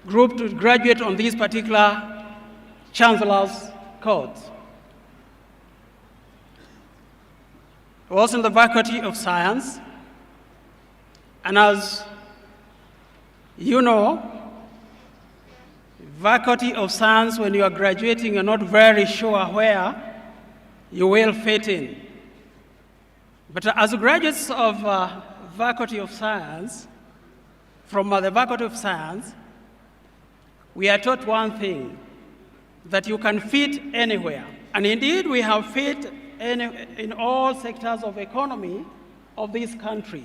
group to graduate on this particular Chancellor's course. I was in the Faculty of Science, and as you know, Faculty of Science, when you are graduating, you're not very sure where you will fit in. But as graduates of Faculty of Science, from the Faculty of Science, we are taught one thing, that you can fit anywhere. And indeed, we have fit in all sectors of economy of this country.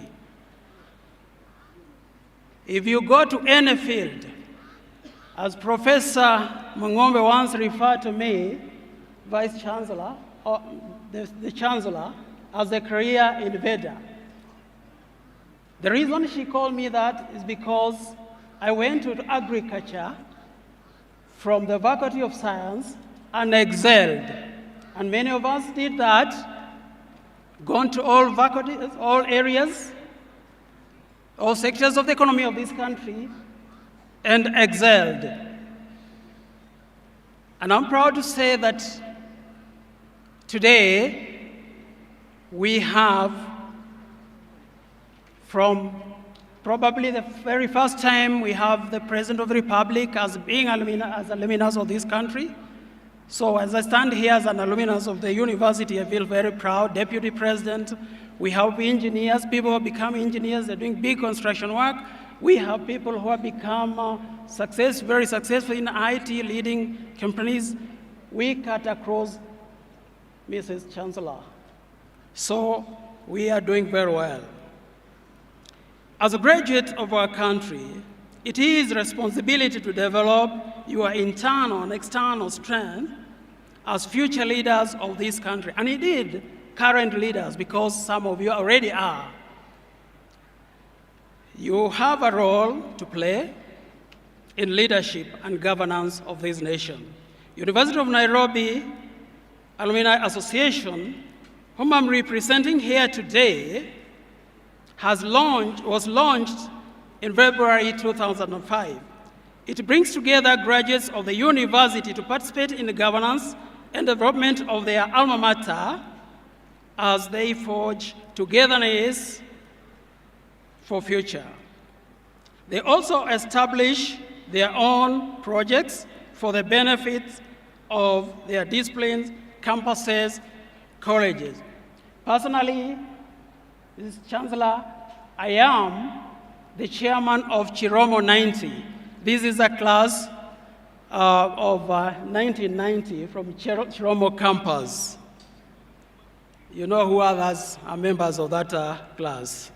If you go to any field, as Professor Mungombe once referred to me, Vice Chancellor, or the Chancellor, as a career invader. The reason she called me that is because I went to agriculture from the Faculty of Science and excelled. And many of us did that, gone to all faculties, all areas, all sectors of the economy of this country, and excelled. And I'm proud to say that today we have, from probably the very first time, we have the President of the Republic as being alumnus of this country. So as I stand here as an alumnus of the university, I feel very proud. Deputy President, we have engineers, people who have become engineers, they're doing big construction work. We have people who have become very successful in IT, leading companies. We cut across, Mrs. Chancellor. So we are doing very well. As a graduate of our country, it is responsibility to develop your internal and external strength as future leaders of this country, and indeed, current leaders, because some of you already are. You have a role to play in leadership and governance of this nation. University of Nairobi Alumni Association, whom I'm representing here today, was launched in February 2005. It brings together graduates of the university to participate in the governance and development of their alma mater as they forge togetherness for future. They also establish their own projects for the benefit of their disciplines, campuses, colleges. Personally, Mrs. Chancellor, I am the chairman of Chiromo 90. This is a class of 1990 from Chiromo campus. You know who others are members of that class.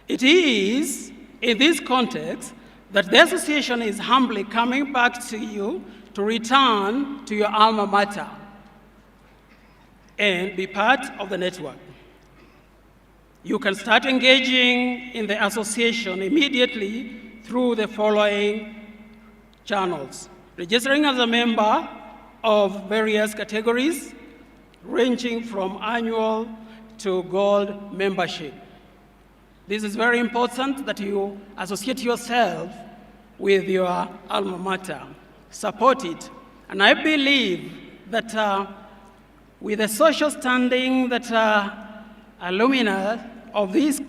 It is in this context that the association is humbly coming back to you to return to your alma mater and be part of the network. You can start engaging in the association immediately through the following channels. Registering as a member of various categories, ranging from annual to gold membership. This is very important that you associate yourself with your alma mater, support it. And I believe that with the social standing that alumni of this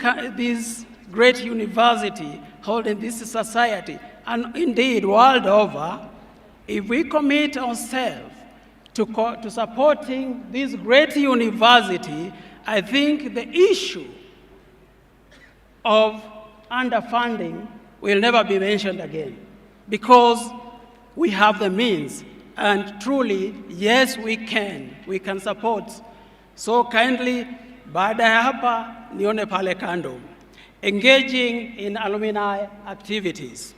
great university hold in this society, and indeed world over, if we commit ourselves to supporting this great university, I think the issue of underfunding will never be mentioned again, because we have the means, and truly, yes, we can support. So kindly, baada ya hapa nione pale kando, engaging in alumni activities,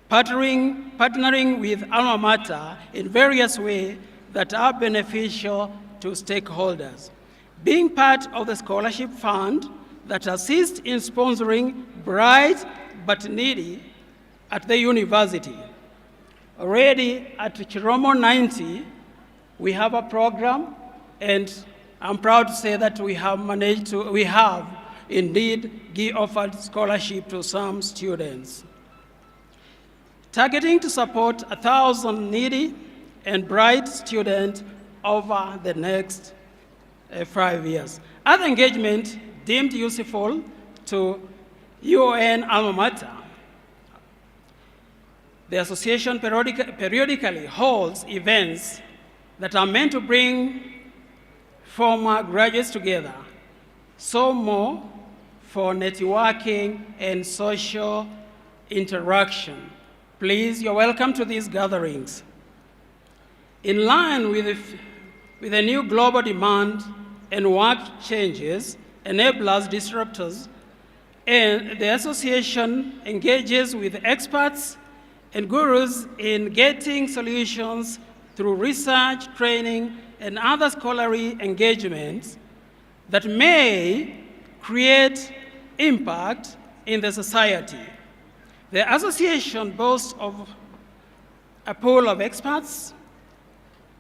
partnering with alma mater in various ways that are beneficial to stakeholders, being part of the scholarship fund that assists in sponsoring bright but needy at the university. Already at Chiromo 90, we have a program, and I'm proud to say that we have indeed offered scholarship to some students. targeting to support 1,000 needy and bright students over the next 5 years. Other engagement deemed useful to UN alma mater. The association periodically holds events that are meant to bring former graduates together, so more for networking and social interaction. Please, you're welcome to these gatherings. In line with the new global demand and work changes, enablers, disruptors, and the association engages with experts and gurus in getting solutions through research, training, and other scholarly engagements that may create impact in the society. The association boasts of a pool of experts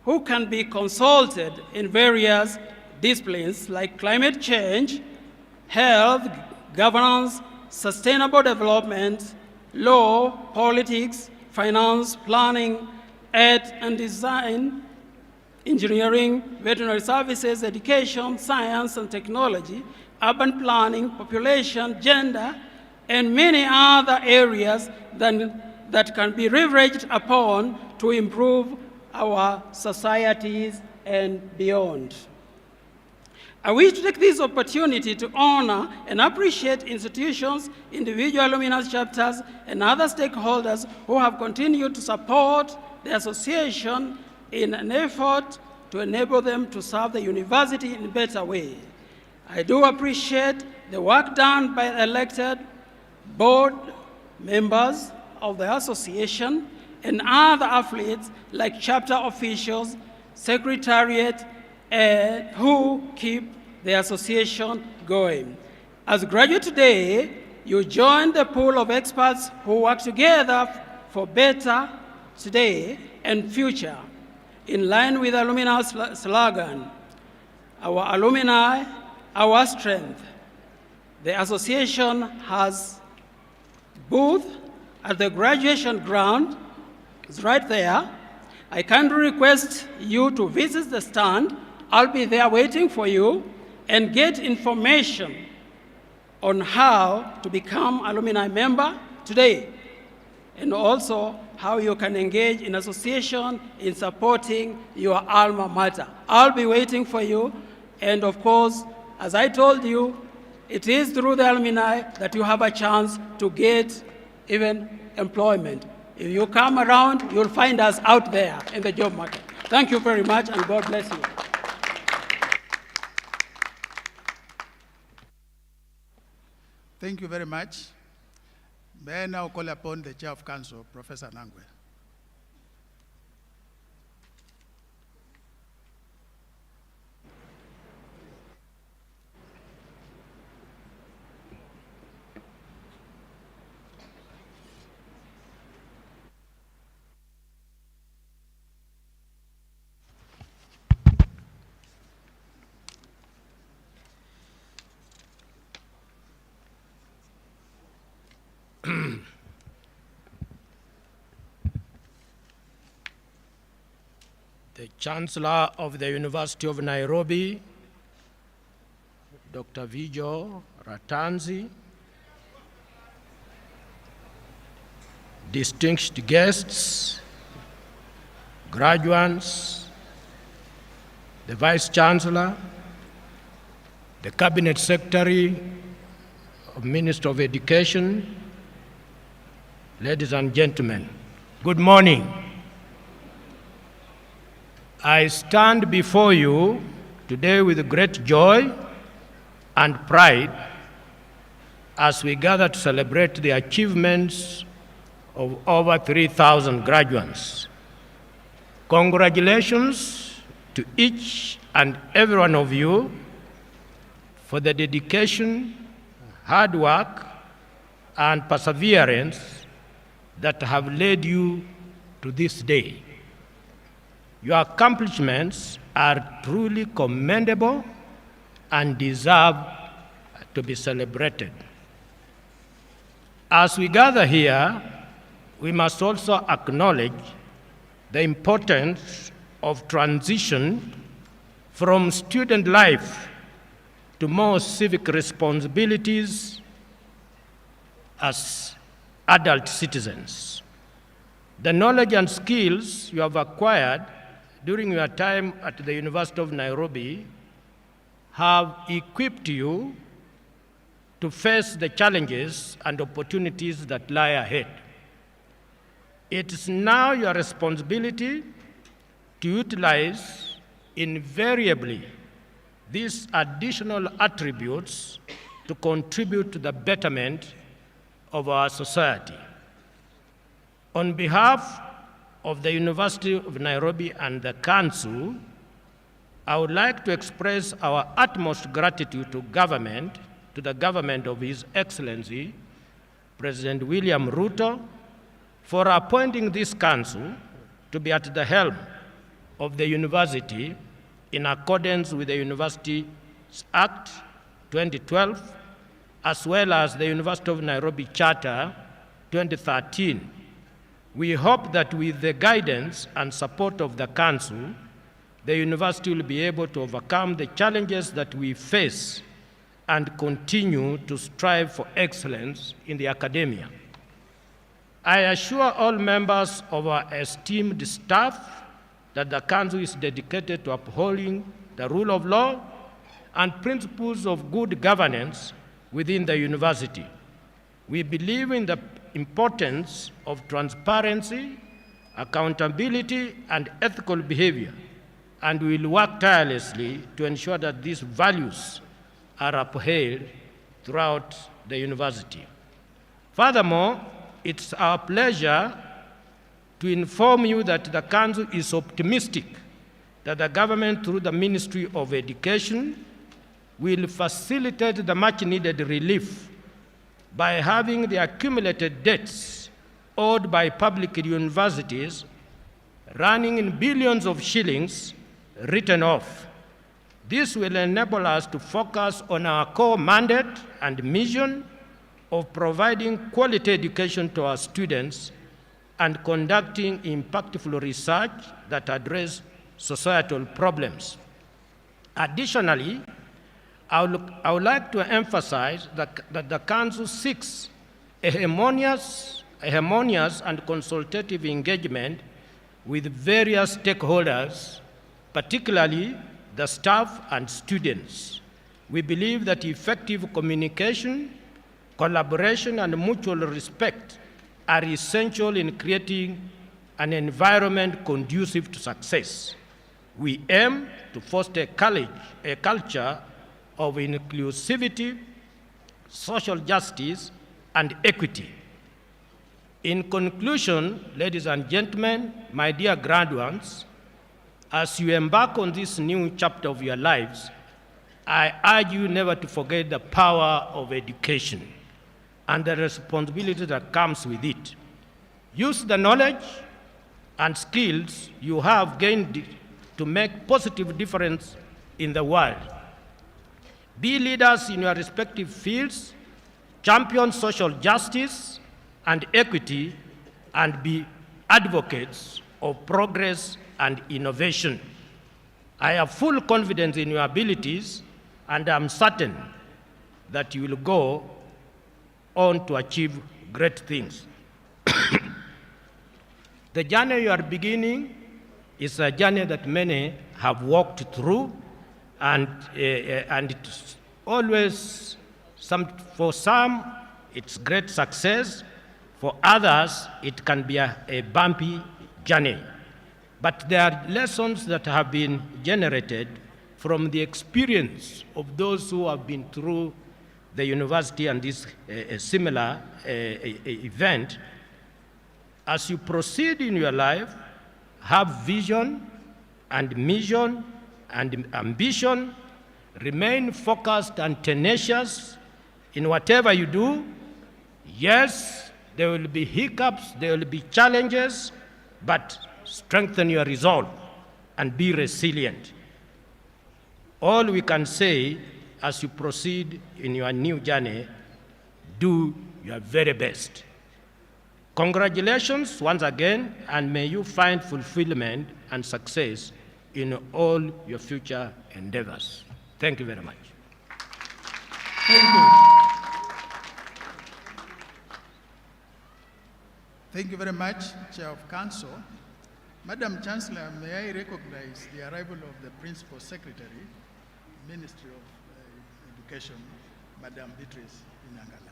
who can be consulted in various disciplines like climate change, health, governance, sustainable development, law, politics, finance, planning, ed and design, engineering, veterinary services, education, science and technology, urban planning, population, gender, and many other areas that can be leveraged upon to improve our societies and beyond. I wish to take this opportunity to honor and appreciate institutions, individual alumni chapters, and other stakeholders who have continued to support the association in an effort to enable them to serve the university in a better way. I do appreciate the work done by the elected board members of the association and other affiliates like chapter officials, secretariat, who keep the association going. As graduates today, you join the pool of experts who work together for better today and future, in line with alumni slogan, our alumni, our strength. The association has booth at the graduation ground. It's right there. I kindly request you to visit the stand. I'll be there waiting for you and get information on how to become alumni member today, and also how you can engage in association in supporting your alma mater. I'll be waiting for you, and of course, as I told you, it is through the alumni that you have a chance to get even employment. If you come around, you'll find us out there in the job market. Thank you very much, and God bless you. Thank you very much. May I now call upon the Chair of Council, Professor Nangwe. The Chancellor of the University of Nairobi, Dr. Vijo Ratanzi, distinguished guests, graduates, the Vice Chancellor, the Cabinet Secretary of Minister of Education, ladies and gentlemen, good morning. I stand before you today with great joy and pride as we gather to celebrate the achievements of over 3,000 graduates. Congratulations to each and every one of you for the dedication, hard work, and perseverance that have led you to this day. Your accomplishments are truly commendable and deserve to be celebrated. As we gather here, we must also acknowledge the importance of transition from student life to more civic responsibilities as adult citizens. The knowledge and skills you have acquired during your time at the University of Nairobi have equipped you to face the challenges and opportunities that lie ahead. It is now your responsibility to utilize invariably these additional attributes to contribute to the betterment of our society. On behalf of the University of Nairobi and the Council, I would like to express our utmost gratitude to the government of His Excellency, President William Ruto, for appointing this council to be at the helm of the university in accordance with the Universities Act 2012, as well as the University of Nairobi Charter 2013. We hope that with the guidance and support of the council, the university will be able to overcome the challenges that we face and continue to strive for excellence in the academia. I assure all members of our esteemed staff that the Council is dedicated to upholding the rule of law and principles of good governance within the university. We believe in the importance of transparency, accountability, and ethical behavior, and we will work tirelessly to ensure that these values are upheld throughout the university. Furthermore, it's our pleasure to inform you that the Council is optimistic that the government, through the Ministry of Education, will facilitate the much-needed relief by having the accumulated debts owed by public universities running in billions of shillings written off. This will enable us to focus on our core mandate and mission of providing quality education to our students and conducting impactful research that address societal problems. Additionally, I would like to emphasize that the Council seeks a harmonious and consultative engagement with various stakeholders, particularly the staff and students. We believe that effective communication, collaboration, and mutual respect are essential in creating an environment conducive to success. We aim to foster a culture of inclusivity, social justice, and equity. In conclusion, ladies and gentlemen, my dear graduates, as you embark on this new chapter of your lives, I urge you never to forget the power of education and the responsibility that comes with it. Use the knowledge and skills you have gained to make positive difference in the world. Be leaders in your respective fields, champion social justice and equity, and be advocates of progress and innovation. I have full confidence in your abilities, and I'm certain that you will go on to achieve great things. The journey you are beginning is a journey that many have walked through, and it's always, for some, it's great success. For others, it can be a bumpy journey. But there are lessons that have been generated from the experience of those who have been through the university and this similar event. As you proceed in your life, have vision and mission and ambition, remain focused and tenacious in whatever you do. Yes, there will be hiccups, there will be challenges, but strengthen your resolve and be resilient. All we can say as you proceed in your new journey, do your very best. Congratulations once again, and may you find fulfillment and success in all your future endeavors. Thank you very much. Thank you. Thank you very much, Chair of Council. Madam Chancellor, may I recognize the arrival of the Principal Secretary, Ministry of Education, Madam Beatrice Inyangala.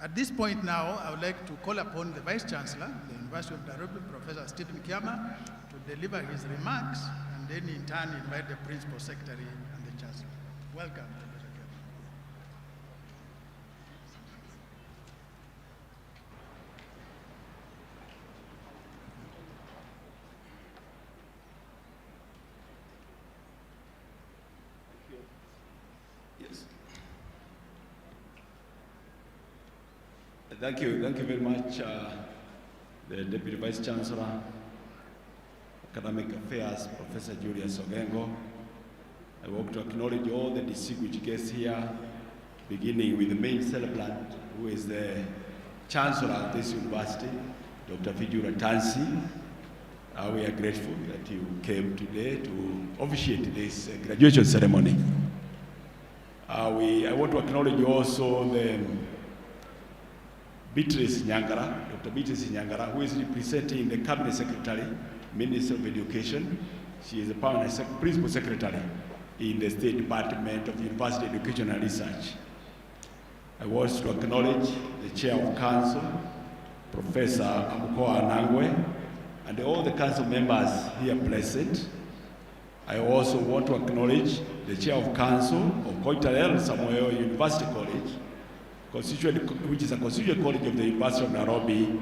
At this point now, I would like to call upon the Vice Chancellor, the University of Nairobi, Professor Stephen Kiama, to deliver his remarks, and then in turn invite the Principal Secretary and the Chancellor. Welcome, Professor Kiama. Thank you very much, the Deputy Vice Chancellor, Academic Affairs, Professor Julius Ogengo. I want to acknowledge all the distinguished guests here, beginning with the main celebrant, who is the Chancellor of this university, Dr. Fijura Tansi. We are grateful that you came today to officiate this graduation ceremony. I want to acknowledge also the Beatrice Nyangara, Dr. Beatrice Nyangara, who is representing the Cabinet Secretary, Minister of Education. She is the permanent Principal Secretary in the State Department of University Education and Research. I want to acknowledge the Chair of Council, Professor Amukoa Nangwe, and all the Council members here present. I also want to acknowledge the Chair of Council of Koitalel Samuel University College, which is a constituent college of the University of Nairobi,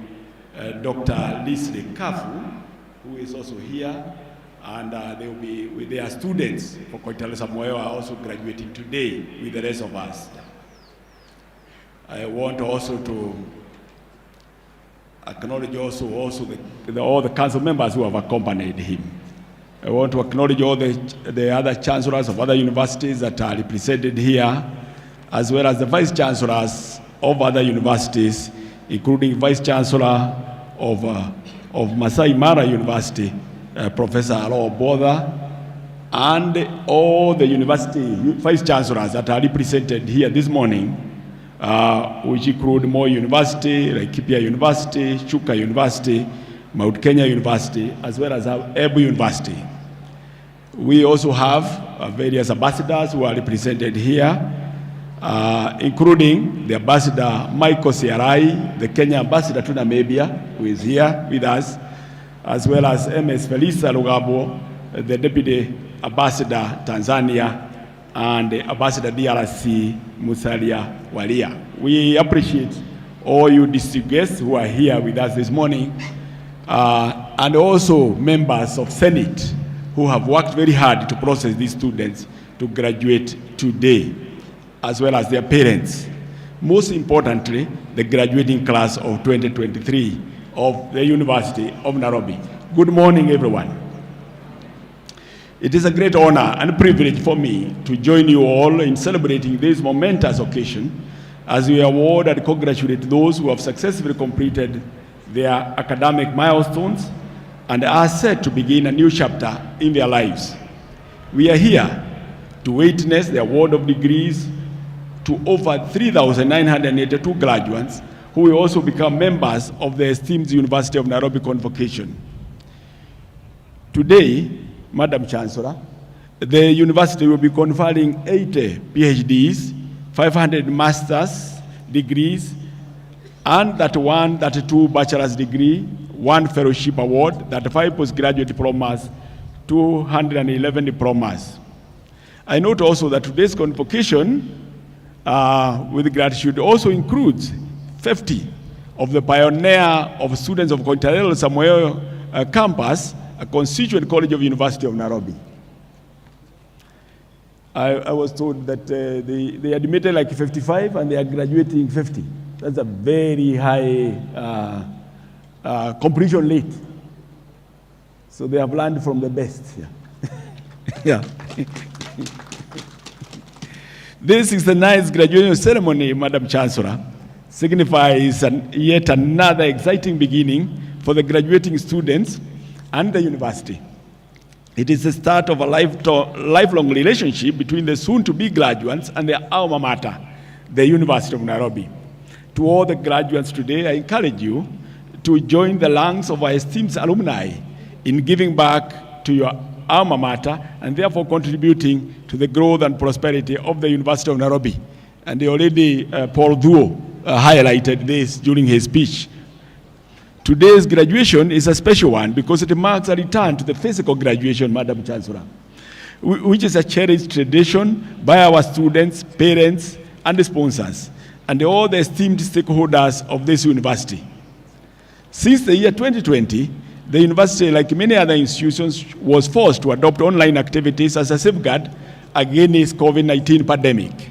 Dr. Leslie Kafu, who is also here, and their students for Koitalel Samuel are also graduating today with the rest of us. I want also to acknowledge also all the council members who have accompanied him. I want to acknowledge all the other chancellors of other universities that are represented here, as well as the vice chancellors of other universities, including Vice Chancellor of Masai Mara University, Professor Alo Bodha, and all the university vice chancellors that are represented here this morning, which include Moi University, Laikipia University, Chuka University, Mount Kenya University, as well as Ebu University. We also have various ambassadors who are represented here, including the Ambassador Michael Siarai, the Kenya Ambassador to Namibia, who is here with us, as well as MS Felisa Lugabo, the Deputy Ambassador Tanzania, and Ambassador DRC Musalia Walia. We appreciate all you distinguished guests who are here with us this morning, and also members of Senate who have worked very hard to process these students to graduate today, as well as their parents. Most importantly, the graduating class of 2023 of the University of Nairobi. Good morning, everyone. It is a great honor and privilege for me to join you all in celebrating this momentous occasion as we award and congratulate those who have successfully completed their academic milestones and are set to begin a new chapter in their lives. We are here to witness the award of degrees to over 3,982 graduates who will also become members of the esteemed University of Nairobi Convocation. Today, Madam Chancellor, the university will be conferring 80 PhDs, 500 master's degrees, and 32 bachelor's degree, 1 fellowship award, 5 postgraduate diplomas, 211 diplomas. I note also that today's convocation with gratitude also includes 50 of the pioneer of students of Koitalel Samuel campus, a constituent college of University of Nairobi. I was told that they admitted like 55 and they are graduating 50. That's a very high completion rate. So they have learned from the best. Yeah. Yeah. This is the nice graduation ceremony, Madam Chancellor, signifies yet another exciting beginning for the graduating students and the university. It is the start of a lifelong relationship between the soon-to-be graduates and their alma mater, the University of Nairobi. To all the graduates today, I encourage you to join the ranks of our esteemed alumni in giving back to your alma mater and therefore contributing to the growth and prosperity of the University of Nairobi. And already Paul Duo highlighted this during his speech. Today's graduation is a special one because it marks a return to the physical graduation, Madam Chancellor, which is a cherished tradition by our students, parents, and sponsors, and all the esteemed stakeholders of this university. Since the year 2020, the university, like many other institutions, was forced to adopt online activities as a safeguard against COVID-19 pandemic.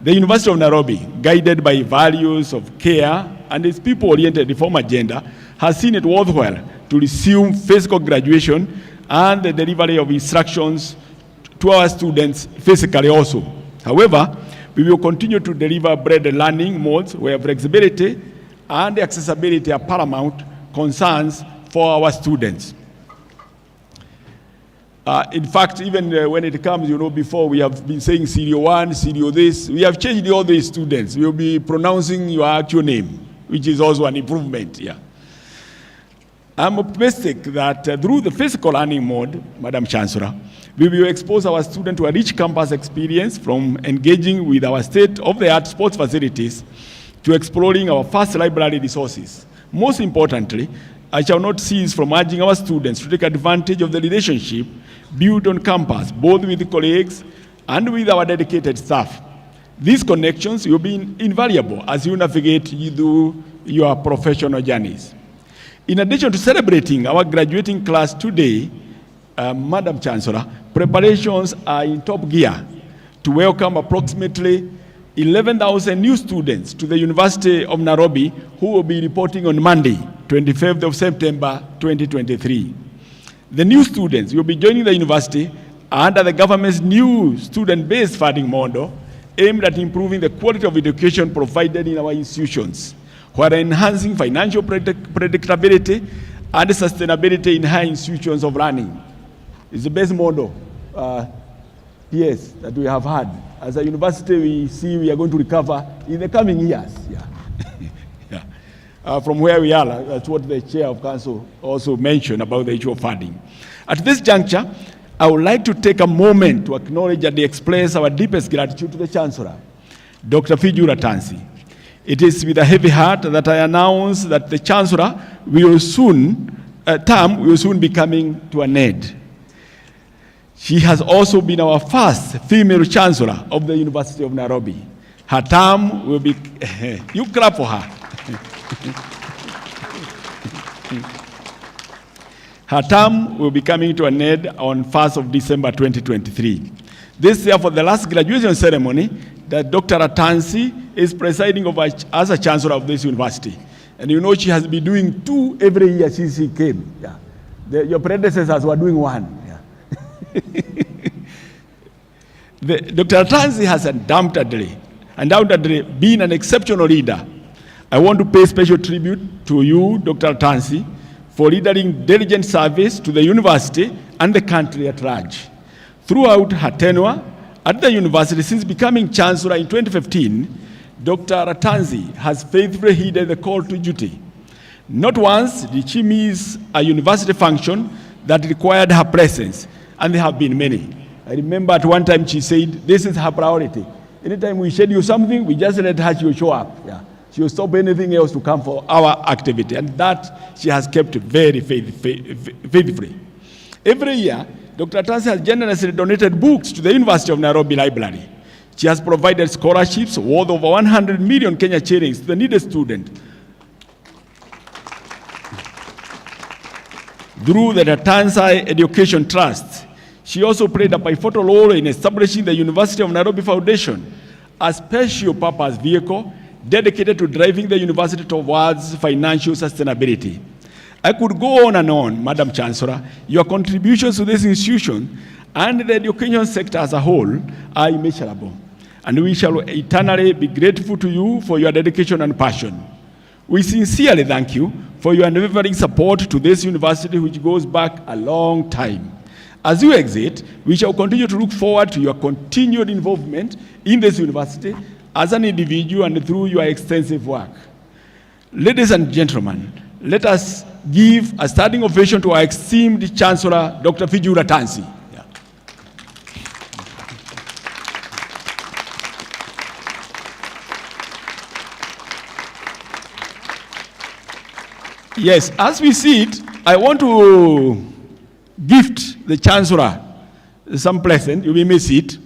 The University of Nairobi, guided by values of care and its people-oriented reform agenda, has seen it worthwhile to resume physical graduation and the delivery of instructions to our students physically also. However, we will continue to deliver blended learning modes where flexibility and accessibility are paramount concerns for our students. In fact, even when it comes, before we have been saying Serial 1, Serial this, we have changed all these students. We will be pronouncing your actual name, which is also an improvement here. I'm optimistic that through the physical learning mode, Madam Chancellor, we will expose our students to a rich campus experience from engaging with our state-of-the-art sports facilities to exploring our vast library resources. Most importantly, I shall not cease from urging our students to take advantage of the relationship built on campus, both with colleagues and with our dedicated staff. These connections will be invaluable as you navigate through your professional journeys. In addition to celebrating our graduating class today, Madam Chancellor, preparations are in top gear to welcome approximately 11,000 new students to the University of Nairobi who will be reporting on Monday, 25th of September, 2023. The new students will be joining the university under the government's new student-based funding model aimed at improving the quality of education provided in our institutions, while enhancing financial predictability and sustainability in high institutions of learning. It's the best model, yes, that we have had. As a university, we see we are going to recover in the coming years. Yeah. From where we are, that's what the Chair of Council also mentioned about the issue of funding. At this juncture, I would like to take a moment to acknowledge and express our deepest gratitude to the Chancellor, Dr. Fijura Tansi. It is with a heavy heart that I announce that the Chancellor term will soon be coming to an end. She has also been our first female Chancellor of the University of Nairobi. Her term will be, you clap for her. Her term will be coming to an end on 1st of December 2023. This is therefore the last graduation ceremony that Dr. Atansi is presiding over as a Chancellor of this university. And she has been doing 2 every year since she came. Yeah. Your predecessors were doing 1. Yeah. Dr. Atansi has undoubtedly been an exceptional leader. I want to pay special tribute to you, Dr. Atansi, for leading diligent service to the university and the country at large. Throughout her tenure at the university since becoming Chancellor in 2015, Dr. Atansi has faithfully heeded the call to duty. Not once did she miss a university function that required her presence, and there have been many. I remember at one time she said, this is her priority. Anytime we schedule something, we just let her, she will show up. Yeah. She will stop anything else to come for our activity, and that she has kept very faithfully. Every year, Dr. Atansi has generously donated books to the University of Nairobi Library. She has provided scholarships worth over 100 million Kenya shillings to the needy student. Through the Atansi Education Trust, she also played a pivotal role in establishing the University of Nairobi Foundation, a special purpose vehicle dedicated to driving the university towards financial sustainability. I could go on and on, Madam Chancellor. Your contributions to this institution and the education sector as a whole are immeasurable. and we shall eternally be grateful to you for your dedication and passion. We sincerely thank you for your unwavering support to this university, which goes back a long time. As you exit, we shall continue to look forward to your continued involvement in this university as an individual and through your extensive work. Ladies and gentlemen, let us give a standing ovation to our esteemed Chancellor, Dr. Fijura Tansi. Yes, as we sit, I want to gift the Chancellor some present. You may see it.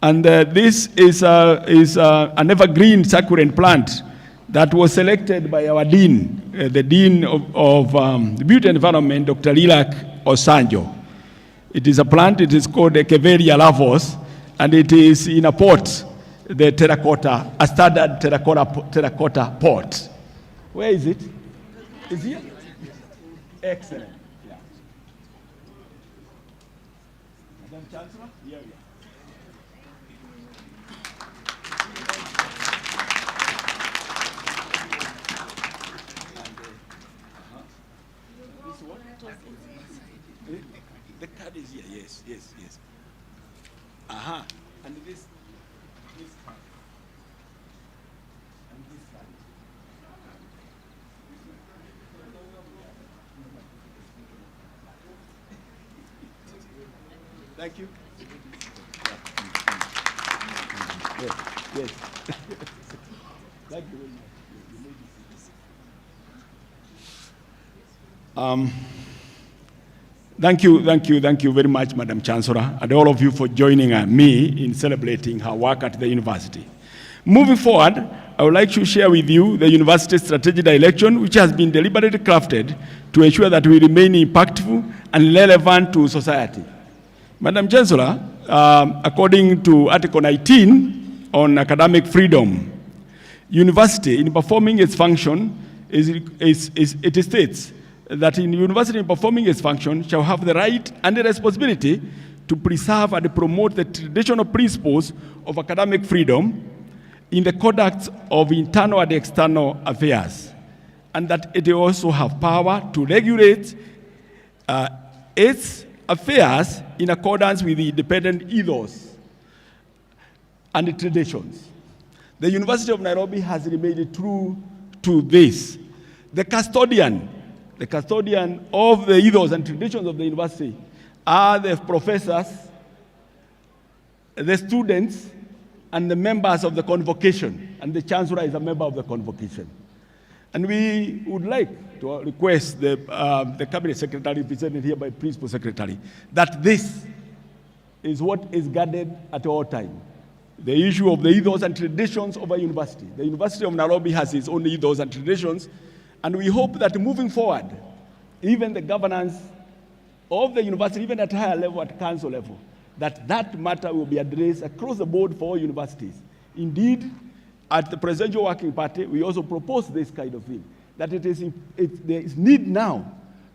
And this is an evergreen succulent plant that was selected by our Dean, the Dean of the Beauty and Environment, Dr. Lilak Osanjo. It is a plant, it is called Echeveria lavos, and it is in a pot, the terracotta, a standard terracotta pot. Where is it? Is here? Excellent. Yeah. Madam Chancellor, here we are. This one? The card is here, yes. And this card. And this card. Thank you. Yes. Thank you very much. Thank you very much, Madam Chancellor, and all of you for joining me in celebrating her work at the university. Moving forward, I would like to share with you the university's strategic direction, which has been deliberately crafted to ensure that we remain impactful and relevant to society. Madam Chancellor, according to Article 19 on academic freedom, university in performing its function, it states that in university in performing its function shall have the right and the responsibility to preserve and promote the traditional principles of academic freedom in the conduct of internal and external affairs, and that it also have power to regulate its affairs in accordance with the independent ethos and the traditions. The University of Nairobi has remained true to this. The custodian of the ethos and traditions of the university are the professors, the students, and the members of the convocation. And the Chancellor is a member of the convocation. And we would like to request the Cabinet Secretary, represented here by Principal Secretary, that this is what is guarded at all times. The issue of the ethos and traditions of a university. The University of Nairobi has its own ethos and traditions, and we hope that moving forward, even the governance of the university, even at higher level, at council level, that matter will be addressed across the board for all universities. Indeed, at the Presidential Working Party, we also propose this kind of thing, that there is need now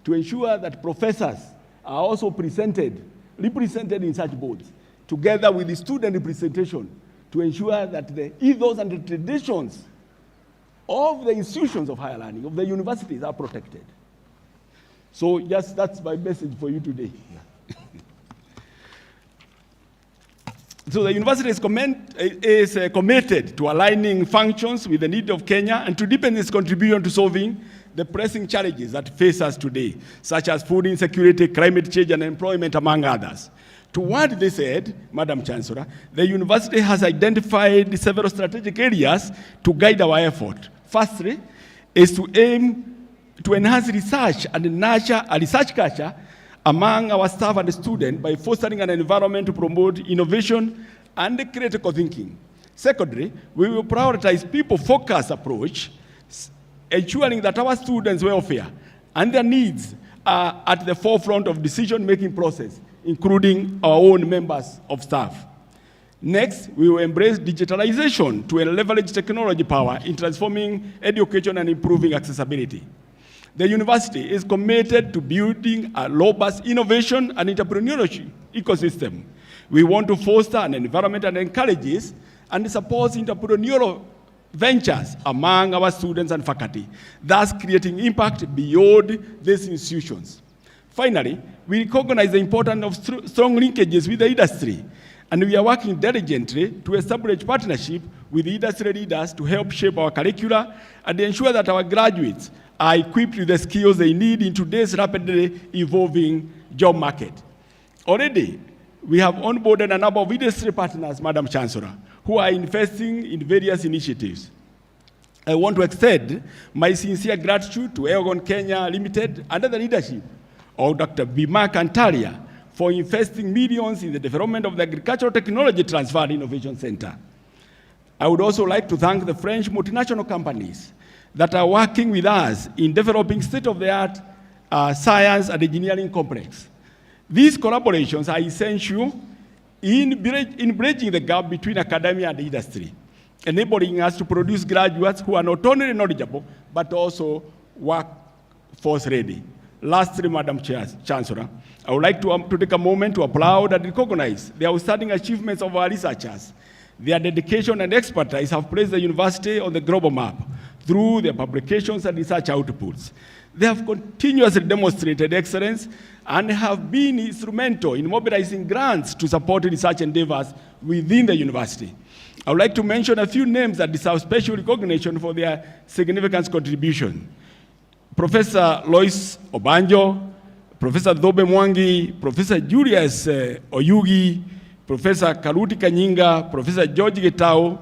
to ensure that professors are also represented in such boards, together with the student representation, to ensure that the ethos and the traditions of the institutions of higher learning, of the universities, are protected. So, yes, that's my message for you today. So the university is committed to aligning functions with the need of Kenya and to deepen its contribution to solving the pressing challenges that face us today, such as food insecurity, climate change, and employment, among others. Toward this end, Madam Chancellor, the university has identified several strategic areas to guide our effort. Firstly, is to aim to enhance research and nurture a research culture among our staff and students by fostering an environment to promote innovation and critical thinking. Secondly, we will prioritize people-focused approach, ensuring that our students' welfare and their needs are at the forefront of decision-making process, including our own members of staff. Next, we will embrace digitalization to leverage technology power in transforming education and improving accessibility. The university is committed to building a robust innovation and entrepreneurship ecosystem. We want to foster an environment that encourages and supports entrepreneurial ventures among our students and faculty, thus creating impact beyond these institutions. Finally, we recognize the importance of strong linkages with the industry, and we are working diligently to establish partnership with industry leaders to help shape our curricula and ensure that our graduates are equipped with the skills they need in today's rapidly evolving job market. Already, we have onboarded a number of industry partners, Madam Chancellor, who are investing in various initiatives. I want to extend my sincere gratitude to Aegon Kenya Limited under the leadership of Dr. Bima Kantaria for investing millions in the development of the Agricultural Technology Transfer Innovation Center. I would also like to thank the French multinational companies that are working with us in developing state-of-the-art science and engineering complex. These collaborations are essential in bridging the gap between academia and industry, enabling us to produce graduates who are not only knowledgeable, but also workforce ready. Lastly, Madam Chancellor, I would like to take a moment to applaud and recognize the outstanding achievements of our researchers. Their dedication and expertise have placed the university on the global map through their publications and research outputs. They have continuously demonstrated excellence and have been instrumental in mobilizing grants to support research endeavors within the university. I would like to mention a few names that deserve special recognition for their significant contribution. Professor Lois Obanjo, Professor Dhobe Mwangi, Professor Julius Oyugi, Professor Karuti Kanyinga, Professor George Getao,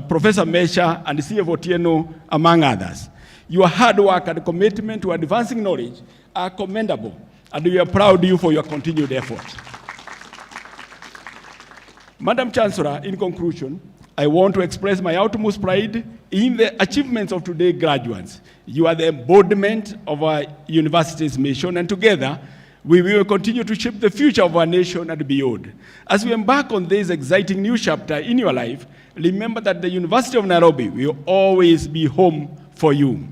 Professor Mesha, and C.F. Otieno, among others. Your hard work and commitment to advancing knowledge are commendable, and we are proud of you for your continued effort. Madam Chancellor, in conclusion, I want to express my utmost pride in the achievements of today's graduates. You are the embodiment of our university's mission, and together we will continue to shape the future of our nation and beyond. As we embark on this exciting new chapter in your life, remember that the University of Nairobi will always be home for you.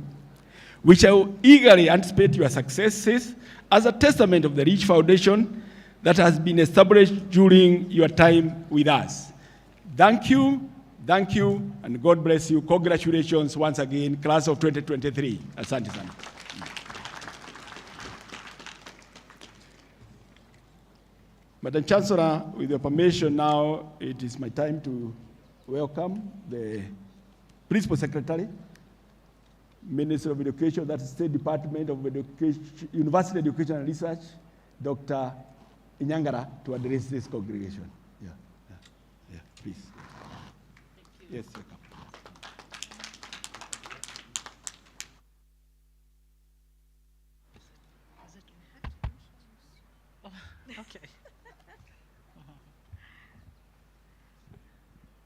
We shall eagerly anticipate your successes as a testament of the rich foundation that has been established during your time with us. Thank you, and God bless you. Congratulations once again, class of 2023. Asante sana. Madam Chancellor, with your permission now, it is my time to welcome the Principal Secretary, Minister of Education, that's State Department of Education, University Education and Research, Dr. Inyangara, to address this congregation. Yeah, please. Thank you. Yes, welcome. Okay.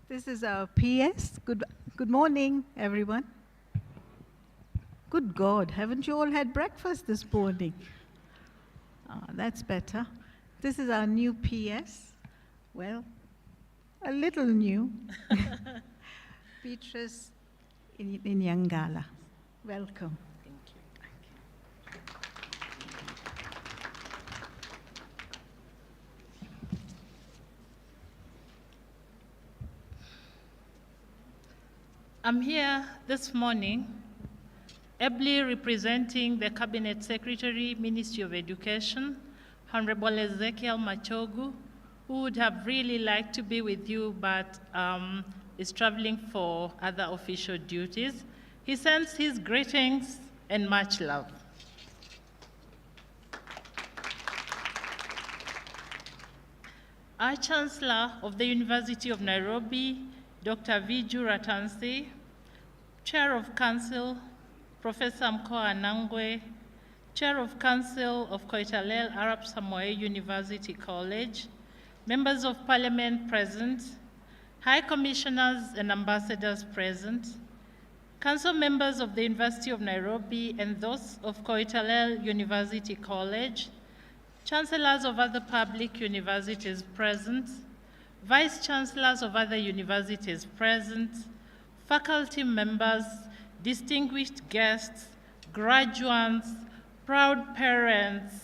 This is our PS. Good morning, everyone. Good God, haven't you all had breakfast this morning? That's better. This is our new PS. Well, a little new. Beatrice Inyangala. Welcome. Thank you. I'm here this morning ably representing the Cabinet Secretary, Ministry of Education, Honorable Ezekiel Machogu, who would have really liked to be with you but is traveling for other official duties. He sends his greetings and much love. Our Chancellor of the University of Nairobi, Dr. Viju Ratansi, Chair of Council, Professor Mkoa Nangwe, Chair of Council of Koitalel Arab Samoei University College, Members of Parliament present, High Commissioners and Ambassadors present, Council members of the University of Nairobi and those of Koitalel University College, Chancellors of other public universities present, Vice Chancellors of other universities present, faculty members, distinguished guests, graduates, proud parents,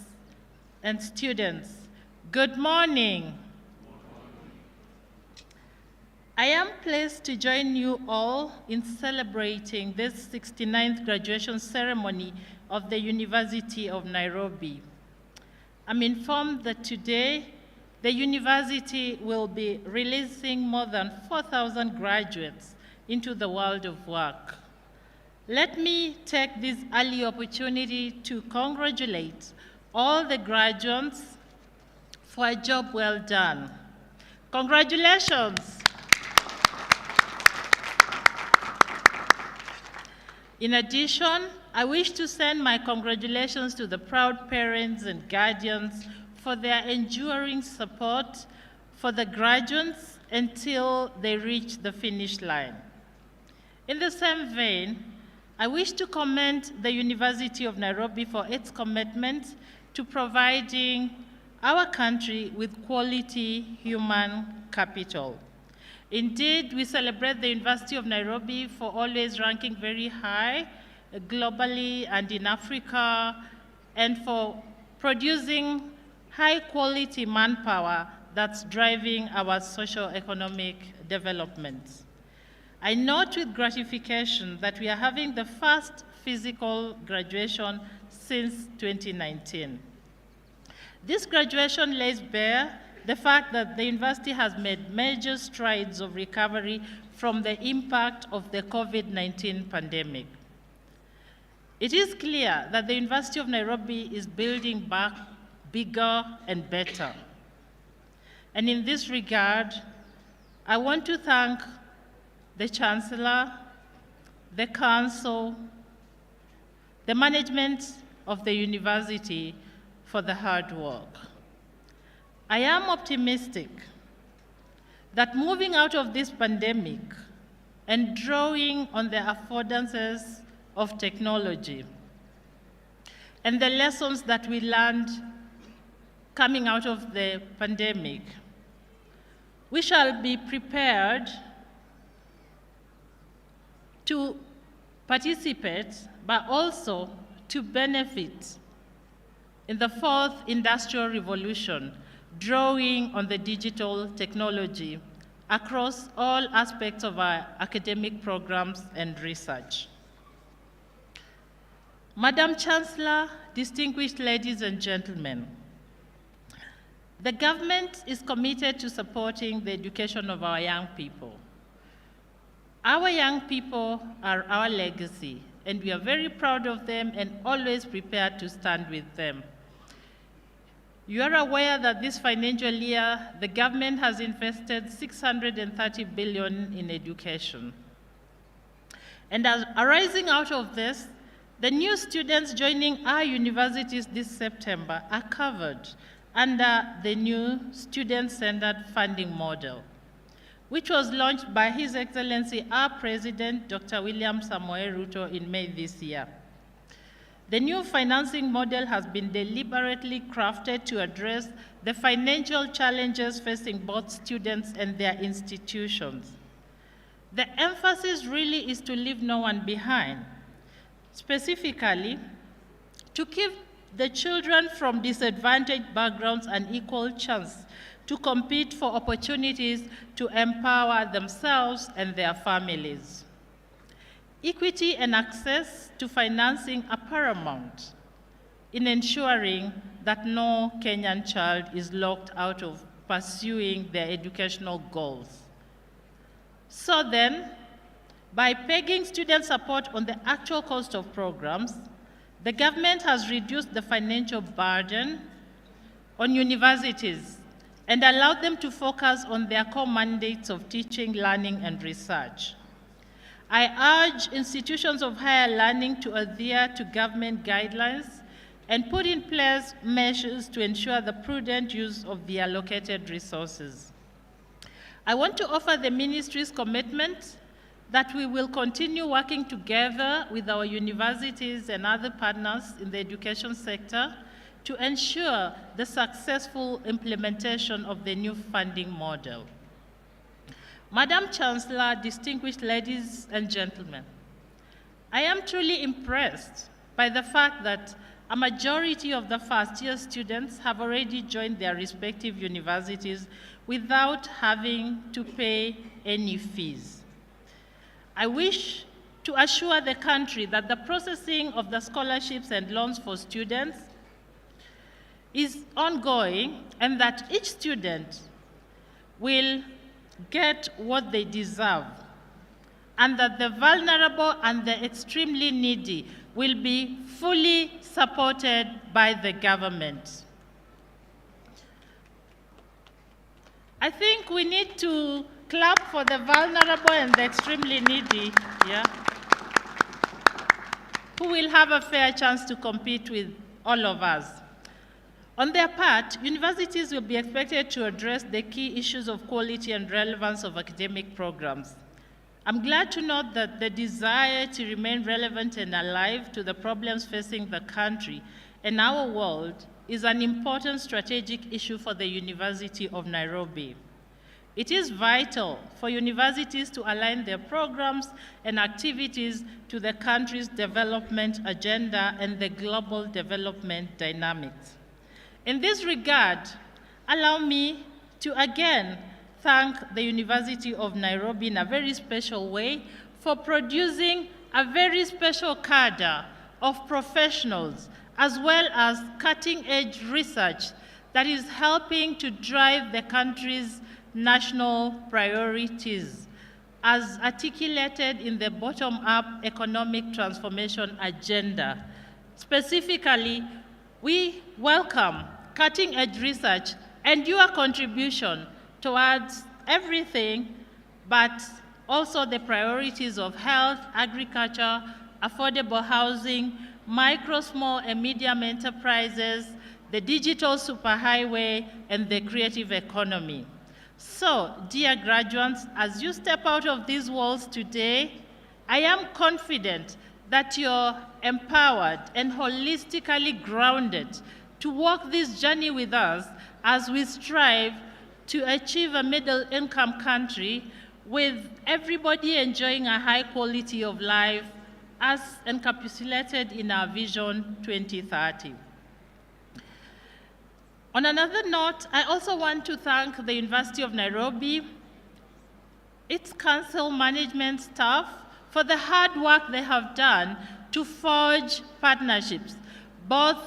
and students. Good morning. I am pleased to join you all in celebrating this 69th graduation ceremony of the University of Nairobi. I'm informed that today the university will be releasing more than 4,000 graduates into the world of work. Let me take this early opportunity to congratulate all the graduates for a job well done. Congratulations. In addition, I wish to send my congratulations to the proud parents and guardians for their enduring support for the graduates until they reach the finish line. In the same vein, I wish to commend the University of Nairobi for its commitment to providing our country with quality human capital. Indeed, we celebrate the University of Nairobi for always ranking very high globally and in Africa, and for producing high-quality manpower that's driving our socio-economic development. I note with gratification that we are having the first physical graduation since 2019. This graduation lays bare the fact that the university has made major strides of recovery from the impact of the COVID-19 pandemic. It is clear that the University of Nairobi is building back bigger and better. And in this regard, I want to thank the Chancellor, the Council, the management of the university for the hard work. I am optimistic that moving out of this pandemic and drawing on the affordances of technology and the lessons that we learned coming out of the pandemic, we shall be prepared to participate, but also to benefit in the fourth industrial revolution, drawing on the digital technology across all aspects of our academic programs and research. Madam Chancellor, distinguished ladies and gentlemen, the government is committed to supporting the education of our young people. Our young people are our legacy, and we are very proud of them and always prepared to stand with them. You are aware that this financial year, the government has invested 630 billion in education. And as arising out of this, the new students joining our universities this September are covered under the new student-centered funding model, which was launched by His Excellency, our President, Dr. William Samoei Ruto, in May this year. The new financing model has been deliberately crafted to address the financial challenges facing both students and their institutions. The emphasis really is to leave no one behind, specifically to give the children from disadvantaged backgrounds an equal chance to compete for opportunities to empower themselves and their families. Equity and access to financing are paramount in ensuring that no Kenyan child is locked out of pursuing their educational goals. So then, by pegging student support on the actual cost of programs, the government has reduced the financial burden on universities and allowed them to focus on their core mandates of teaching, learning, and research. I urge institutions of higher learning to adhere to government guidelines and put in place measures to ensure the prudent use of the allocated resources. I want to offer the ministry's commitment that we will continue working together with our universities and other partners in the education sector to ensure the successful implementation of the new funding model. Madam Chancellor, distinguished ladies and gentlemen, I am truly impressed by the fact that a majority of the first-year students have already joined their respective universities without having to pay any fees. I wish to assure the country that the processing of the scholarships and loans for students is ongoing and that each student will get what they deserve, and that the vulnerable and the extremely needy will be fully supported by the government. I think we need to clap for the vulnerable and the extremely needy, who will have a fair chance to compete with all of us. On their part, universities will be expected to address the key issues of quality and relevance of academic programs. I'm glad to note that the desire to remain relevant and alive to the problems facing the country and our world is an important strategic issue for the University of Nairobi. It is vital for universities to align their programs and activities to the country's development agenda and the global development dynamics. In this regard, allow me to again thank the University of Nairobi in a very special way for producing a very special cadre of professionals as well as cutting-edge research that is helping to drive the country's national priorities as articulated in the bottom-up economic transformation agenda. Specifically, we welcome cutting-edge research and your contribution towards everything, but also the priorities of health, agriculture, affordable housing, micro, small, and medium enterprises, the digital superhighway, and the creative economy. So, dear graduates, as you step out of these walls today, I am confident that you're empowered and holistically grounded to walk this journey with us as we strive to achieve a middle-income country with everybody enjoying a high quality of life as encapsulated in our Vision 2030. On another note, I also want to thank the University of Nairobi, its council management staff, for the hard work they have done to forge partnerships, both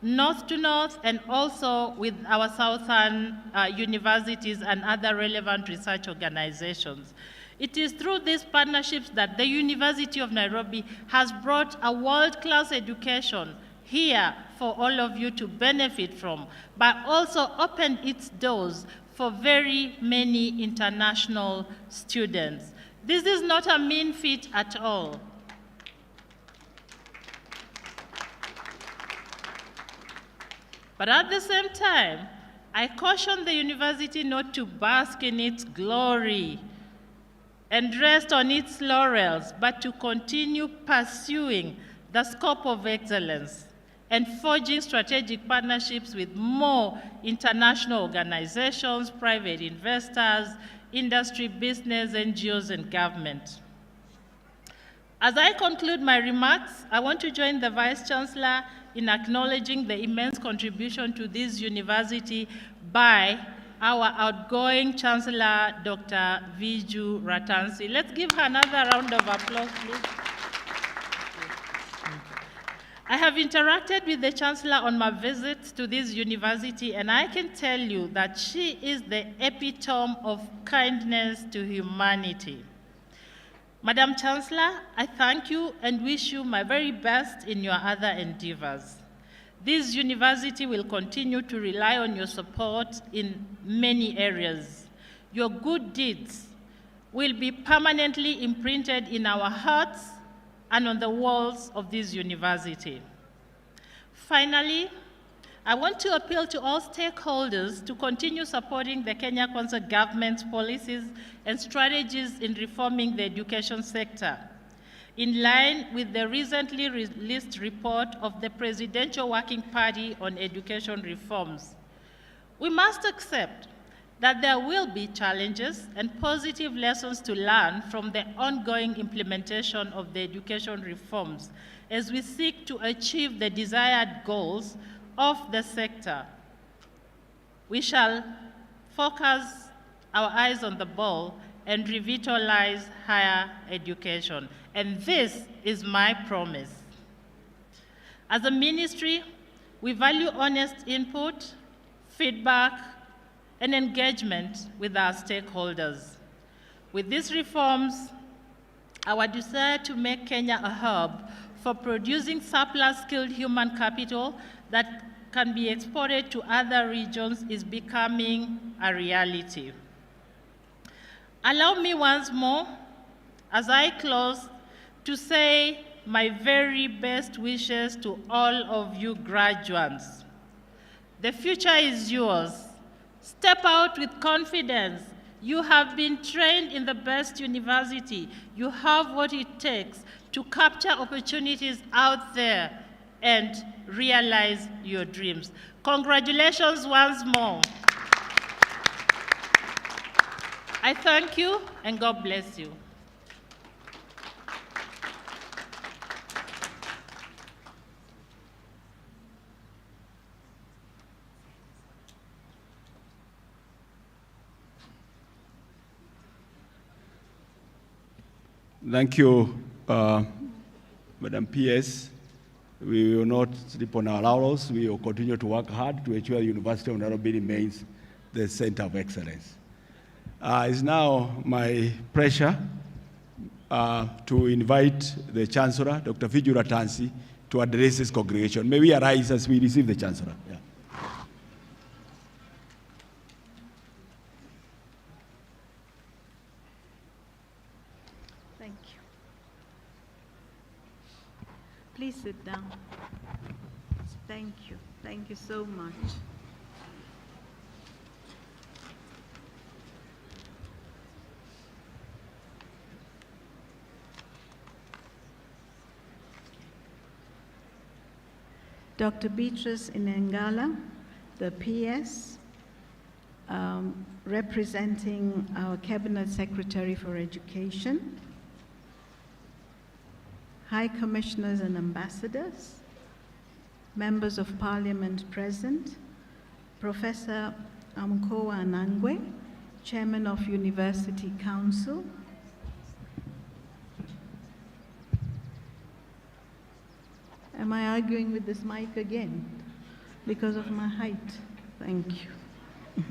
north to north and also with our southern universities and other relevant research organizations. It is through these partnerships that the University of Nairobi has brought a world-class education here for all of you to benefit from, but also opened its doors for very many international students. This is not a mean feat at all. But at the same time, I caution the university not to bask in its glory and rest on its laurels, but to continue pursuing the scope of excellence and forging strategic partnerships with more international organizations, private investors, industry, business, NGOs, and government. As I conclude my remarks, I want to join the Vice Chancellor in acknowledging the immense contribution to this university by our outgoing Chancellor, Dr. Viju Ratansi. Let's give her another round of applause, please. I have interacted with the Chancellor on my visits to this university, and I can tell you that she is the epitome of kindness to humanity. Madam Chancellor, I thank you and wish you my very best in your other endeavors. This university will continue to rely on your support in many areas. Your good deeds will be permanently imprinted in our hearts and on the walls of this university. Finally, I want to appeal to all stakeholders to continue supporting the Kenya Kwanza government's policies and strategies in reforming the education sector, in line with the recently released report of the Presidential Working Party on Education Reforms. We must accept that there will be challenges and positive lessons to learn from the ongoing implementation of the education reforms as we seek to achieve the desired goals of the sector. We shall focus our eyes on the ball and revitalize higher education. And this is my promise. As a ministry, we value honest input, feedback, and engagement with our stakeholders. With these reforms, our desire to make Kenya a hub for producing surplus skilled human capital that can be exported to other regions is becoming a reality. Allow me once more, as I close, to say my very best wishes to all of you graduates. The future is yours. Step out with confidence. You have been trained in the best university. You have what it takes to capture opportunities out there and realize your dreams. Congratulations once more. I thank you and God bless you. Thank you, Madam PS. We will not sleep on our laurels. We will continue to work hard to ensure the University of Nairobi remains the center of excellence. It's now my pleasure to invite the Chancellor, Dr. Viju Ratansi, to address this congregation. May we arise as we receive the Chancellor. Yeah. Thank you. Please sit down. Thank you. Thank you so much. Dr. Beatrice Inengala, the PS, representing our Cabinet Secretary for Education, High Commissioners and Ambassadors, Members of Parliament present, Professor Amkoa Anangwe, Chairman of University Council, am I arguing with this mic again because of my height? Thank you.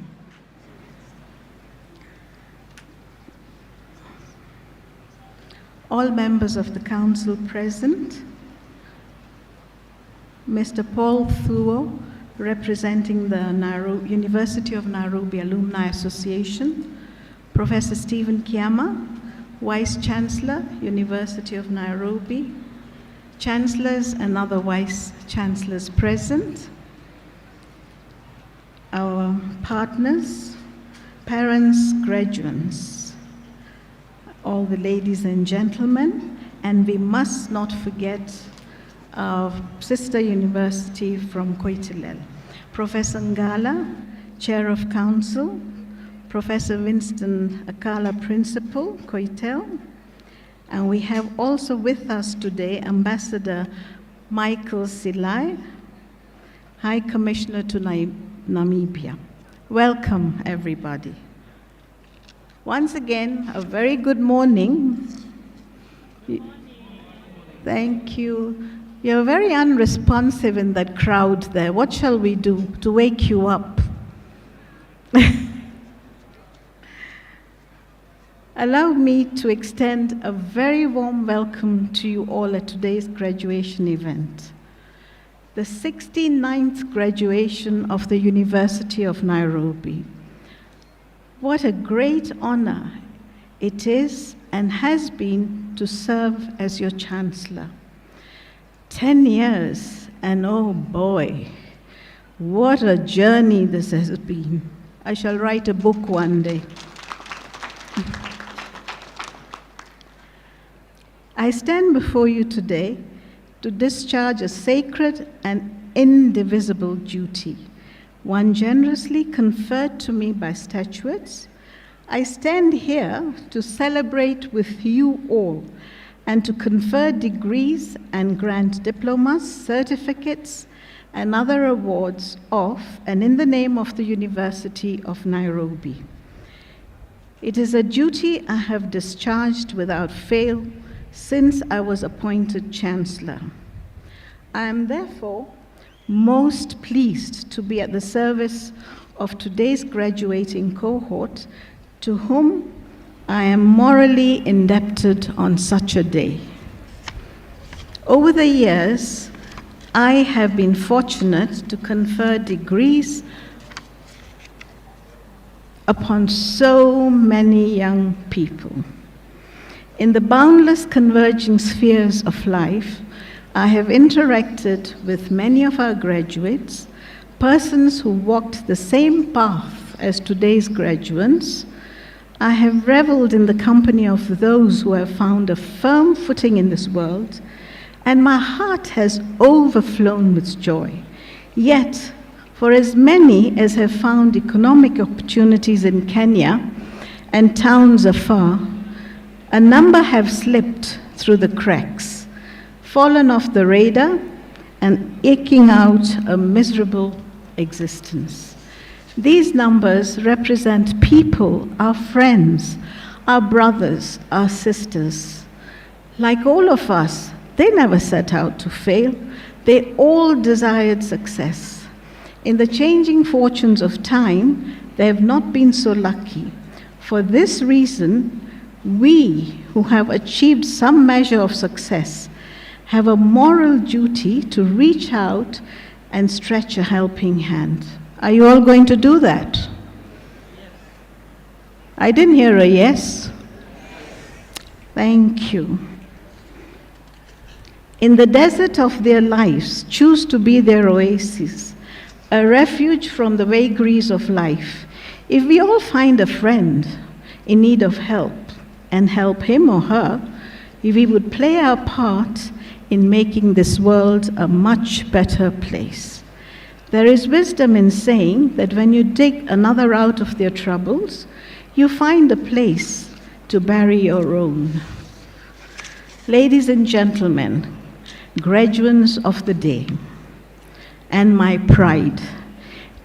All members of the council present, Mr. Paul Thuo, representing the University of Nairobi Alumni Association, Professor Stephen Kiama, Vice Chancellor, University of Nairobi, Chancellors and other Vice Chancellors present, our partners, parents, graduates, all the ladies and gentlemen, and we must not forget our sister university from Koitalel, Professor Ngala, Chair of Council, Professor Winston Akala, Principal, Koitel, and we have also with us today Ambassador Michael Silai, High Commissioner to Namibia. Welcome, everybody. Once again, a very good morning. Thank you. You're very unresponsive in that crowd there. What shall we do to wake you up? Allow me to extend a very warm welcome to you all at today's graduation event, the 69th graduation of the University of Nairobi. What a great honor it is and has been to serve as your Chancellor. 10 years, and oh boy, what a journey this has been. I shall write a book one day. I stand before you today to discharge a sacred and indivisible duty, one generously conferred to me by statutes, I stand here to celebrate with you all and to confer degrees and grant diplomas, certificates, and other awards of and in the name of the University of Nairobi. It is a duty I have discharged without fail since I was appointed Chancellor. I am therefore most pleased to be at the service of today's graduating cohort, to whom I am morally indebted on such a day. Over the years, I have been fortunate to confer degrees upon so many young people. In the boundless converging spheres of life, I have interacted with many of our graduates, persons who walked the same path as today's graduates. I have reveled in the company of those who have found a firm footing in this world, and my heart has overflown with joy. Yet, for as many as have found economic opportunities in Kenya and towns afar, a number have slipped through the cracks, fallen off the radar, and eking out a miserable existence. These numbers represent people, our friends, our brothers, our sisters. Like all of us, they never set out to fail. They all desired success. In the changing fortunes of time, they have not been so lucky. For this reason, we who have achieved some measure of success have a moral duty to reach out and stretch a helping hand. Are you all going to do that? Yes. I didn't hear a yes. Thank you. In the desert of their lives, choose to be their oasis, a refuge from the vagaries of life. If we all find a friend in need of help and help him or her, if we would play our part in making this world a much better place. There is wisdom in saying that when you dig another out of their troubles, you find a place to bury your own. Ladies and gentlemen, graduates of the day, and my pride,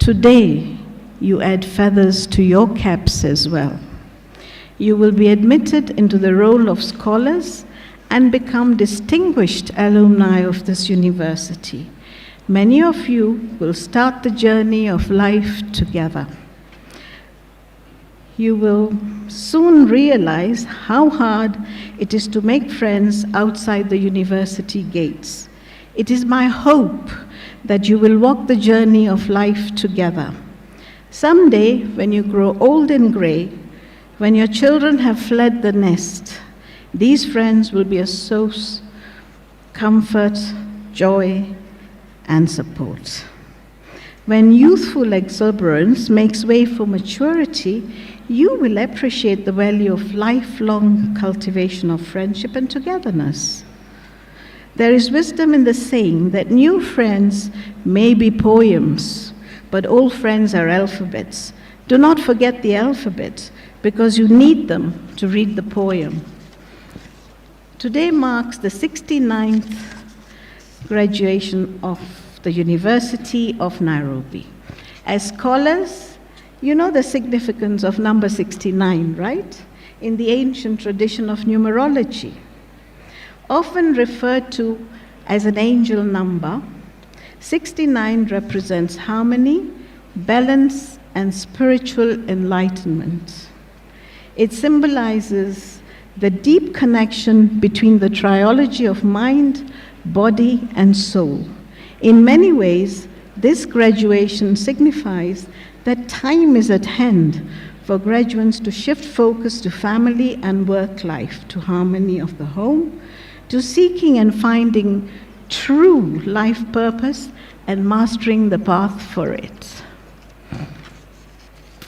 today you add feathers to your caps as well. You will be admitted into the role of scholars and become distinguished alumni of this university. Many of you will start the journey of life together. You will soon realize how hard it is to make friends outside the university gates. It is my hope that you will walk the journey of life together. Someday, when you grow old and gray, when your children have fled the nest, these friends will be a source, comfort, joy, and support. When youthful exuberance makes way for maturity, you will appreciate the value of lifelong cultivation of friendship and togetherness. There is wisdom in the saying that new friends may be poems, but old friends are alphabets. Do not forget the alphabet, because you need them to read the poem. Today marks the 69th graduation of the University of Nairobi. As scholars, you know the significance of number 69, right? In the ancient tradition of numerology. Often referred to as an angel number, 69 represents harmony, balance, and spiritual enlightenment. It symbolizes the deep connection between the triology of mind, body, and soul. In many ways, this graduation signifies that time is at hand for graduates to shift focus to family and work life, to harmony of the home, to seeking and finding true life purpose and mastering the path for it.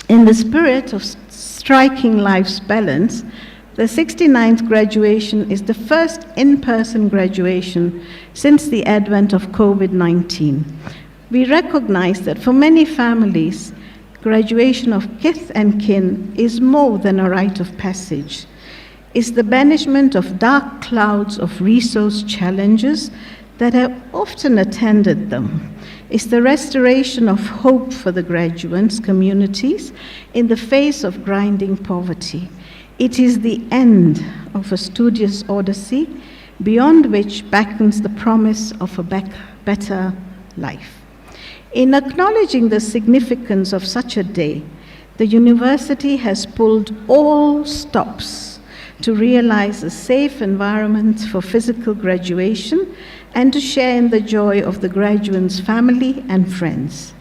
In the spirit of striking life's balance, the 69th graduation is the first in-person graduation since the advent of COVID-19. We recognize that for many families, graduation of kith and kin is more than a rite of passage. It's the banishment of dark clouds of resource challenges that have often attended them. It's the restoration of hope for the graduates' communities in the face of grinding poverty. It is the end of a studious odyssey, beyond which beckons the promise of a better life. In acknowledging the significance of such a day, the university has pulled all stops to realize a safe environment for physical graduation and to share in the joy of the graduate's family and friends.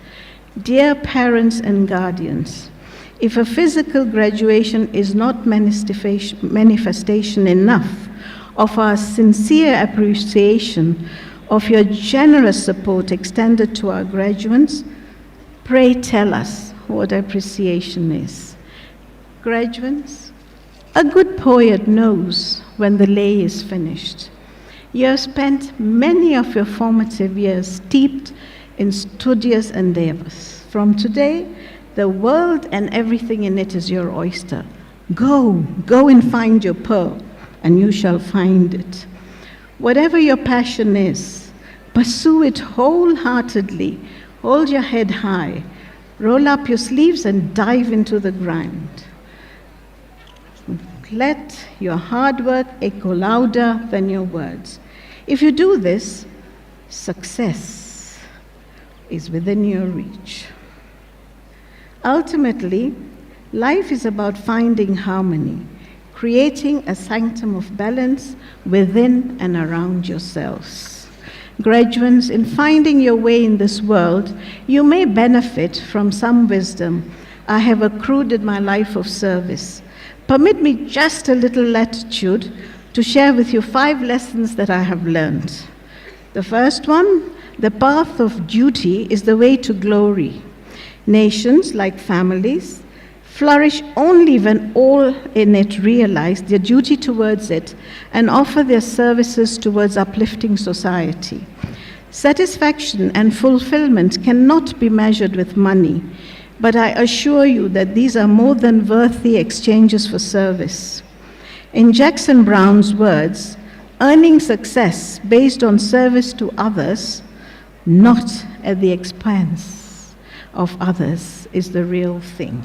Dear parents and guardians, if a physical graduation is not manifestation enough of our sincere appreciation of your generous support extended to our graduates, pray tell us what appreciation is. Graduates, a good poet knows when the lay is finished. You have spent many of your formative years steeped in studious endeavors. From today, the world and everything in it is your oyster. Go and find your pearl, and you shall find it. Whatever your passion is, pursue it wholeheartedly. Hold your head high, roll up your sleeves and dive into the grind. Let your hard work echo louder than your words. If you do this, success is within your reach. Ultimately, life is about finding harmony, creating a sanctum of balance within and around yourselves. Graduates, in finding your way in this world, you may benefit from some wisdom I have accrued in my life of service. Permit me just a little latitude to share with you 5 lessons that I have learned. The first one, the path of duty is the way to glory. Nations, like families, flourish only when all in it realize their duty towards it and offer their services towards uplifting society. Satisfaction and fulfillment cannot be measured with money, but I assure you that these are more than worthy exchanges for service. In Jackson Brown's words, earning success based on service to others, not at the expense of others, is the real thing.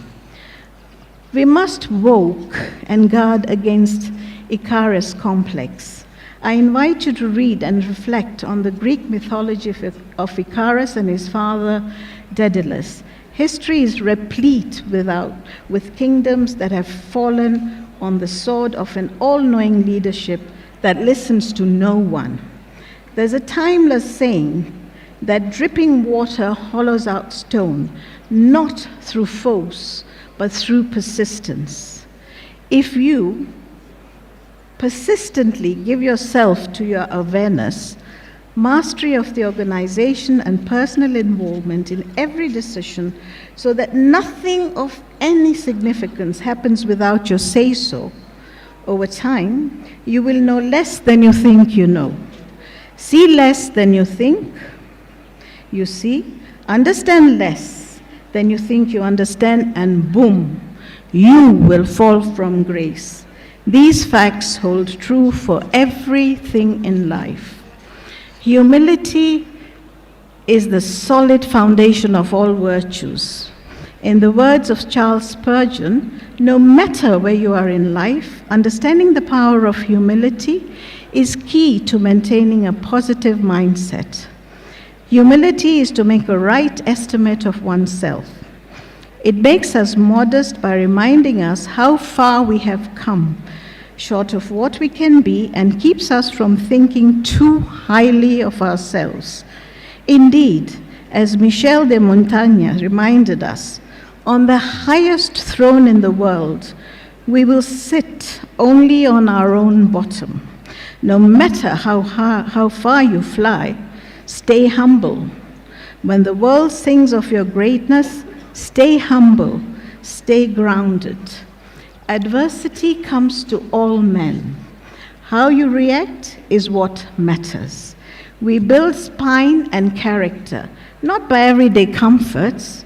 We must walk and guard against Icarus complex. I invite you to read and reflect on the Greek mythology of Icarus and his father Daedalus. History is replete with kingdoms that have fallen on the sword of an all-knowing leadership that listens to no one. There's a timeless saying that dripping water hollows out stone, not through force, but through persistence. If you persistently give yourself to your awareness, mastery of the organization and personal involvement in every decision so that nothing of any significance happens without your say-so, over time, you will know less than you think you know, see less than you think you see, understand less than you think you understand, and boom, you will fall from grace. These facts hold true for everything in life. Humility is the solid foundation of all virtues. In the words of Charles Spurgeon, no matter where you are in life, understanding the power of humility is key to maintaining a positive mindset. Humility is to make a right estimate of oneself. It makes us modest by reminding us how far we have come, short of what we can be, and keeps us from thinking too highly of ourselves. Indeed, as Michel de Montaigne reminded us, on the highest throne in the world, we will sit only on our own bottom. No matter how far you fly, stay humble. When the world sings of your greatness, stay humble, stay grounded. Adversity comes to all men. How you react is what matters. We build spine and character, not by everyday comforts,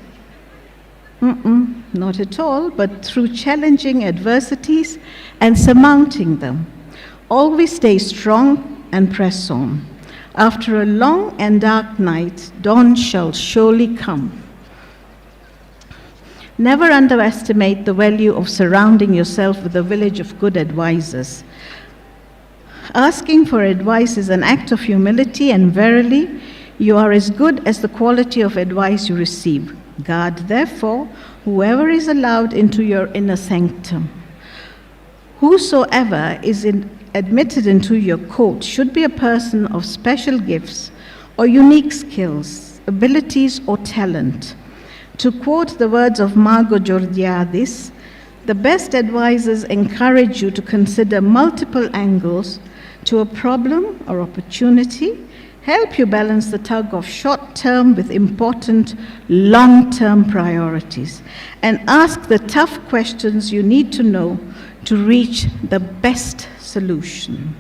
not at all, but through challenging adversities and surmounting them. Always stay strong and press on. After a long and dark night, dawn shall surely come. Never underestimate the value of surrounding yourself with a village of good advisors. Asking for advice is an act of humility, and verily, you are as good as the quality of advice you receive. Guard, therefore, whoever is allowed into your inner sanctum. Whosoever is admitted into your court should be a person of special gifts or unique skills, abilities, or talent. To quote the words of Margot Georgiadis, the best advisors encourage you to consider multiple angles to a problem or opportunity, help you balance the tug of short-term with important long-term priorities, and ask the tough questions you need to know to reach the best solution.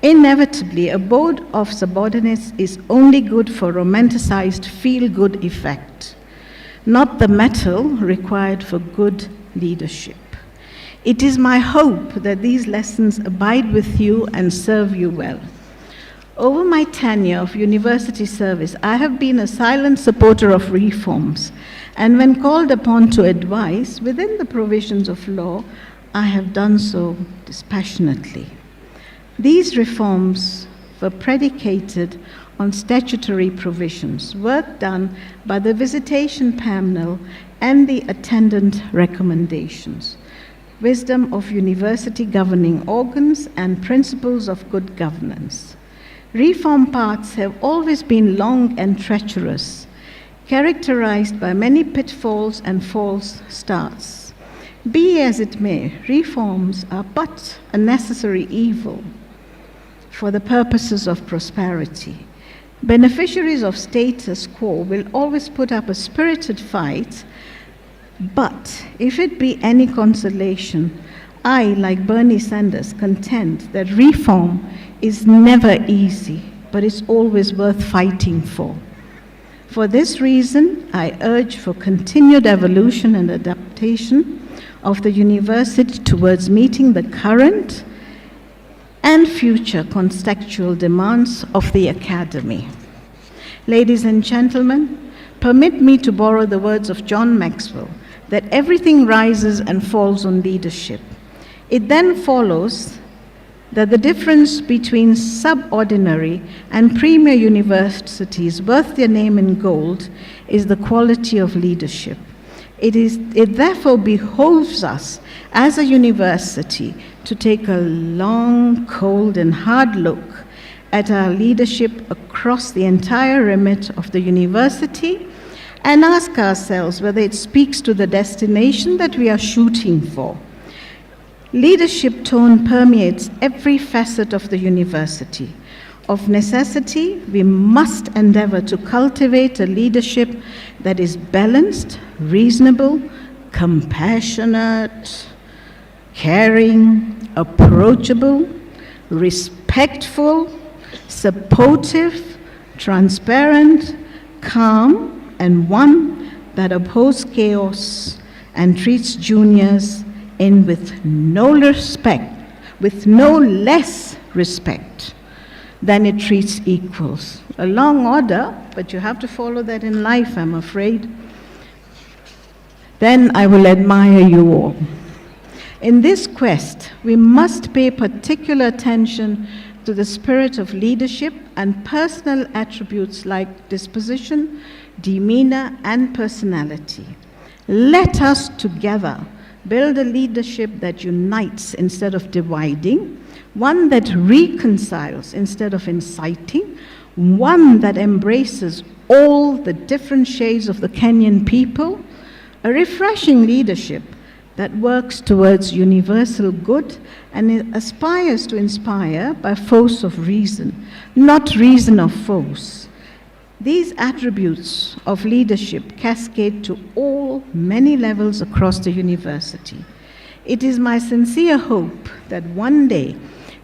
Inevitably, a board of subordinates is only good for romanticized feel-good effect, not the mettle required for good leadership. It is my hope that these lessons abide with you and serve you well. Over my tenure of university service, I have been a silent supporter of reforms, and when called upon to advise within the provisions of law, I have done so dispassionately. These reforms were predicated on statutory provisions, work done by the visitation panel and the attendant recommendations, wisdom of university governing organs, and principles of good governance. Reform paths have always been long and treacherous, characterized by many pitfalls and false starts. Be as it may, reforms are but a necessary evil for the purposes of prosperity. Beneficiaries of status quo will always put up a spirited fight, but if it be any consolation, I, like Bernie Sanders, contend that reform is never easy, but it's always worth fighting for. For this reason, I urge for continued evolution and adaptation of the university towards meeting the current and future contextual demands of the academy. Ladies and gentlemen, permit me to borrow the words of John Maxwell, that everything rises and falls on leadership. It then follows that the difference between subordinary and premier universities worth their name in gold is the quality of leadership. It therefore behoves us as a university to take a long, cold, and hard look at our leadership across the entire remit of the university and ask ourselves whether it speaks to the destination that we are shooting for. Leadership tone permeates every facet of the university. Of necessity, we must endeavor to cultivate a leadership that is balanced, reasonable, compassionate, caring, approachable, respectful, supportive, transparent, calm, and one that opposes chaos and treats juniors with no less respect than it treats equals. A long order, but you have to follow that in life, I'm afraid. Then I will admire you all. In this quest, we must pay particular attention to the spirit of leadership and personal attributes like disposition, demeanor, and personality. Let us together build a leadership that unites instead of dividing, one that reconciles instead of inciting, one that embraces all the different shades of the Kenyan people, a refreshing leadership that works towards universal good and aspires to inspire by force of reason, not reason of force. These attributes of leadership cascade to all many levels across the university. It is my sincere hope that one day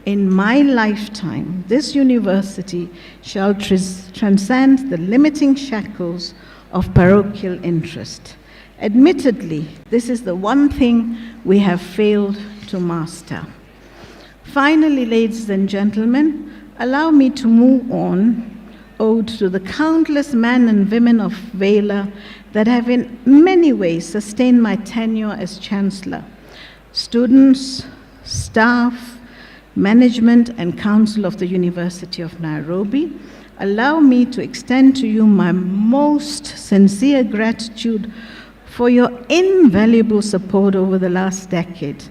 in my lifetime, this university shall transcend the limiting shackles of parochial interest. Admittedly, this is the one thing we have failed to master. Finally, ladies and gentlemen, allow me to move on, ode to the countless men and women of Valor that have in many ways sustained my tenure as Chancellor. Students, staff, management, and council of the University of Nairobi, allow me to extend to you my most sincere gratitude for your invaluable support over the last decade.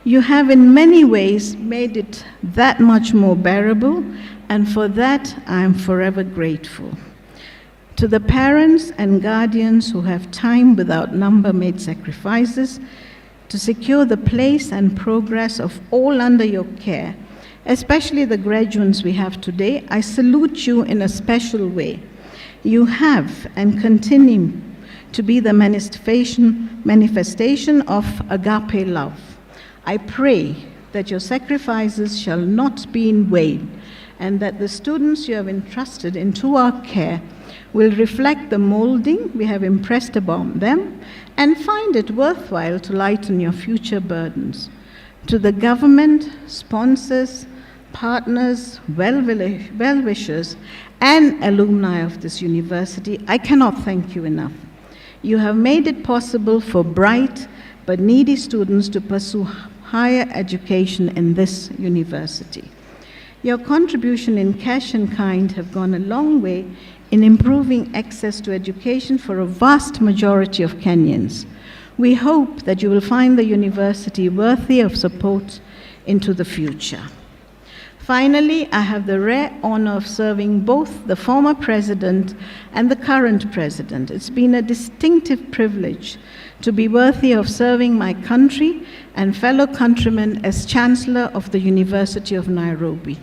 You have in many ways made it that much more bearable, and for that I am forever grateful. To the parents and guardians who have time without number made sacrifices to secure the place and progress of all under your care, especially the graduates we have today, I salute you in a special way. You have and continue to be the manifestation of agape love. I pray that your sacrifices shall not be in vain, and that the students you have entrusted into our care will reflect the molding we have impressed upon them and find it worthwhile to lighten your future burdens. To the government, sponsors, partners, well-wishers, and alumni of this university, I cannot thank you enough. You have made it possible for bright but needy students to pursue higher education in this university. Your contribution in cash and kind have gone a long way in improving access to education for a vast majority of Kenyans. We hope that you will find the university worthy of support into the future. Finally, I have the rare honor of serving both the former president and the current president. It's been a distinctive privilege to be worthy of serving my country and fellow countrymen as Chancellor of the University of Nairobi.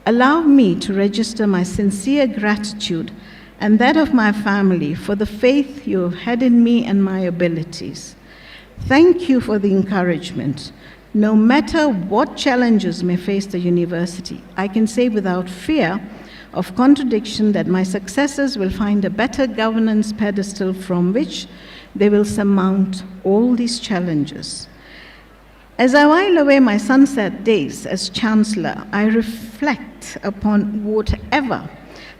Allow me to register my sincere gratitude and that of my family for the faith you have had in me and my abilities. Thank you for the encouragement. No matter what challenges may face the university, I can say without fear of contradiction that my successors will find a better governance pedestal from which they will surmount all these challenges. As I while away my sunset days as Chancellor, I reflect upon whatever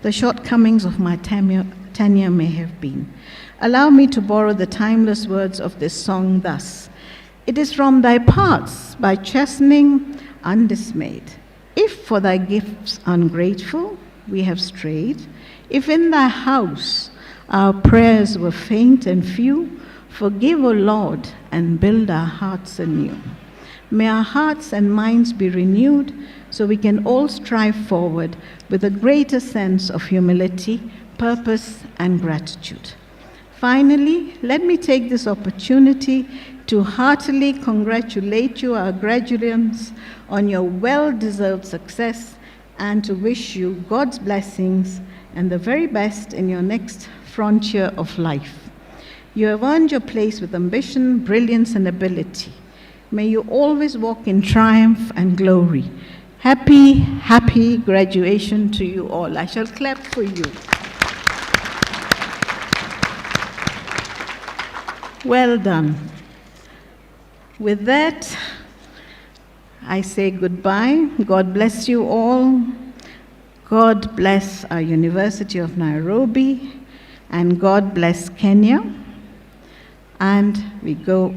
the shortcomings of my tenure may have been. Allow me to borrow the timeless words of this song thus. It is from thy paths by chastening undismayed. If for thy gifts ungrateful we have strayed, if in thy house our prayers were faint and few, forgive, O Lord, and build our hearts anew. May our hearts and minds be renewed so we can all strive forward with a greater sense of humility, purpose, and gratitude. Finally, let me take this opportunity to heartily congratulate you, our graduates, on your well-deserved success and to wish you God's blessings and the very best in your next frontier of life. You have earned your place with ambition, brilliance, and ability. May you always walk in triumph and glory. Happy, happy graduation to you all. I shall clap for you. Well done. With that, I say goodbye. God bless you all. God bless our University of Nairobi, and God bless Kenya. And we go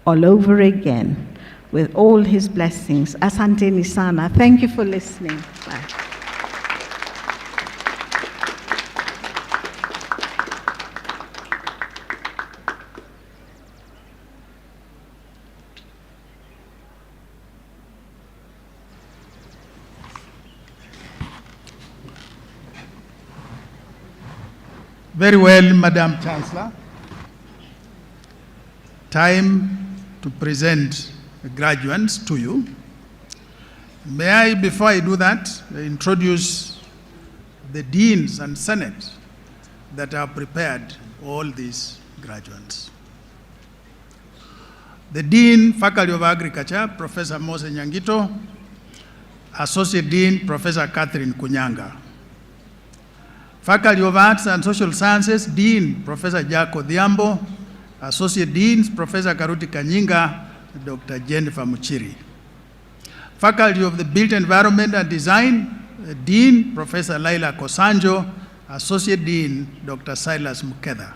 all over again with all his blessings. Asanteni sana. Thank you for listening. Bye. Very well, Madam Chancellor. Time to present the graduates to you. May I, before I do that, introduce the deans and senate that have prepared all these graduates. The Dean, Faculty of Agriculture, Professor Mose Nyangito, Associate Dean, Professor Catherine Kunyanga. Faculty of Arts and Social Sciences, Dean, Professor Jack Odhiambo. Associate Deans, Professor Karuti Kanyinga, Dr. Jennifer Muchiri. Faculty of the Built Environment and Design, Dean, Professor Laila Kosanjo. Associate Dean, Dr. Silas Mukeda.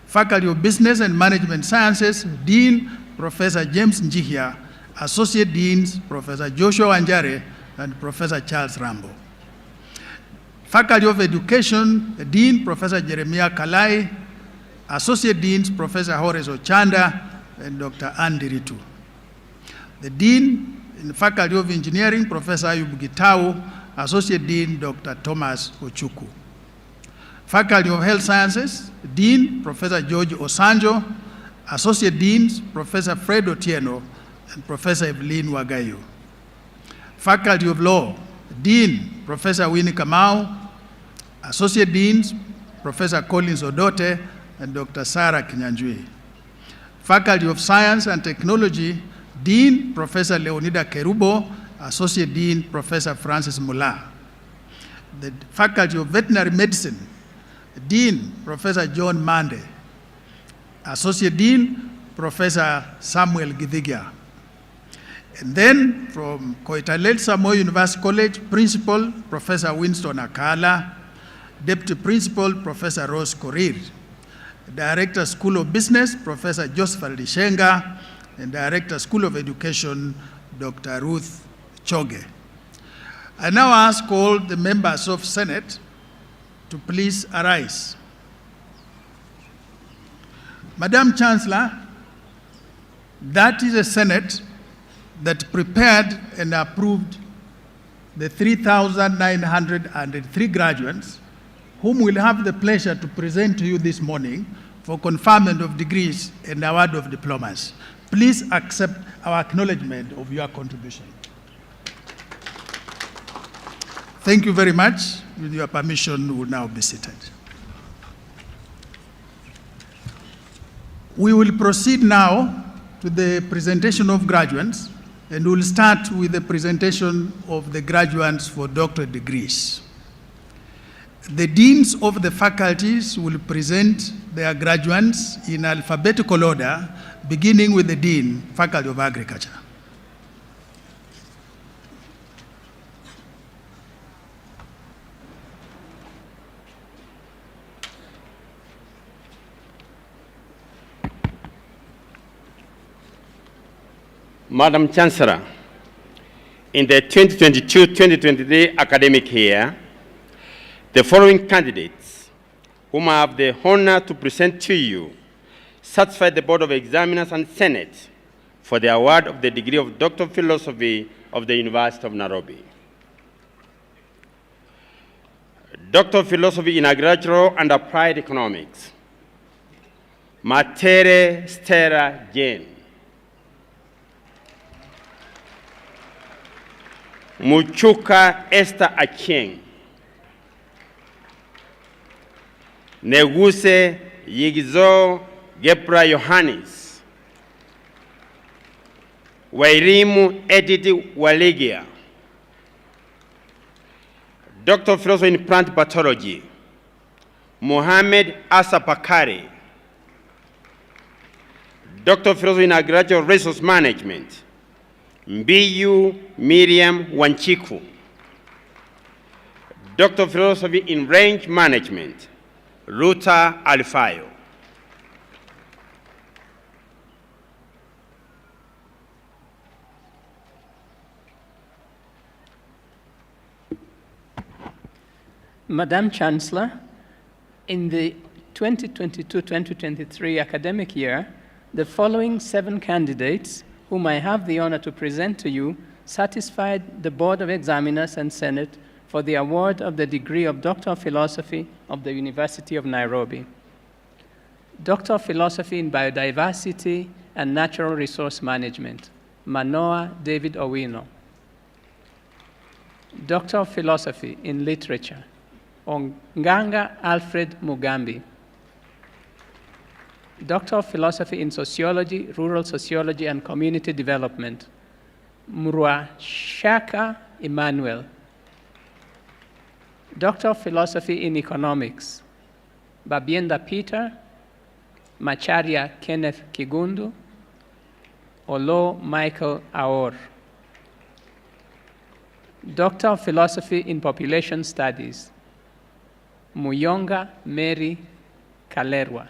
Faculty of Business and Management Sciences, Dean, Professor James Njihia. Associate Deans, Professor Joshua Wanjare and Professor Charles Rambo. Faculty of Education, Dean, Professor Jeremiah Kalai. Associate Deans, Professor Horace Ochanda and Dr. Andy Ritu. The Dean in the Faculty of Engineering, Professor Ayub Gitau. Associate Dean, Dr. Thomas Ochuku. Faculty of Health Sciences, Dean, Professor George Osanjo. Associate Deans, Professor Fred Otieno and Professor Evelyn Wagayo. Faculty of Law, Dean, Professor Winnie Kamau. Associate Deans, Professor Collins Odote and Dr. Sarah Kinyanjui. Faculty of Science and Technology, Dean, Professor Leonida Kerubo. Associate Dean, Professor Francis Mula. The Faculty of Veterinary Medicine, Dean, Professor John Mande. Associate Dean, Professor Samuel Githigia. And then from Koitalel Samoei University College, Principal, Professor Winston Akala. Deputy Principal, Professor Rose Korir. Director, School of Business, Professor Joseph Lishenga. And Director, School of Education, Dr. Ruth Choge. I now ask all the members of Senate to please arise. Madam Chancellor, that is a Senate that prepared and approved the 3,903 graduates whom we'll have the pleasure to present to you this morning for conferment of degrees and award of diplomas. Please accept our acknowledgement of your contribution. Thank you very much. With your permission, we will now be seated. We will proceed now to the presentation of graduates, and we'll start with the presentation of the graduates for doctorate degrees. The deans of the faculties will present their graduates in alphabetical order, beginning with the Dean, Faculty of Agriculture. Madam Chancellor, in the 2022-2023 academic year, the following candidates, whom I have the honor to present to you, satisfied the Board of Examiners and Senate for the award of the degree of Doctor of Philosophy of the University of Nairobi. Doctor of Philosophy in Agricultural and Applied Economics, Matere Stella Jane. Muchuka Esther Acheng. Neguse Yigizo Gepra Yohannes. Wairimu Edith Waligia. Doctor of Philosophy in Plant Pathology, Mohammed Asa Pakari. Doctor of Philosophy in Agricultural Resource Management, Mbiyu Miriam Wanchiku. Doctor of Philosophy in Range Management, Ruta Alifayo. Madam Chancellor, in the 2022-2023 academic year, the following 7 candidates, whom I have the honor to present to you, satisfied the Board of Examiners and Senate for the award of the degree of Doctor of Philosophy of the University of Nairobi. Doctor of Philosophy in Biodiversity and Natural Resource Management, Manoa David Owino. Doctor of Philosophy in Literature, Onganga Alfred Mugambi. Doctor of Philosophy in Sociology, Rural Sociology and Community Development, Mruashaka Emmanuel. Doctor of Philosophy in Economics, Babienda Peter, Macharia Kenneth Kigundu, Olo Michael Aor. Doctor of Philosophy in Population Studies, Muyonga Mary Kalerwa.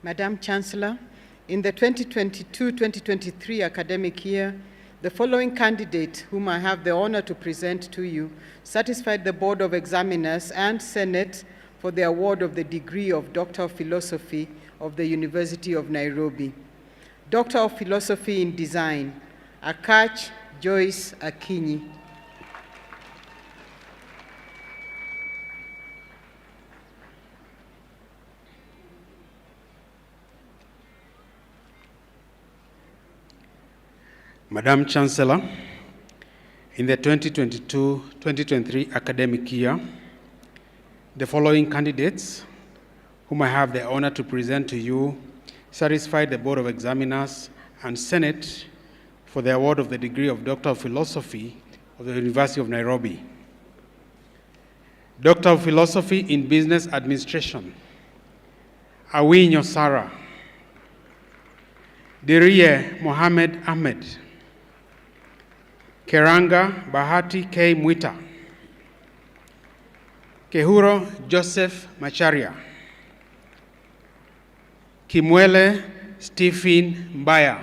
Madam Chancellor, in the 2022-2023 academic year, the following candidates, whom I have the honor to present to you, satisfied the Board of Examiners and Senate for the award of the degree of Doctor of Philosophy of the University of Nairobi. Doctor of Philosophy in Design, Akach Joyce Akinyi. Madam Chancellor, in the 2022-2023 academic year, the following candidates, whom I have the honor to present to you, satisfied the Board of Examiners and Senate for the award of the degree of Doctor of Philosophy of the University of Nairobi. Doctor of Philosophy in Business Administration, Awinyo Sarah. Dirie Mohamed Ahmed. Keranga Bahati K. Mwita. Kehuro Joseph Macharia. Kimwele Stephen Mbaya.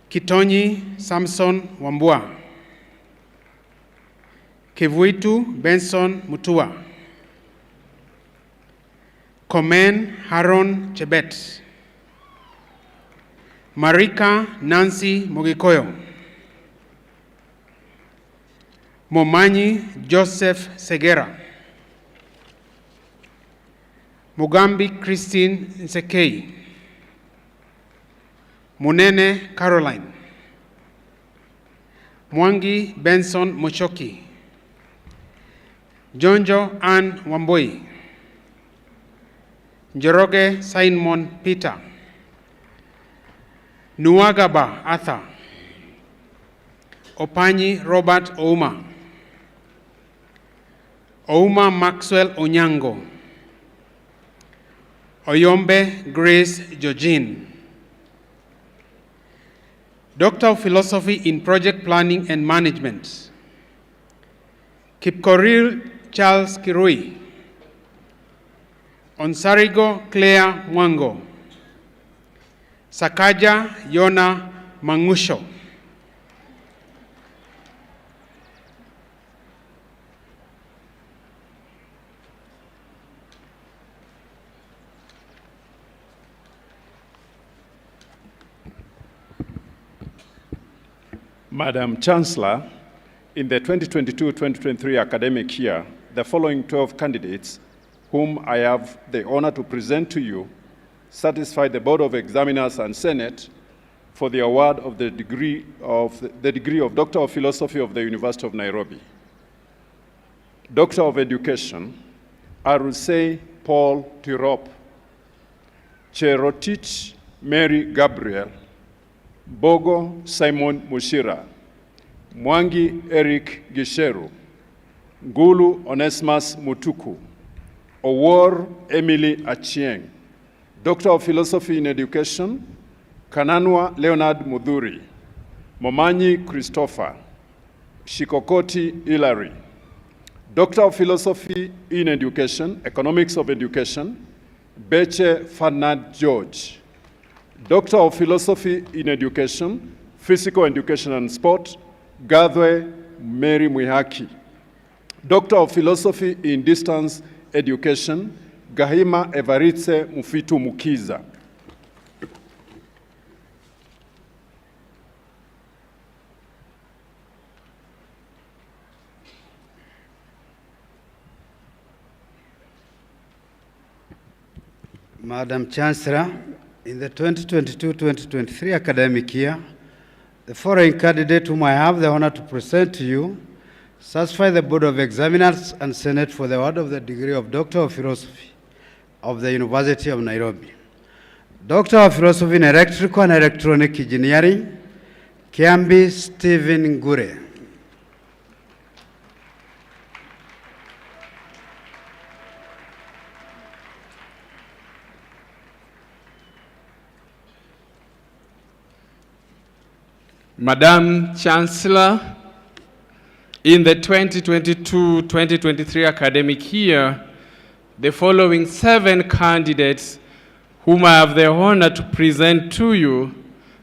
Kitonyi Samson Wambua. Kivuitu Benson Mutua. Komen Haron Chebet. Marika Nancy Mogikoyo. Momanyi Joseph Segera. Mugambi Christine Nsekei. Munene Caroline. Mwangi Benson Mochoki. Jonjo Ann Wamboi. Njoroge Simon Peter. Nuagaba Arthur. Opanyi Robert Ouma. Ouma Maxwell Onyango. Oyombe Grace Georgine. Doctor of Philosophy in Project Planning and Management. Kipkoril Charles Kirui. Onsarigo Claire Mwango. Sakaja Yona Mangusho. Madam Chancellor, in the 2022-2023 academic year, the following 12 candidates, whom I have the honor to present to you, satisfied the Board of Examiners and Senate for the award of the degree of Doctor of Philosophy of the University of Nairobi. Doctor of Education, Arusei Paul Tirop. Cherotich Mary Gabriel. Bogo Simon Mushira. Mwangi Eric Gisheru. Ngulu Onesmus Mutuku. Owor Emily Achieng. Doctor of Philosophy in Education, Kananwa Leonard Mudhuri. Momanyi Christopher. Shikokoti Hilary. Doctor of Philosophy in Education, Economics of Education, Beche Fernand George. Doctor of Philosophy in Education, Physical Education and Sport, Gadwe Mary Mwihaki. Doctor of Philosophy in Distance Education, Gahima Evaritse Mufitu Mukiza. Madam Chancellor, in the 2022-2023 academic year, the following candidate whom I have the honor to present to you satisfy the Board of Examiners and Senate for the award of the degree of Doctor of Philosophy of the University of Nairobi. Doctor of Philosophy in Electrical and Electronic Engineering, Kiambi Stephen Ngure. Madam Chancellor, in the 2022-2023 academic year, the following 7 candidates whom I have the honor to present to you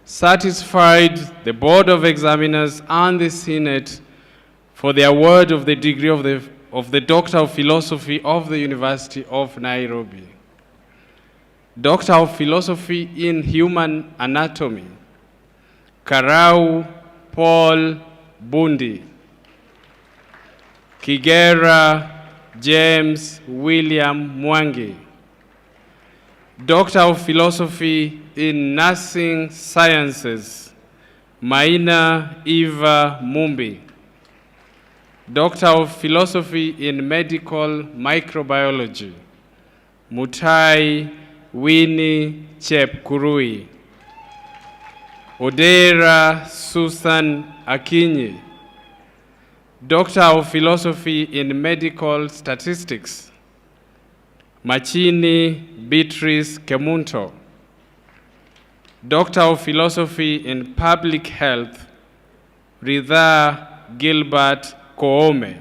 satisfied the Board of Examiners and the Senate for the award of the degree of the Doctor of Philosophy of the University of Nairobi. Doctor of Philosophy in Human Anatomy, Karau Paul Bundi. Kigera James William Mwangi. Doctor of Philosophy in Nursing Sciences, Maina Eva Mumbi. Doctor of Philosophy in Medical Microbiology, Mutai Winnie Chepkurui. Odera Susan Akinyi. Doctor of Philosophy in Medical Statistics, Machini Beatrice Kemunto. Doctor of Philosophy in Public Health, Ridha Gilbert Koome.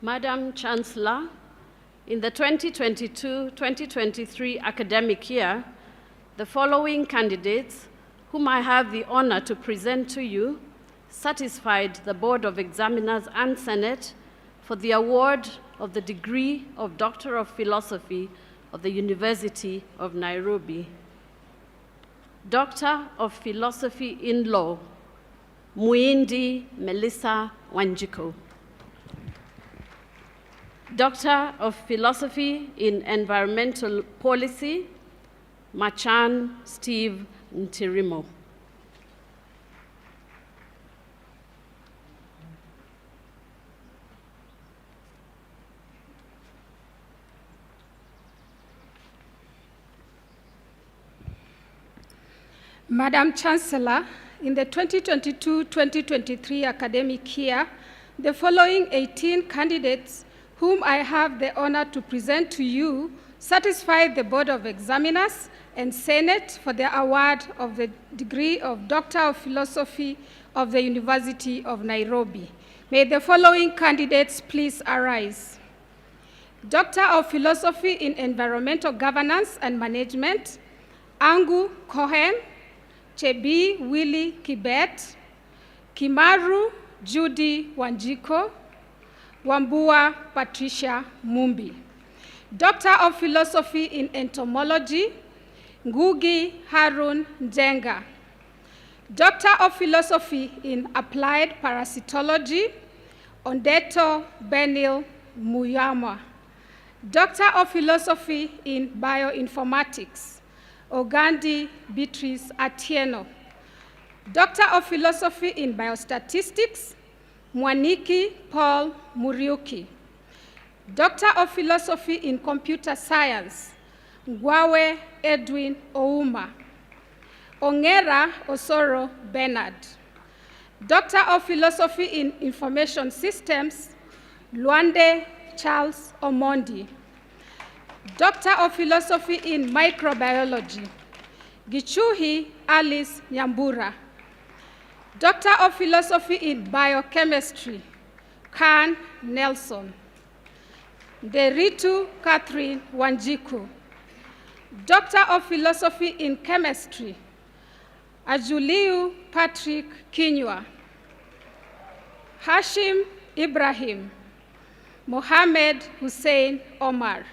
Madam Chancellor, in the 2022-2023 academic year, the following candidates, whom I have the honor to present to you, satisfied the Board of Examiners and Senate for the award of the degree of Doctor of Philosophy of the University of Nairobi. Doctor of Philosophy in Law, Muindi Melissa Wanjiko. Doctor of Philosophy in Environmental Policy, Machan Steve Ntirimo. Madam Chancellor, in the 2022-2023 academic year, the following 18 candidates whom I have the honor to present to you satisfied the Board of Examiners and Senate for the award of the degree of Doctor of Philosophy of the University of Nairobi. May the following candidates please arise. Doctor of Philosophy in Environmental Governance and Management, Angu Cohen, Chebi Willie Kibet, Kimaru Judy Wanjiko, Wambua Patricia Mumbi. Doctor of Philosophy in Entomology, Ngugi Harun Njenga. Doctor of Philosophy in Applied Parasitology, Ondeto Benil Muyama. Doctor of Philosophy in Bioinformatics, Ogandi Beatrice Atieno. Doctor of Philosophy in Biostatistics, Mwaniki Paul Muriuki. Doctor of Philosophy in Computer Science, Ngwawe Edwin Ouma. Ongera Osoro Bernard. Doctor of Philosophy in Information Systems, Luande Charles Omondi. Doctor of Philosophy in Microbiology, Gichuhi Alice Nyambura. Doctor of Philosophy in Biochemistry, Khan Nelson. Deritu Catherine Wanjiku. Doctor of Philosophy in Chemistry, Ajuliu Patrick Kinywa. Hashim Ibrahim. Mohammed Hussein Omar.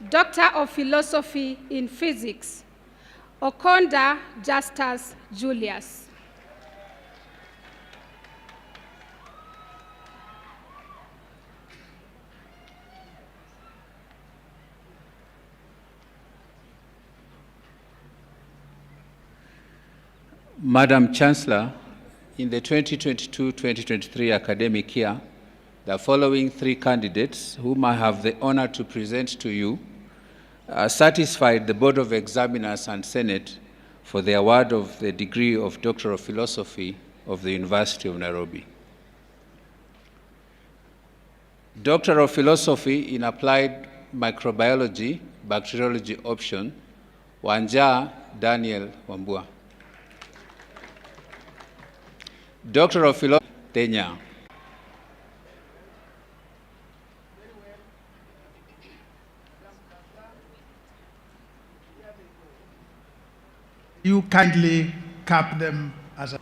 Doctor of Philosophy in Physics, Okonda Justus Julius. Madam Chancellor, in the 2022-2023 academic year, the following 3 candidates, whom I have the honor to present to you, satisfied the Board of Examiners and Senate for the award of the degree of Doctor of Philosophy of the University of Nairobi. Doctor of Philosophy in Applied Microbiology, Bacteriology option, Wanja Daniel Wambua. Doctor of Philosophy, Tenya. You kindly cap them as a...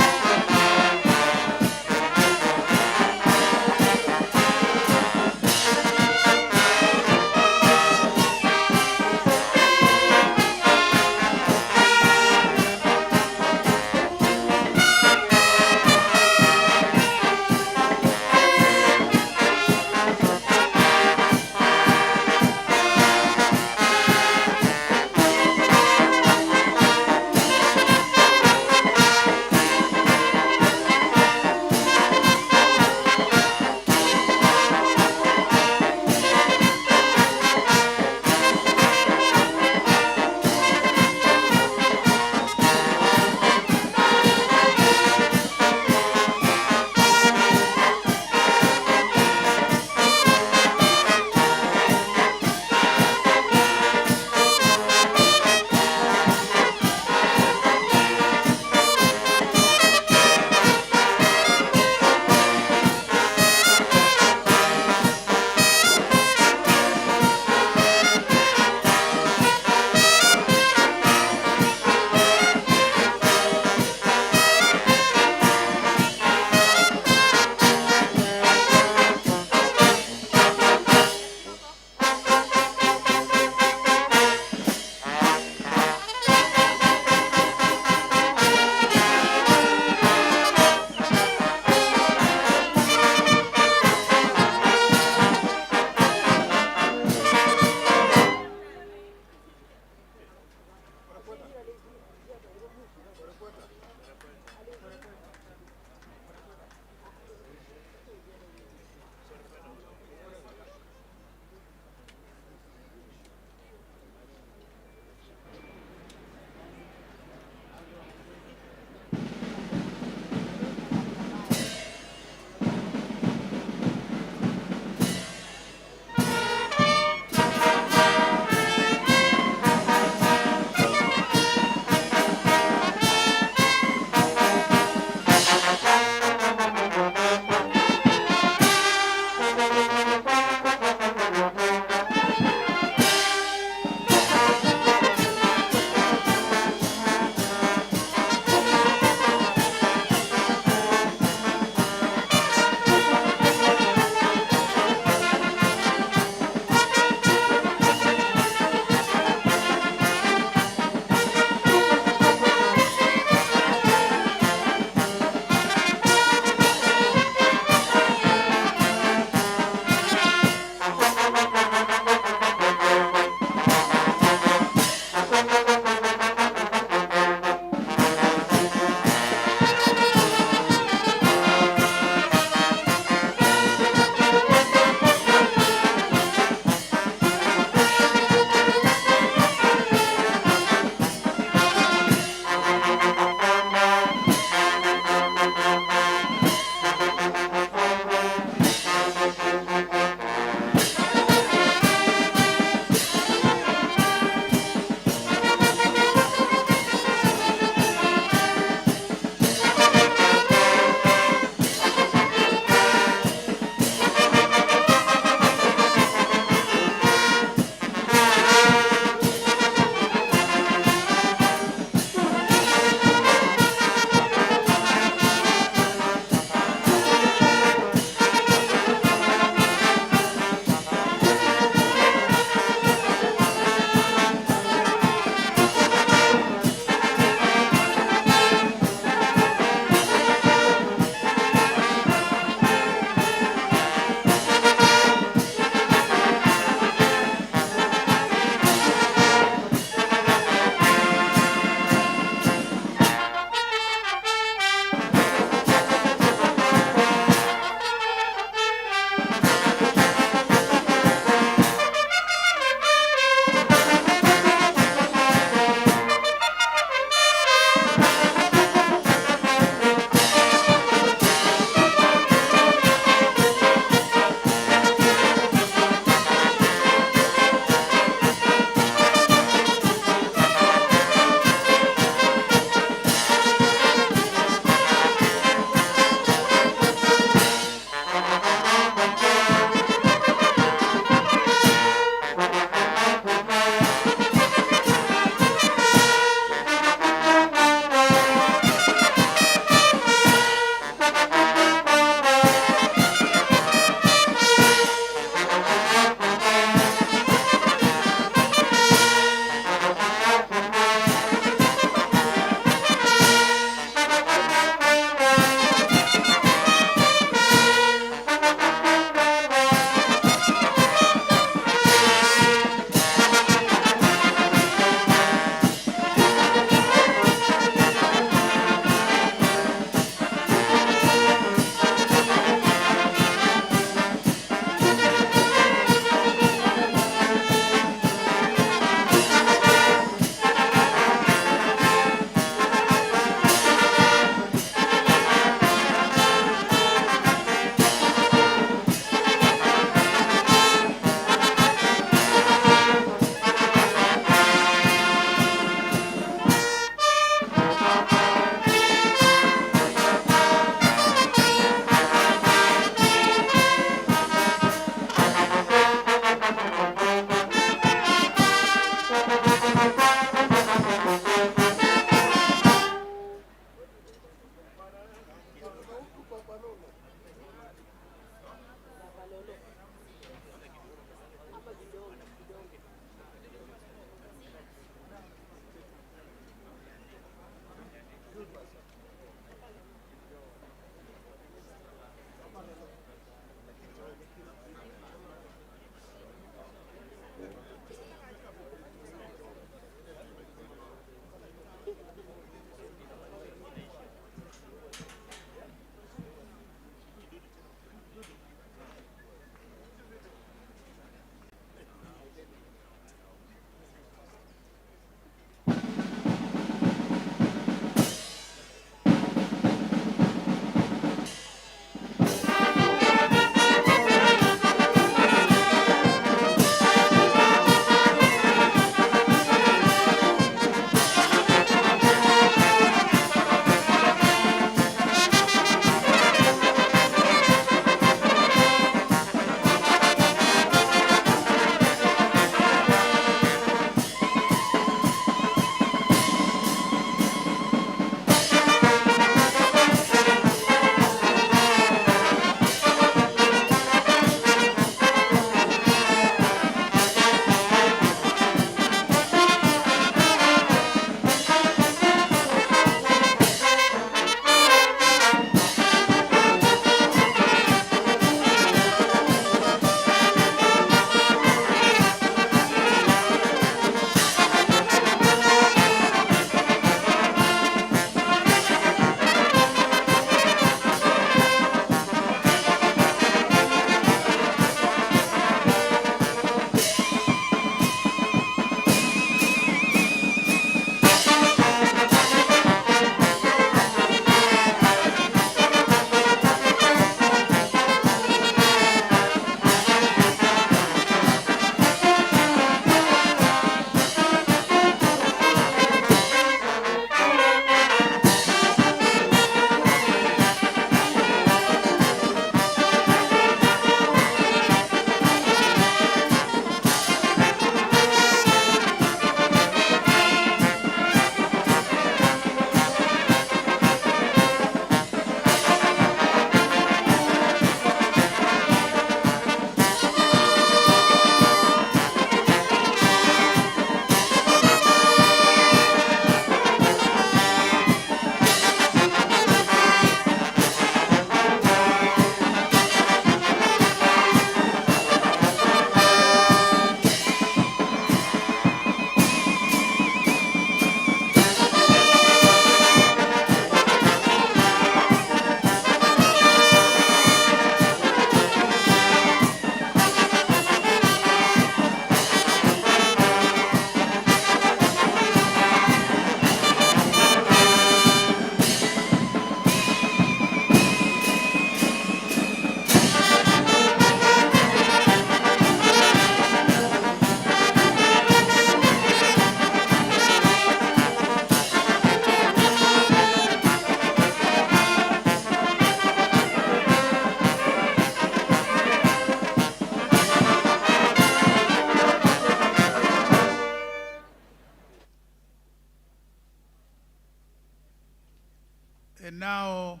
And now,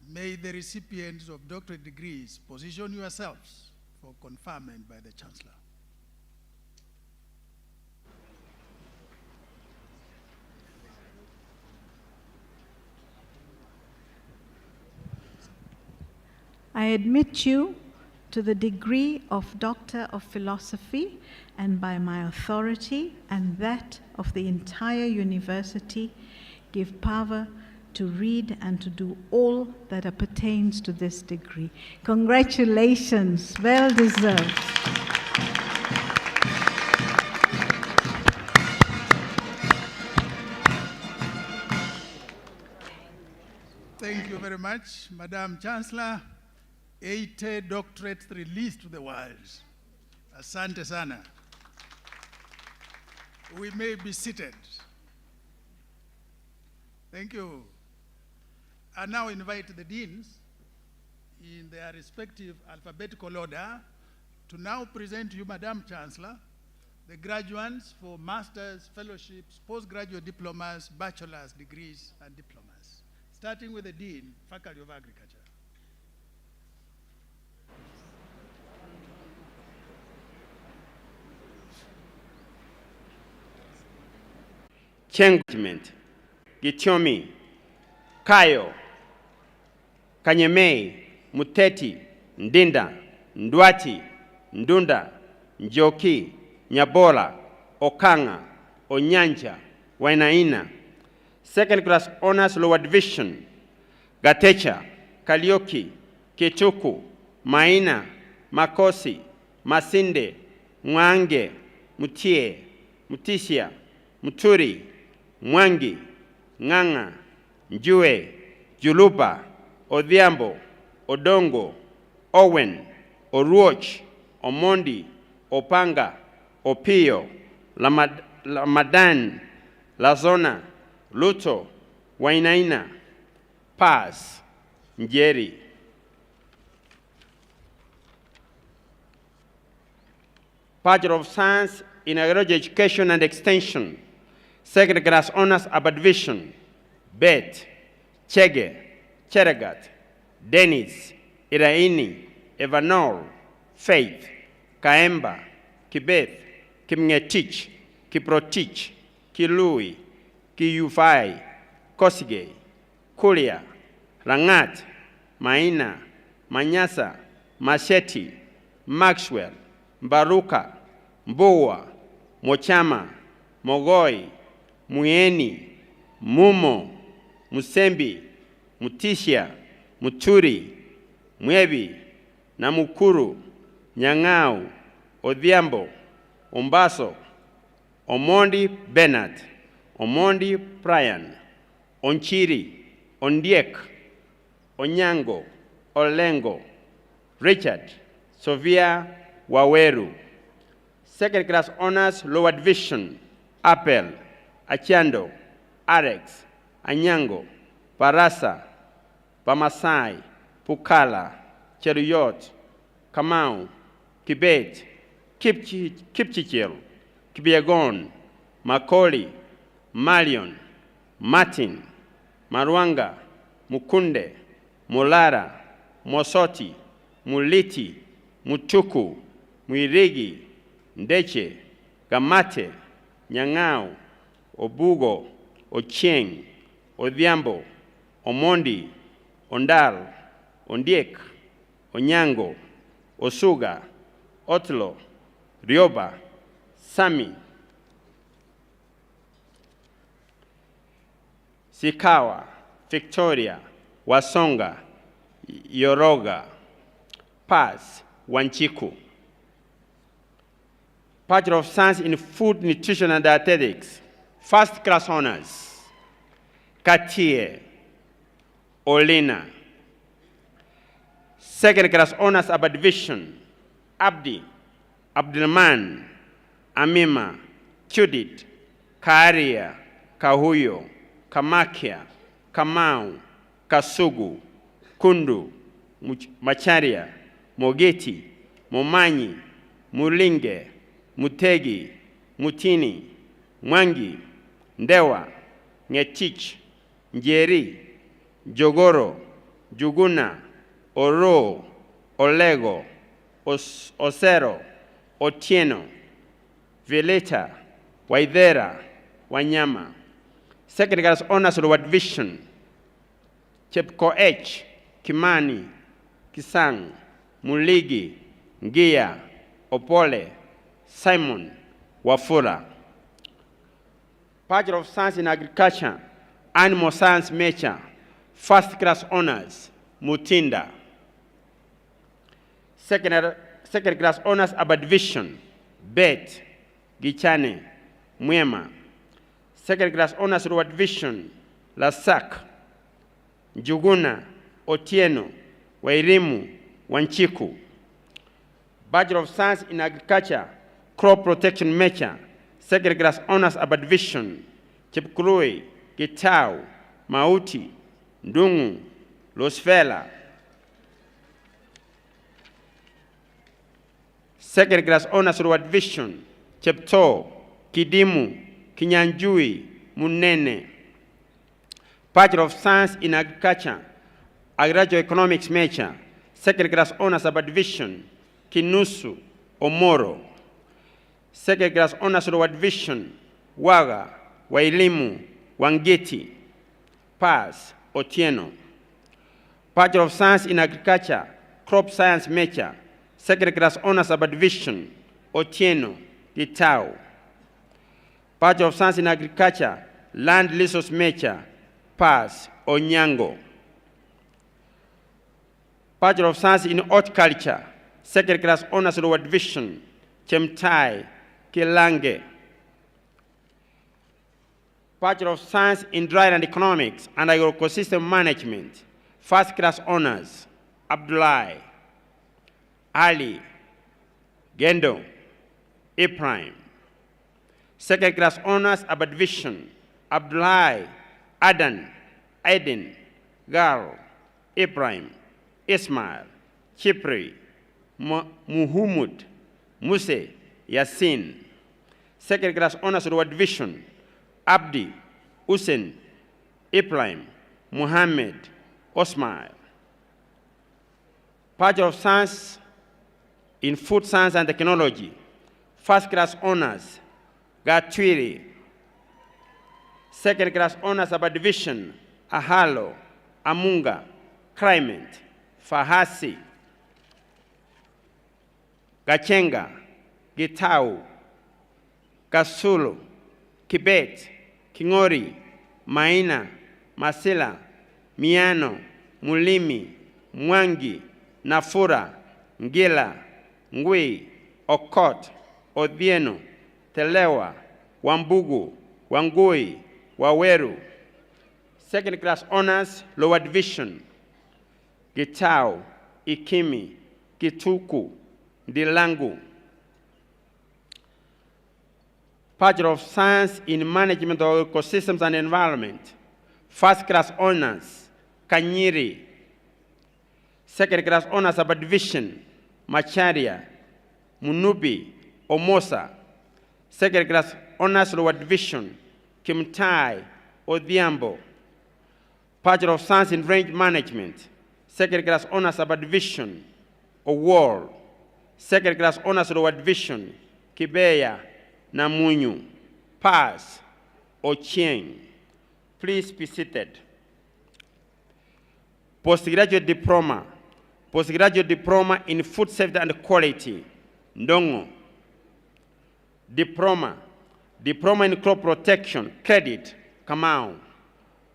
may the recipients of doctorate degrees position yourselves for conferment by the Chancellor. I admit you to the degree of Doctor of Philosophy, and by my authority and that of the entire university, give power to read and to do all that pertains to this degree. Congratulations, well deserved. Thank you very much, Madam Chancellor. 80 doctorates released to the world. Asante sana. We may be seated. Thank you. I now invite the deans in their respective alphabetical order to now present to you, Madam Chancellor, the graduates for master's, fellowships, postgraduate diplomas, bachelor's degrees, and diplomas. Starting with the Dean, Faculty of Agriculture. Changement, Gitiomi, Kayo, Kanyemei, Muteti, Ndinda, Ndwati, Ndunda, Njoki, Nyabola, Okanga, Onyanja, Wainaina. Second class honors lower division, Gatecha, Kalioki, Ketuku, Maina, Makosi, Masinde, Mwange, Mutie, Mutisia, Muturi, Mwangi, Nganga, Njue, Julupa, Odhiambo, Odongo, Owen, Oruoch, Omondi, Opanga, Opio, Lamadan, Lazona, Luto, Wainaina, Paz, Njeri. Bachelor of Science in Agricultural Education and Extension, second class honors upper division, Bet, Chege, Cheregat, Dennis, Iraini, Evanol, Faith, Kaemba, Kibeth, Kimngetich, Kiprotich, Kilui, Kiyufai, Kosige, Kulia, Rangat, Maina, Manyasa, Masheti, Maxwell, Mbaruka, Mboa, Mochama, Mogoi, Mueni, Mumo, Musembi, Mutishia, Muturi, Mwebi, Namukuru, Nyang'au, Odhiambo, Ombaso, Omondi Bernard, Omondi Brian, Onchiri, Ondiek, Onyango, Olengo, Richard, Sofia Waweru. Second class honors lower division, Apel, Achando, Arex, Anyango, Parasa, Pamasai, Pukala, Cheruyot, Kamau, Kibet, Kipchichil, Kibiagon, Makoli, Malion, Martin, Marwanga, Mukunde, Mulara, Mosoti, Muliti, Mutuku, Mwirigi, Ndeche, Gamate, Nyang'au, Obugo, Ochieng, Odhiambo, Omondi, Ondal, Ondiek, Onyango, Osuga, Otlo, Rioba, Sami, Sikawa, Victoria, Wasonga, Yoroga, Paz, Wanchiku. Bachelor of Science in Food, Nutrition and Dietetics, first class honors, Katie, Olina. Second class honors upper division, Abdi, Abdulman, Amima, Judith, Karia, Kahuyo, Kamakia, Kamau, Kasugu, Kundu, Macharia, Mogeti, Momanyi, Mulinge, Mutegi, Mutini, Mwangi, Ndewa, Ngetich, Njeri, Jogoro, Juguna, Oro, Olego, Osero, Otieno, Violeta, Waithera, Wanyama. Second class honors Lord Vision, Chepkoech, Kimani, Kisang, Muligi, Ngia, Opole, Simon, Wafula. Bachelor of Science in Agriculture, Animal Science Major, first class honors, Mutinda. Second class honors About Division, Bet, Gichane, Mwema. Second class honors Lord Vision, Lasak, Njuguna, Otieno, Wairimu, Wanchiku. Bachelor of Science in Agriculture, Crop Protection Major, second class honors About Division, Chepkurui, Gitau, Mauti, Ndungu, Losfela. Second class honors Lord Vision, Chepto, Kidimu, Kinyanjui, Munene. Bachelor of Science in Agriculture, Agroeconomics Major, second class honors About Division, Kinusu, Omoro. Second class honors Lord Vision, Waga, Wailimu, Wangeti, Paz, Otieno. Bachelor of Science in Agriculture, Crop Science Major, second class honors About Division, Otieno, Gitau. Bachelor of Science in Agriculture, Land Resource Major, Paz, Onyango. Bachelor of Science in Horticulture, second class honors lower division, Chemtai, Kilange. Bachelor of Science in Dryland Economics and Ecosystem Management, first class honors, Abdullahi, Ali, Gendo, Ibrahim. Second class honors About Division, Abdullahi, Adan, Aiden, Gal, Ibrahim, Ismail, Chipri, Muhammad, Muse, Yasin. Second class honors lower division, Abdi, Hussein, Ibrahim, Muhammad, Osmail. Bachelor of Science in Food Science and Technology, first class honors, Gatwiri. Second class honors About Division, Ahalo, Amunga, Clement, Fahasi, Gachenga, Gitau, Kasulu, Kibet, Kingori, Maina, Masila, Miano, Mulimi, Mwangi, Nafura, Ngila, Ngui, Okot, Odhieno, Telewa, Wambugu, Wangui, Waweru. Second class honors, lower division, Gitau, Ikimi, Gituku, Dilangu. Bachelor of Science in Management of Ecosystems and Environment, first class honors, Kanyiri. Second class honors About Division, Macharia, Munubi, Omosa. Second class honors lower division, Kimtai, Odhiambo. Bachelor of Science in Range Management, second class honors About Division, Owol. Second class honors lower division, Kibeya, Namunyu, Paz, Ochieng. Please be seated. Postgraduate diploma. Postgraduate diploma in food safety and quality, Ndongo. Diploma. Diploma in crop protection, credit, Kamau.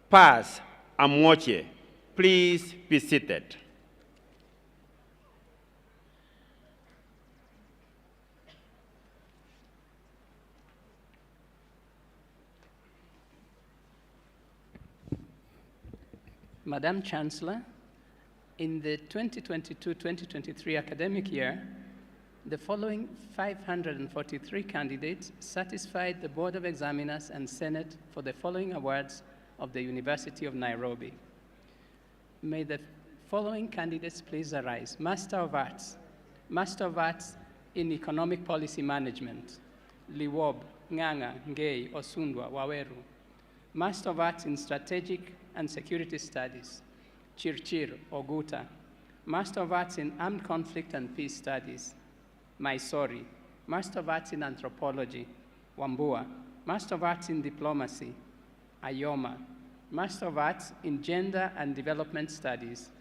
Pass, Amwoche. Please be seated. Madam Chancellor, in the 2022-2023 academic year, the following 543 candidates satisfied the Board of Examiners and Senate for the following awards of the University of Nairobi. May the following candidates please arise. Master of Arts. Master of Arts in Economic Policy Management, Liwob, Nganga, Ngei, Osundwa, Waweru. Master of Arts in Strategic and Security Studies, Chirchir, Oguta. Master of Arts in Armed Conflict and Peace Studies, Mysore. Master of Arts in Anthropology, Wambua. Master of Arts in Diplomacy, Ayoma. Master of Arts in Gender and Development Studies,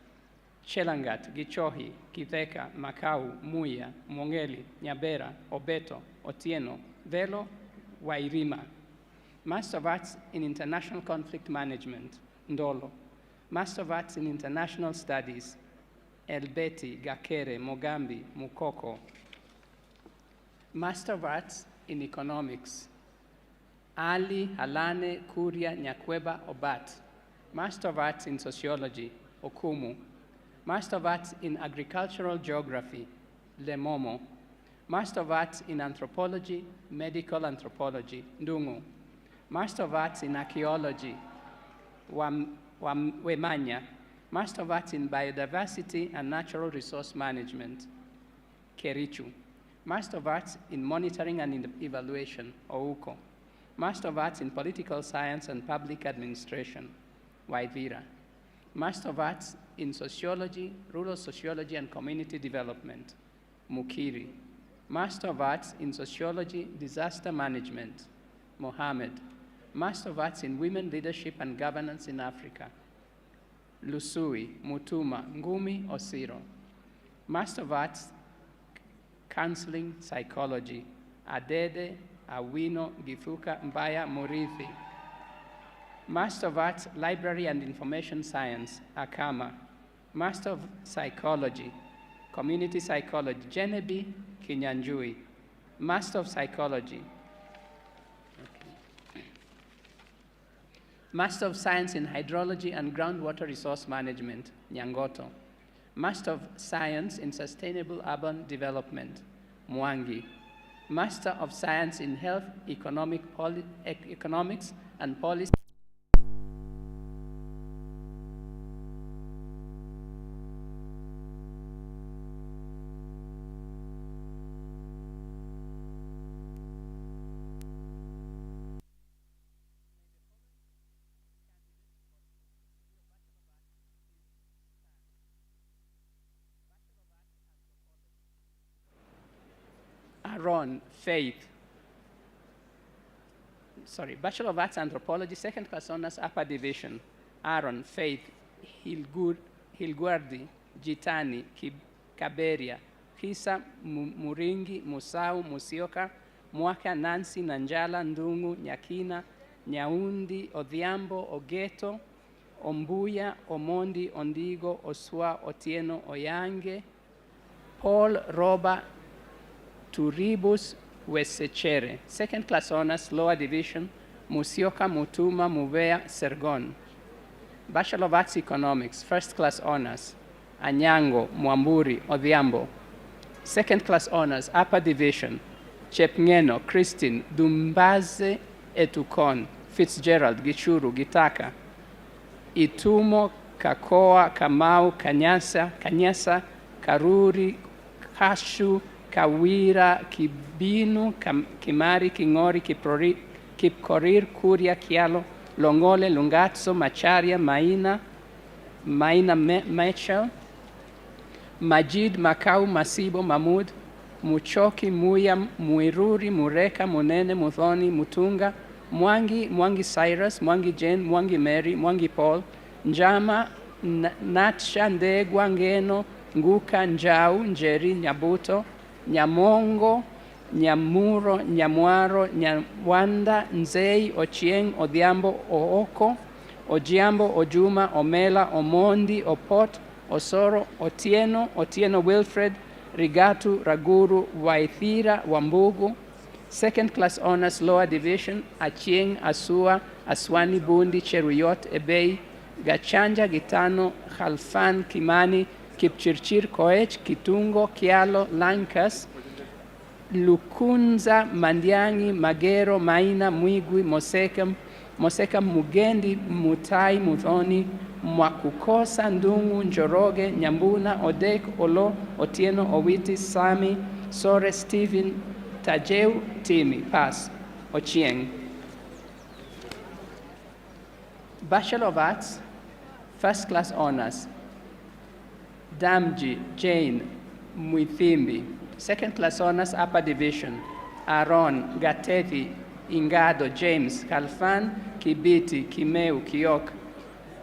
Chelangat, Gichohi, Kitheka, Makau, Muya, Mongeli, Nyabera, Obeto, Otieno, Velo, Wairima. Master of Arts in International Conflict Management, Ndolo. Master of Arts in International Studies, Elbeti, Gakere, Mogambi, Mukoko. Master of Arts in Economics, Ali, Halane, Kuria, Nyakweba, Obat. Master of Arts in Sociology, Okumu. Master of Arts in Agricultural Geography, Lemomo. Master of Arts in Anthropology, Medical Anthropology, Ndungu. Master of Arts in Archaeology, Wemanya. Master of Arts in Biodiversity and Natural Resource Management, Kerichu. Master of Arts in Monitoring and Evaluation, Ouko. Master of Arts in Political Science and Public Administration, Waivira. Master of Arts in Sociology, Rural Sociology and Community Development, Mukiri. Master of Arts in Sociology, Disaster Management, Mohammed. Master of Arts in Women Leadership and Governance in Africa, Lusui, Mutuma, Ngumi, Osiro. Master of Arts, Counseling Psychology, Adede, Awino, Gifuka, Mbaya, Murithi. Master of Arts, Library and Information Science, Akama. Master of Psychology, Community Psychology, Genebi, Kinyanjui. Master of Psychology. Master of Science in Hydrology and Groundwater Resource Management, Nyangoto. Master of Science in Sustainable Urban Development, Mwangi. Master of Science in Health, Economics and Policy. Aaron, Faith. Bachelor of Arts Anthropology, second class honors, upper division. Aaron, Faith, Hilguardi, Jitani, Kaberia, Kisa, Muringi, Musau, Musioka, Mwaka, Nancy, Nanjala, Ndungu, Nyakina, Nyaundi, Odhiambo, Ogeto, Ombuya, Omondi, Ondigo, Oswa, Otieno, Oyange, Paul, Roba, Turibus, Wesechere. Second class honors, lower division, Musioka, Mutuma, Muvea, Sergon. Bachelor of Arts Economics, first class honors, Anyango, Mwamburi, Odhiambo. Second class honors, upper division, Chepngeno, Christine, Dumbaze, Etukon, Fitzgerald, Gichuru, Gitaka, Itumo, Kakoa, Kamau, Kanyasa, Karuri, Kashu, Kawira, Kibinu, Kimari, Kingori, Kipkorir, Kuria, Kialo, Longole, Lungatso, Macharia, Maina Mechel, Majid, Makau, Masibo, Mahmud, Muchoki, Muya, Muiruri, Mureka, Munene, Muthoni, Mutunga, Mwangi Cyrus, Mwangi Jane, Mwangi Mary, Mwangi Paul, Njama, Natsha, Ndegwa, Ngeno, Nguka, Njau, Njeri, Nyabuto, Nyamongo, Nyamuro, Nyamwaro, Nyawanda, Nzei, Ochieng, Odhiambo, Ooko, Ojiambo, Ojuma, Omela, Omondi, Opot, Osoro, Otieno Wilfred, Rigatu, Raguru, Waithira, Wambugu. Second class honors, lower division, Achieng, Asua, Aswani, Bundi, Cheruyot, Ebei, Gachanja, Gitano, Khalfan, Kimani, Kipchirchir, Koech, Kitungo, Kialo, Lankas, Lukunza, Mandiangi, Magero, Maina, Mwigwi, Moseka, Mugendi, Mutai, Muthoni, Mwakukosa, Ndungu, Njoroge, Nyambuna, Odek, Olo, Otieno, Owiti, Sami, Sore, Stephen, Tajeu, Timi, Pass, Ochieng. Bachelor of Arts, First Class Honors, Damji Jane Muithimbi. Second Class Honors, Upper Division, Aaron Gatethi Ingado James Kalfan Kibiti Kimeu Kiok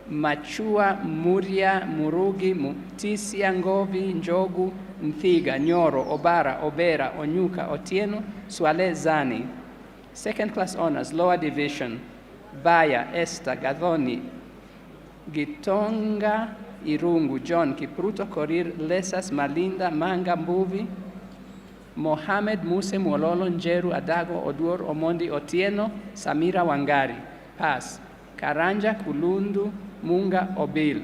Machua Muria Murugi Mutisia Ngovi Njogu Nthiga Nyoro Obara Obera Onyuka Otieno Swale Zani. Second Class Honors, Lower Division, Baya Esther Gadhoni Gitonga Irungu John Kipruto Korir Lesas Malinda Manga Mbuvi Mohamed Muse Mwololo Njeru Adago Oduor Omondi Otieno Samira Wangari. Pass. Karanja Kulundu Munga Obil.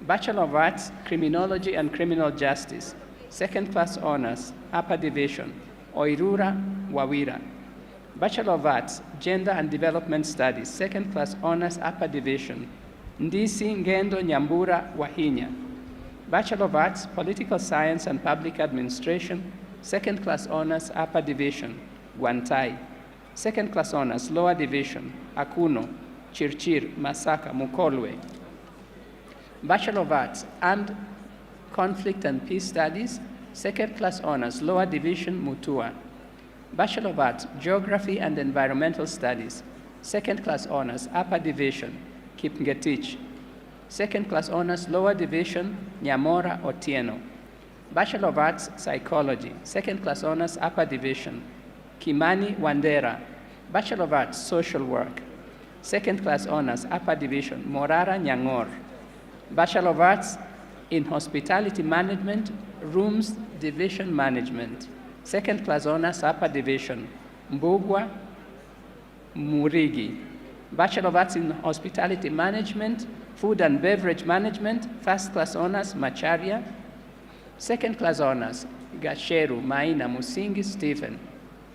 Bachelor of Arts, Criminology and Criminal Justice. Second Class Honors, Upper Division, Oirura Wawira. Bachelor of Arts, Gender and Development Studies. Second Class Honors, Upper Division, Ndisi Ngendo Nyambura Wahinya. Bachelor of Arts, Political Science and Public Administration. Second Class Honors, Upper Division, Guantai. Second Class Honors, Lower Division, Akuno, Chirchir, Masaka, Mukolwe. Bachelor of Arts, Armed Conflict and Peace Studies. Second Class Honors, Lower Division, Mutua. Bachelor of Arts, Geography and Environmental Studies. Second Class Honors, Upper Division, Kipngetich. Second Class Honors, Lower Division, Nyamora Otieno. Bachelor of Arts, Psychology. Second Class Honors, Upper Division, Kimani Wandera. Bachelor of Arts, Social Work. Second Class Honors, Upper Division, Morara Nyangor. Bachelor of Arts in Hospitality Management, Rooms Division Management. Second Class Honors, Upper Division, Mbugwa Murigi. Bachelor of Arts in Hospitality Management, Food and Beverage Management. First Class Honors, Macharia. Second Class Honors, Gasheru Maina Musingi Stephen.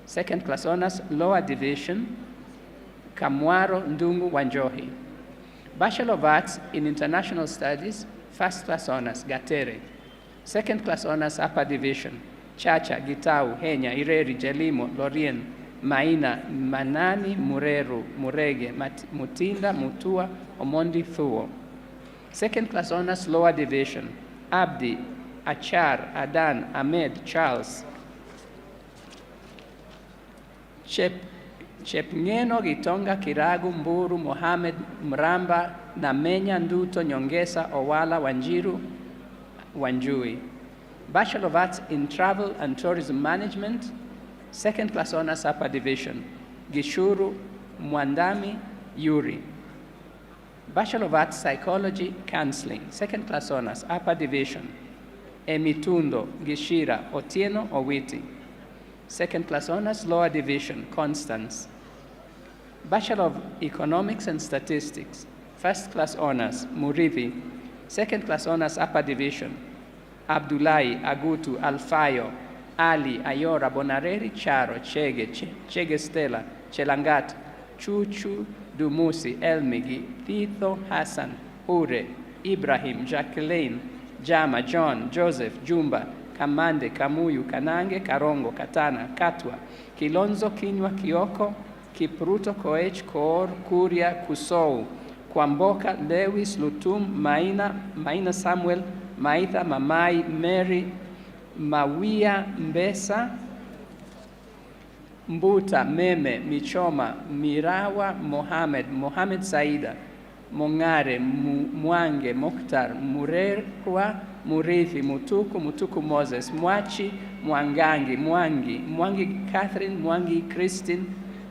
Second Class Honors, Lower Division, Kamwaro Ndungu Wanjohi. Bachelor of Arts in International Studies, First Class Honors, Gatere. Second Class Honors, Upper Division, Chacha, Gitau, Henya, Ireri, Jelimo, Lorien, Maina, Manani, Mureru, Murege, Mutinda, Mutua, Omondi, Thuo. Second Class Honors, Lower Division, Abdi, Achar, Adan, Ahmed, Charles. Chepngeno, Gitonga, Kiragu, Mburu, Mohamed, Mramba, Namenya, Nduto, Nyongesa, Owala, Wanjiru, Wanjui. Bachelor of Arts in Travel and Tourism Management. Second Class Honors, Upper Division, Gishuru, Mwandami, Yuri. Bachelor of Arts, Psychology, Counseling. Second Class Honors, Upper Division, Emitundo, Gishira, Otieno, Owiti. Second Class Honors, Lower Division, Constance. Bachelor of Economics and Statistics. First Class Honors, Murithi. Second Class Honors, Upper Division, Abdullahi, Agutu, Alfayo, Ali, Ayora, Bonareri, Charo, Chege Stella, Chelangat, Chuchu, Dumusi, Elmigi, Tito, Hassan, Ure, Ibrahim, Jacqueline, Jama, John, Joseph, Jumba, Kamande, Kamuyu, Kanange, Karongo, Katana, Katwa, Kilonzo, Kinywa, Kioko, Kipruto, Koech, Koor, Kuria, Kusou, Kwamboka, Lewis, Lutum, Maina Samuel, Maitha, Mamai, Mary, Mawia, Mbesa, Mbuta, Meme, Michoma, Mirawa, Mohamed Saida, Mongare, Mwange, Mokhtar, Murerwa, Murithi, Mutuku Moses, Mwachi, Mwangangi, Mwangi Catherine, Mwangi Christine,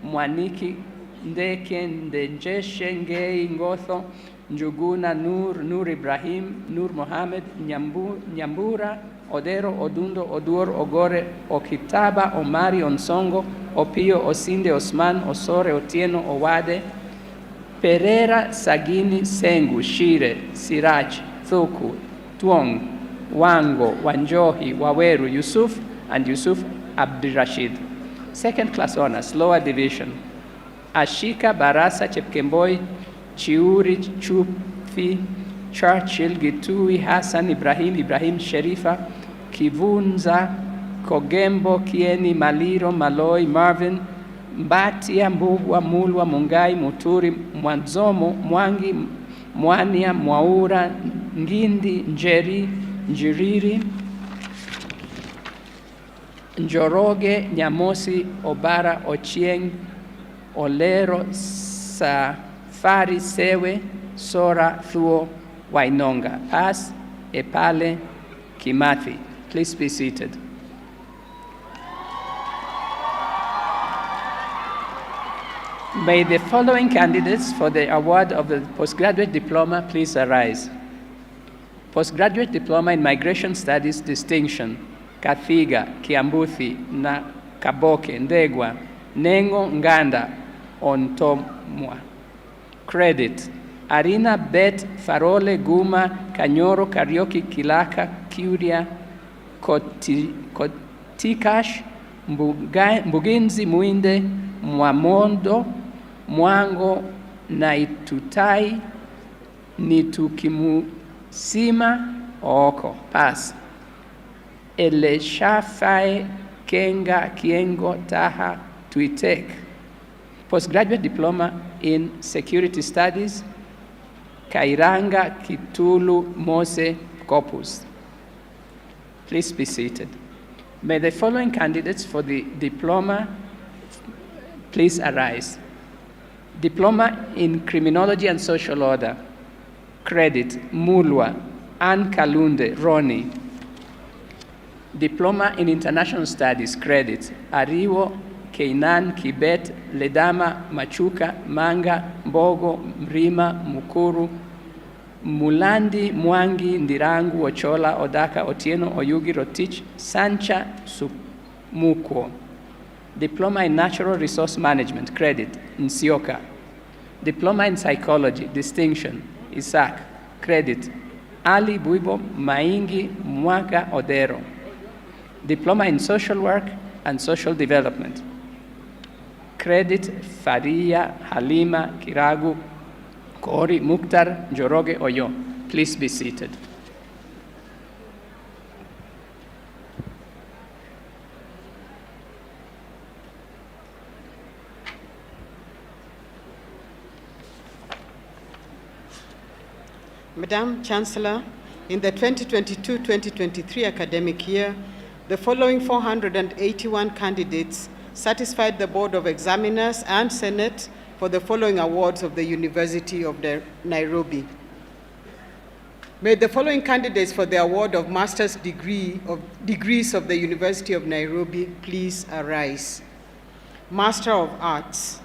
Mwaniki, Ndeke, Ndenjeshe, Ngei, Ngotho, Njuguna, Nur Ibrahim, Nur Mohamed, Nyambura, Odero, Odundo, Oduor, Ogore, Okitaba, Omari, Onsongo, Opio, Osinde, Osman, Osore, Otieno, Owade, Pereira, Sagini, Sengu, Shire, Siraj, Thuku, Tuong, Wango, Wanjohi, Waweru, Yusuf, and Yusuf Abdirashid. Second Class Honors, Lower Division, Ashika, Barasa, Chepkemboi, Chiuri, Chufi, Churchill, Gitui, Hassan, Ibrahim, Sherifa, Kivunza, Kogembo, Kieni, Maliro, Maloi, Marvin, Mbatia, Mbugwa, Mulwa, Mungai, Muturi, Mwanzomo, Mwangi, Mwania, Mwaura, Ngindi, Njeri, Njiriri, Njoroge, Nyamosi, Obara, Ochieng, Olero, Safari, Sewe, Sora, Thuo, Wainonga. Pass, Epale, Kimathi. Please be seated. May the following candidates for the award of the postgraduate diploma please arise. Postgraduate diploma in Migration Studies distinction, Kathiga, Kiambuthi, na Kaboke, Ndegwa, Nengo, Nganda, Ontomwa. Credit, Arina, Bet, Farole, Guma, Kanyoro, Karioki, Kilaka, Kuria, Kotikash, Mbuginzi, Muinde, Mwamondo, Mwango, Naitutai, Nitukimusima, Oko. Pass. Eleshafai, Kenga, Kiengo, Taha, Tuitek. Postgraduate diploma in Security Studies, Kairanga, Kitulu, Mose, Corpus. Please be seated. May the following candidates for the diploma please arise. Diploma in Criminology and Social Order. Credit, Mulwa, Ann Kalunde, Roni. Diploma in International Studies. Credit, Ariwo, Keinan, Kibet, Ledama, Machuka, Manga, Mbogo, Mrima, Mukuru, Mulandi, Mwangi, Ndirangu, Ochola, Odaka, Otieno, Oyugi, Rotich, Sancha, Sumuko. Diploma in Natural Resource Management. Credit, Nsioka. Diploma in Psychology, distinction, Isaac. Credit, Ali Buibo, Maingi, Mwaka, Odero. Diploma in Social Work and Social Development. Credit, Faria, Halima, Kiragu, Kori, Mukhtar, Njoroge, Oyo. Please be seated. Madam Chancellor, in the 2022-2023 academic year, the following 481 candidates satisfied the Board of Examiners and Senate for the following awards of the University of Nairobi. May the following candidates for the award of master's degrees of the University of Nairobi please arise. Master of Arts.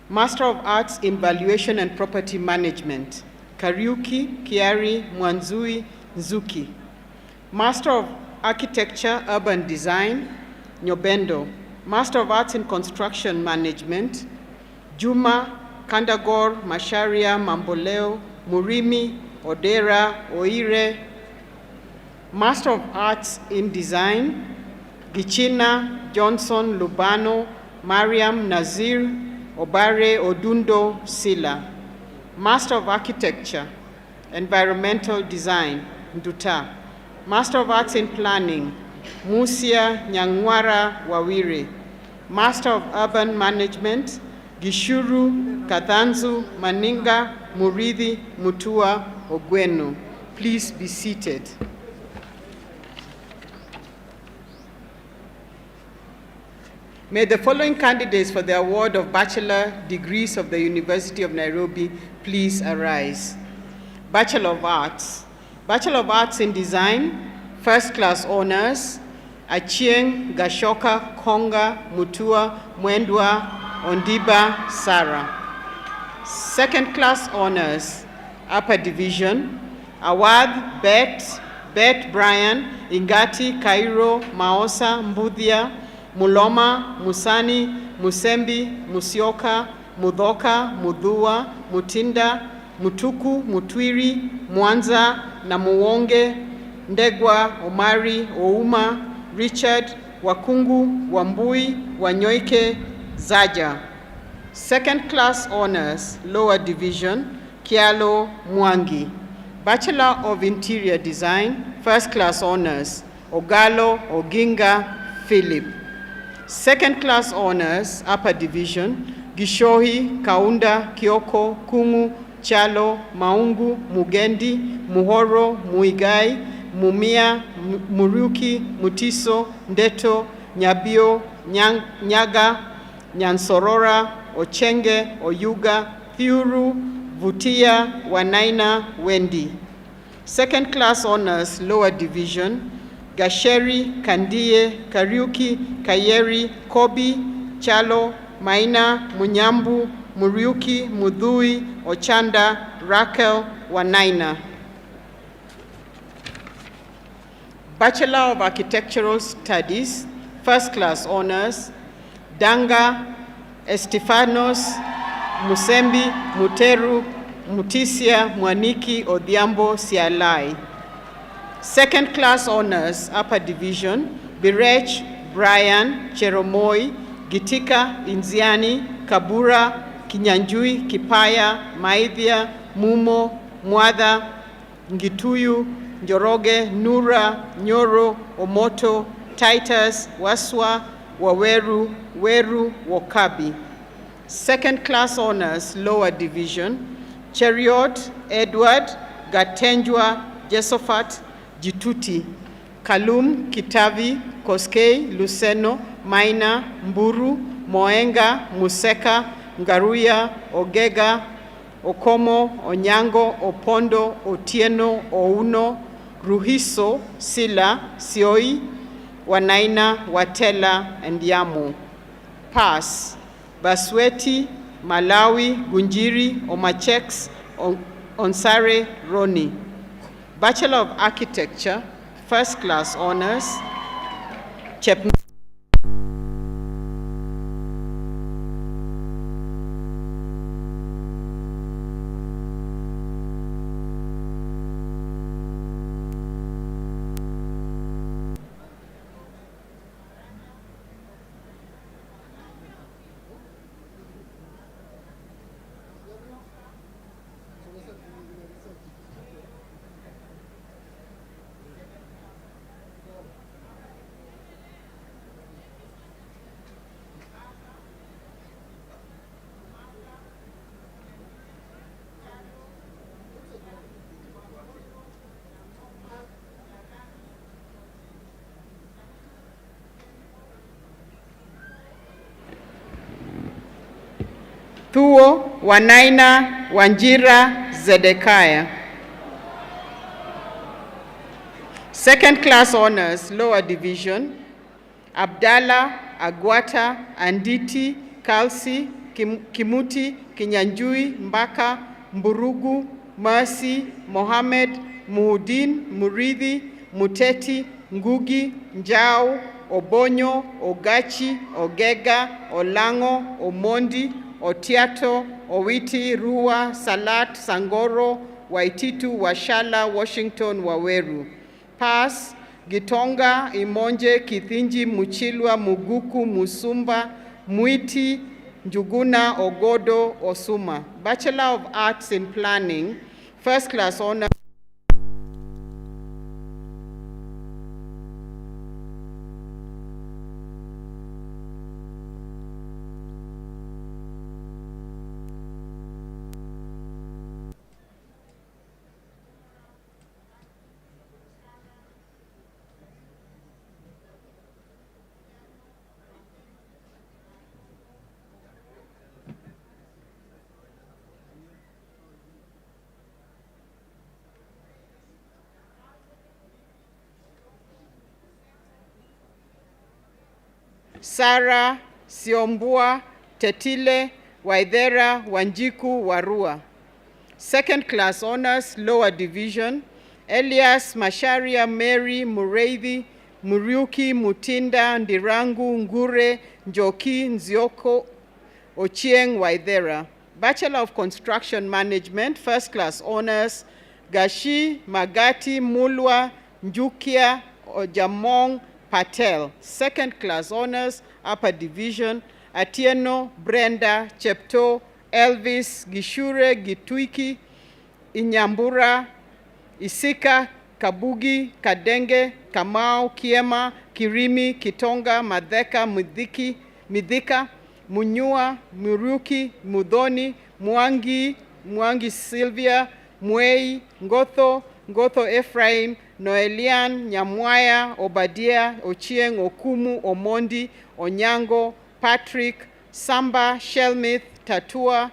Master of Arts in Valuation and Property Management. Kariuki, Kiari, Mwanzui, Nzuki. Master of Architecture, Urban Design, Nyobendo. Master of Arts in Construction Management, Juma, Kandagor, Masharia, Mamboleo, Murimi, Odera, Oire. Master of Arts in Design, Gichina, Johnson, Lubano, Mariam, Nazir, Obare, Odundo, Sila. Master of Architecture, Environmental Design, Nduta. Master of Arts in Planning, Musia Nyangwara Wawire. Master of Urban Management, Gishuru, Kathanzu, Maninga, Murithi, Mutua, Ogweno. Please be seated. May the following candidates for the award of bachelor degrees of the University of Nairobi please arise. Bachelor of Arts. Bachelor of Arts in Design, First Class Honors, Achieng, Gashoka, Konga, Mutua, Mwendwa, Ondiba, Sarah. Second Class Honors, Upper Division, Awad, Bet, Brian, Ingati, Cairo, Maosa, Mbudia, Muloma, Musani, Musembi, Musioka, Mudhoka, Mudhua, Mutinda, Mutuku, Mutwiri, Mwanza, na Muwonge, Ndegwa, Omari, Ouma, Richard, Wakungu, Wambui, Wanyoike, Zaja. Second Class Honors, Lower Division, Kialo, Mwangi. Bachelor of Interior Design, First Class Honors, Ogalo, Oginga, Philip. Second class honors, upper division, Gishohi, Kaunda, Kioko, Kungu, Chalo, Maungu, Mugendi, Muhoro, Muigai, Mumia, Muruki, Mutiso, Ndeto, Nyabio, Nyaga, Nyansorora, Ochenge, Oyuga, Thiuru, Vutia, Wanaina, Wendi. Second class honors, lower division, Gasheri, Kandie, Kariuki, Kayeri, Kobi, Chalo, Maina, Munyambu, Muriuki, Mudhui, Ochanda, Raquel, Wanaina. Bachelor of Architectural Studies, first class honors, Danga, Estefanos, Musembi, Muteru, Mutisia, Mwaniki, Odhiambo, Sialai. Second class honors, upper division, Birech, Brian, Cheromoi, Gitika, Inziani, Kabura, Kinyanjui, Kipaya, Maithia, Mumo, Mwadha, Ngituyu, Njoroge, Nura, Nyoro, Omoto, Titus, Waswa, Waweru, Weru, Wakabi. Second class honors, lower division, Cheriot, Edward, Gatenjwa, Jesophat, Jituti, Kalum, Kitavi, Koskei, Luceno, Maina, Mburu, Moenga, Museka, Ngaruya, Ogega, Okomo, Onyango, Opondo, Otieno, Ouno, Ruhiso, Sila, Sioi, Wanaina, Watela, and Yamu. Pass. Basweti, Malawi, Gunjiri, Omacheks, Onsare, Roni. Bachelor of Architecture, first class honors, Chep. Thuo, Wanaina, Wanjira, Zedekiah. Second class honors, lower division, Abdallah, Agwata, Anditi, Kalsi, Kimuti, Kinyanjui, Mbaka, Mburugu, Mercy, Mohammed, Muhudin, Muridhi, Muteti, Ngugi, Njau, Obonyo, Ogachi, Ogega, Olango, Omondi, Otiato, Owiti, Rua, Salat, Sangoro, Waititu, Washala, Washington, Waweru. Pass, Gitonga, Imonje, Kithinji, Muchilwa, Muguku, Musumba, Muiti, Njuguna, Ogodo, Osuma. Bachelor of Arts in Planning, first class honor. Sarah, Siombua, Tetile, Waithera, Wanjiku, Warua. Second class honors, lower division, Elias, Masharia, Mary, Mureithi, Muriuki, Mutinda, Ndirangu, Ngure, Njoki, Nzioko, Ochieng, Waithera. Bachelor of Construction Management, first class honors, Gashi, Magati, Mulwa, Njukia, Ojamong, Patel. Second class honors, upper division, Atieno, Brenda, Chepto, Elvis, Gishure, Gituiki, Inyambura, Isika, Kabugi, Kadenge, Kamau, Kiema, Kirimi, Kitonga, Madheka, Midhika, Munyua, Muruki, Mudhoni, Mwangi Sylvia, Mwei, Ngotho Ephraim, Noelian, Nyamwaya, Obadia, Ochieng, Okumu, Omondi, Onyango, Patrick, Samba, Shelmith, Tatua,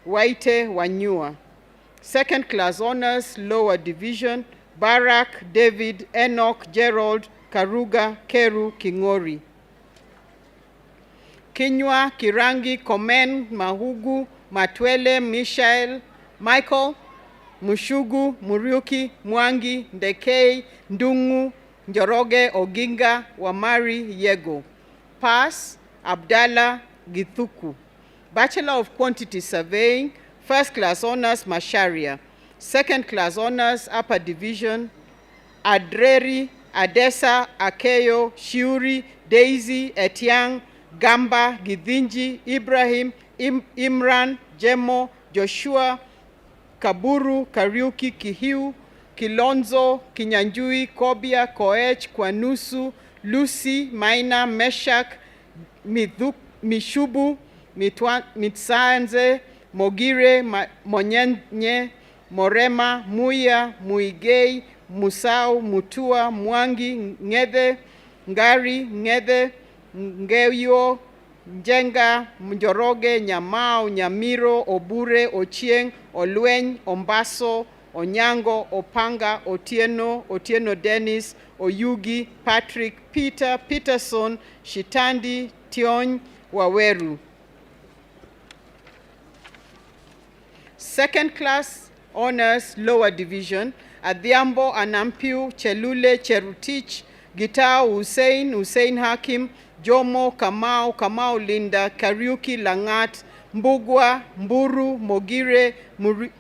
Waite, Wanyua. Second class honors, lower division, Barak, David, Enoch, Gerald, Karuga, Keru, Kingori. Kinywa, Kirangi, Komen, Mahugu, Matwele, Michael, Mushugu, Muriuki, Mwangi, Ndekei, Ndungu, Njoroge, Oginga, Wamari, Yego. Pass, Abdallah, Githuku. Bachelor of Quantity Surveying, first class honors, Masharia. Second class honors, upper division, Adreri, Adesa, Akeyo, Shiuri, Daisy, Etiang, Gamba, Githinji, Ibrahim, Imran, Jemo, Joshua, Kaburu, Kariuki, Kihiu, Kilonzo, Kinyanjui, Kobia, Koech, Kwanusu, Lucy, Maina, Meshak, Mishubu, Mitsanze, Mogire, Monyenye, Morema, Muya, Muigei, Musau, Mutua, Mwangi, Ngede, Ngari, Ngede, Ngeyo, Njenga, Njoroge, Nyamao, Nyamiro, Obure, Ochieng, Olweny, Ombaso, Onyango, Opanga, Otieno Dennis, Oyugi, Patrick, Peter, Peterson, Shitandi, Tiony, Waweru. Second class honors, lower division, Adhiambo, Anampiu, Chelule, Cherutich, Gitao, Hussein Hakim, Jomo, Kamau Linda, Kariuki, Langat, Mbugwa, Mburu, Mogire,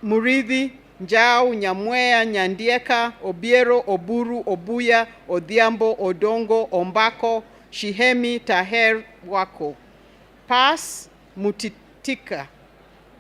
Muridhi, Njau, Nyamwea, Nyandieka, Obiero, Oburu, Obuya, Odhiambo, Odongo, Ombako, Shihemi, Taher, Wako. Pass, Mutitika.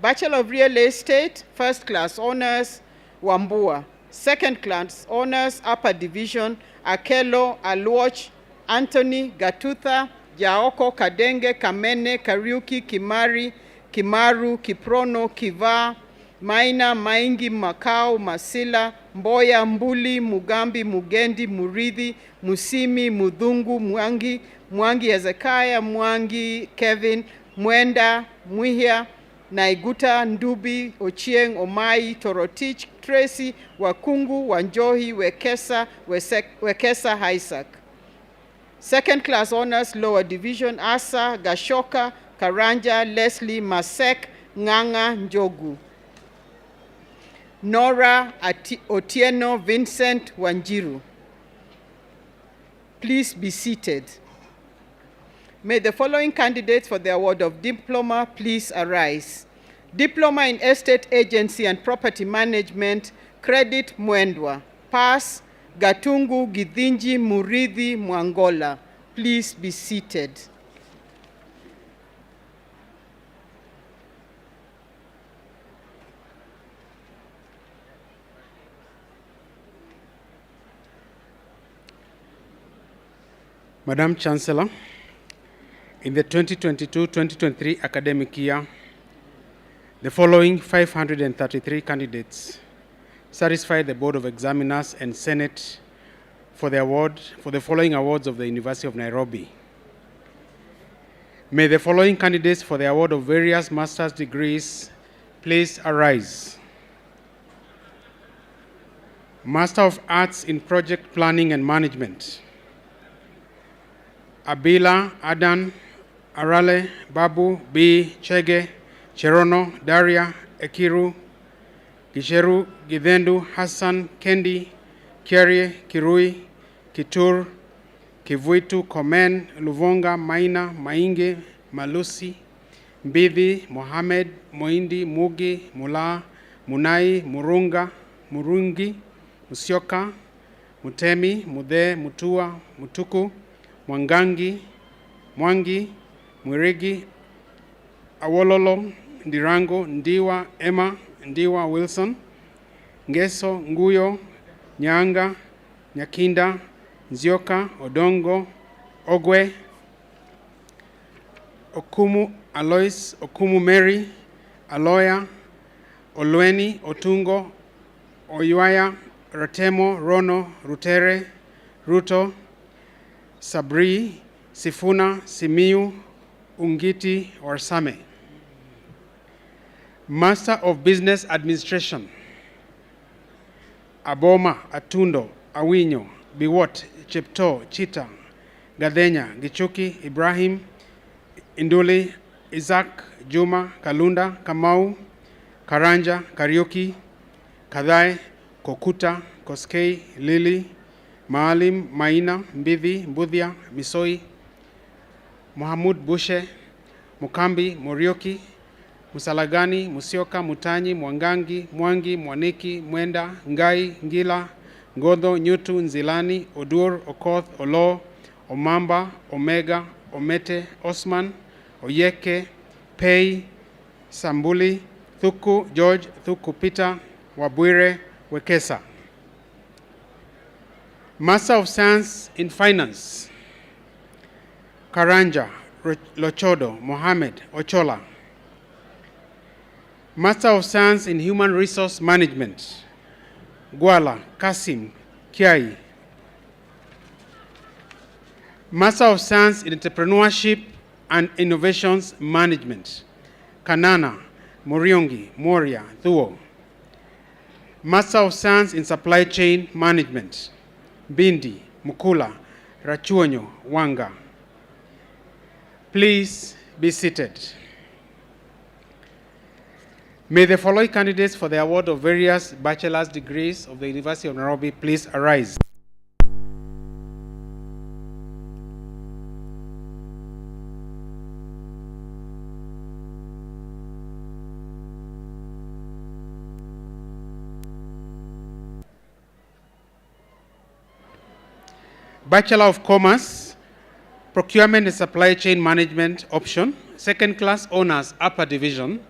Bachelor of Real Estate, first class honors, Wambua. Second class honors, upper division, Akelo, Aluoch, Anthony, Gatutha, Jaoko, Kadenge, Kamene, Kariuki, Kimari, Kimaru, Kiprono, Kiva, Maina, Maingi, Makau, Masila, Mboya, Mbuli, Mugambi, Mugendi, Muridhi, Musimi, Mudhungu, Mwangi Hezekiah, Mwangi Kevin, Mwenda, Mwihia, Naiguta, Ndubi, Ochieng, Omai, Torotich, Tracy, Wakungu, Wanjohi, Wekesa, Isaac. Second class honors, lower division, Asa, Gashoka, Karanja, Leslie, Masek, Nganga, Njogu. Nora, Otieno, Vincent, Wanjiru. Please be seated. May the following candidates for the award of diploma please arise. Diploma in Estate Agency and Property Management, Credit Mwendwa. Pass, Gatungu Githinji Muridhi Mwangola. Please be seated. Madam Chancellor, in the 2022-2023 academic year, the following 533 candidates satisfied the Board of Examiners and Senate for the following awards of the University of Nairobi. May the following candidates for the award of various master's degrees please arise. Master of Arts in Project Planning and Management, Abila Adan Arale Babu B. Chege Cherono Daria Ekiru Gisheru Githendu Hassan Kendi Kierie Kirui Kitur Kivuitu Komen Luvonga Maina Mainge Malusi Mbidhi Mohamed Moindi Mugi Mula Munai Murungi Musyoka Mutemi Mudhe Mutua Mutuku Mwangi, Mwirigi, Awololo, Ndirango, Ndiwa, Emma, Ndiwa Wilson, Ngeso, Nguyo, Nyanga, Nyakinda, Nzioka, Odongo, Ogwe, Okumu Alois, Okumu Mary, Aloya, Olweni, Otungo, Oyuaya, Ratemo, Rono, Rutere, Ruto, Sabri, Sifuna, Simiu, Ungiti, Warsame. Master of Business Administration, Aboma, Atundo, Awinyo, Biwot, Chepto, Chita, Gadenya, Gichuki, Ibrahim, Induli, Isaac, Juma, Kalunda, Kamau, Karanja, Kariuki, Kadai, Kokuta, Koskei, Lili, Maalim, Maina, Mbidhi, Mbudhia, Misoi, Mohamud Bushe, Mukambi, Morioki, Musalagani, Musioka, Mutanyi, Mwangangi, Mwangi, Mwaniki, Mwenda, Ngai, Ngila, Ngodho, Nyutu, Nzilani, Odur, Okoth, Olo, Omamba, Omega, Omete, Osman, Oyeke, Pei, Sambuli, Thuku, George, Thuku Peter, Wabwire, Wekesa. Master of Science in Finance, Karanja, Lochodo, Mohammed, Ochola. Master of Science in Human Resource Management, Gwala, Kasim, Kiai. Master of Science in Entrepreneurship and Innovations Management, Kanana, Moriongi, Moria, Thuo. Master of Science in Supply Chain Management, Bindi, Mukula, Rachuonyo, Wanga. Please be seated. May the following candidates for the award of various bachelor's degrees of the University of Nairobi please arise. Bachelor of Commerce, Procurement and Supply Chain Management option, second class honors upper division,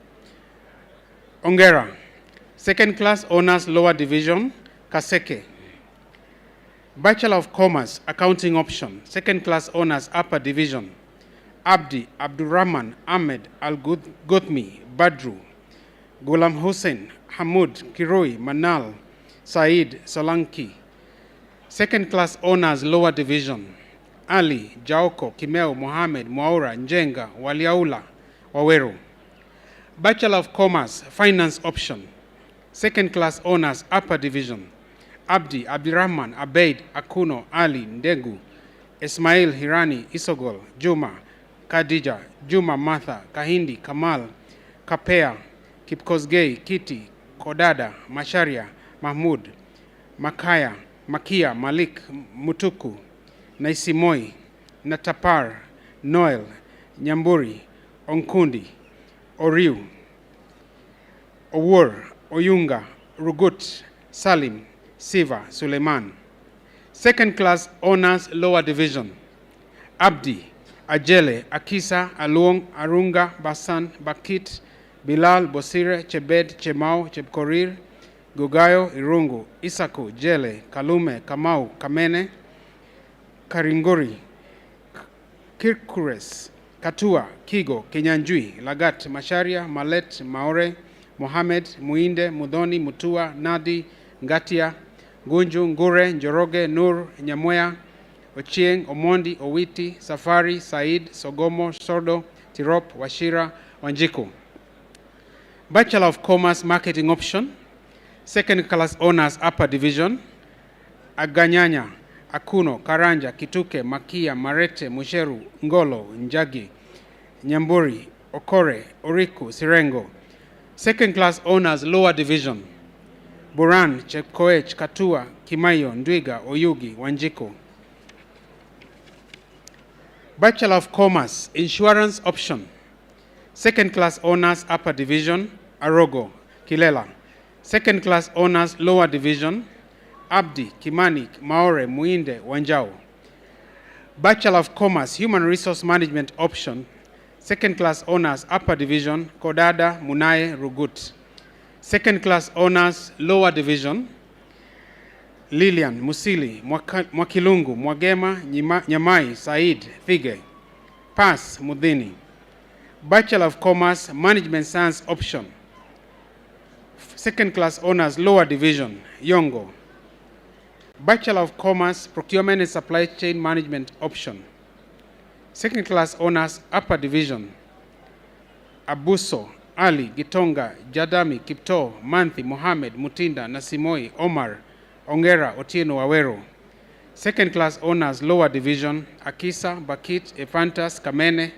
Ongera. Second class honors lower division, Kaseke. Bachelor of Commerce, accounting option, second class honors upper division, Abdi, Abdurrahman, Ahmed, Al-Gutmi, Badru, Ghulam Hussein, Hamud, Kiroi, Manal, Said, Solanki. Second class honors lower division, Ali, Jaoko, Kimeo, Mohamed, Mwaura, Njenga, Waliaula, Waweru. Bachelor of Commerce, finance option, second class honors upper division, Abdi, Abdirahman, Abeid, Akuno, Ali, Ndegu, Ismail, Hirani, Isogol, Juma, Khadija, Juma, Martha, Kahindi, Kamal, Kapea, Kipkosgei, Kiti, Kodada, Masharia, Mahmud, Makaya, Makia, Malik, Mutuku, Naisimoi, Natapar, Noel, Nyamburi, Onkundi, Oriu, Owur, Oyunga, Rugut, Salim, Siva, Suleiman. Second class honors lower division, Abdi, Ajele, Akisa, Aluong, Arunga, Basan, Bakit, Bilal, Bosire, Chebed, Chemau, Chepkorir, Gugayo, Irungu, Isaku, Jele, Kalume, Kamau, Kamene, Karinguri, Kirkures, Katua, Kigo, Kinyanjui, Lagat, Masharia, Malet, Maore, Mohamed, Muinde, Mudhoni, Mutua, Nadi, Ngatia, Gunju, Ngure, Njoroge, Nur, Nyamwea, Ochieng, Omondi, Owiti, Safari, Said, Sogomo, Sordo, Tirop, Washira, Wanjiku. Bachelor of Commerce Marketing option, second class honors upper division, Aganyanya, Akuno, Karanja, Kituke, Makia, Marete, Musheru, Ngolo, Njagi, Nyamburi, Okore, Oriku, Sirengo. Second class honors lower division, Buran, Chepkoech, Katua, Kimayo, Ndwiga, Oyugi, Wanjiku. Bachelor of Commerce Insurance option, second class honors upper division, Arogo, Kilela. Second class honors lower division, Abdi, Kimani, Maore, Muinde, Wanjao. Bachelor of Commerce Human Resource Management option, second class honors upper division, Kodada, Munaye, Rugut. Second class honors lower division, Lilian Musili, Mwakilungu, Mwagema, Nyamai, Said, Thige. Pass, Mudhini. Bachelor of Commerce, Management Science option. Second class honors, lower division, Yongo. Bachelor of Commerce, Procurement and Supply Chain Management option. Second class honors, upper division, Abuso, Ali, Gitonga, Jadami, Kipto, Manthi, Mohammed, Mutinda, Nasimoi, Omar, Ongera, Otieno, Wawero. Second class honors, lower division, Akisa, Bakit, Efantas, Kamene,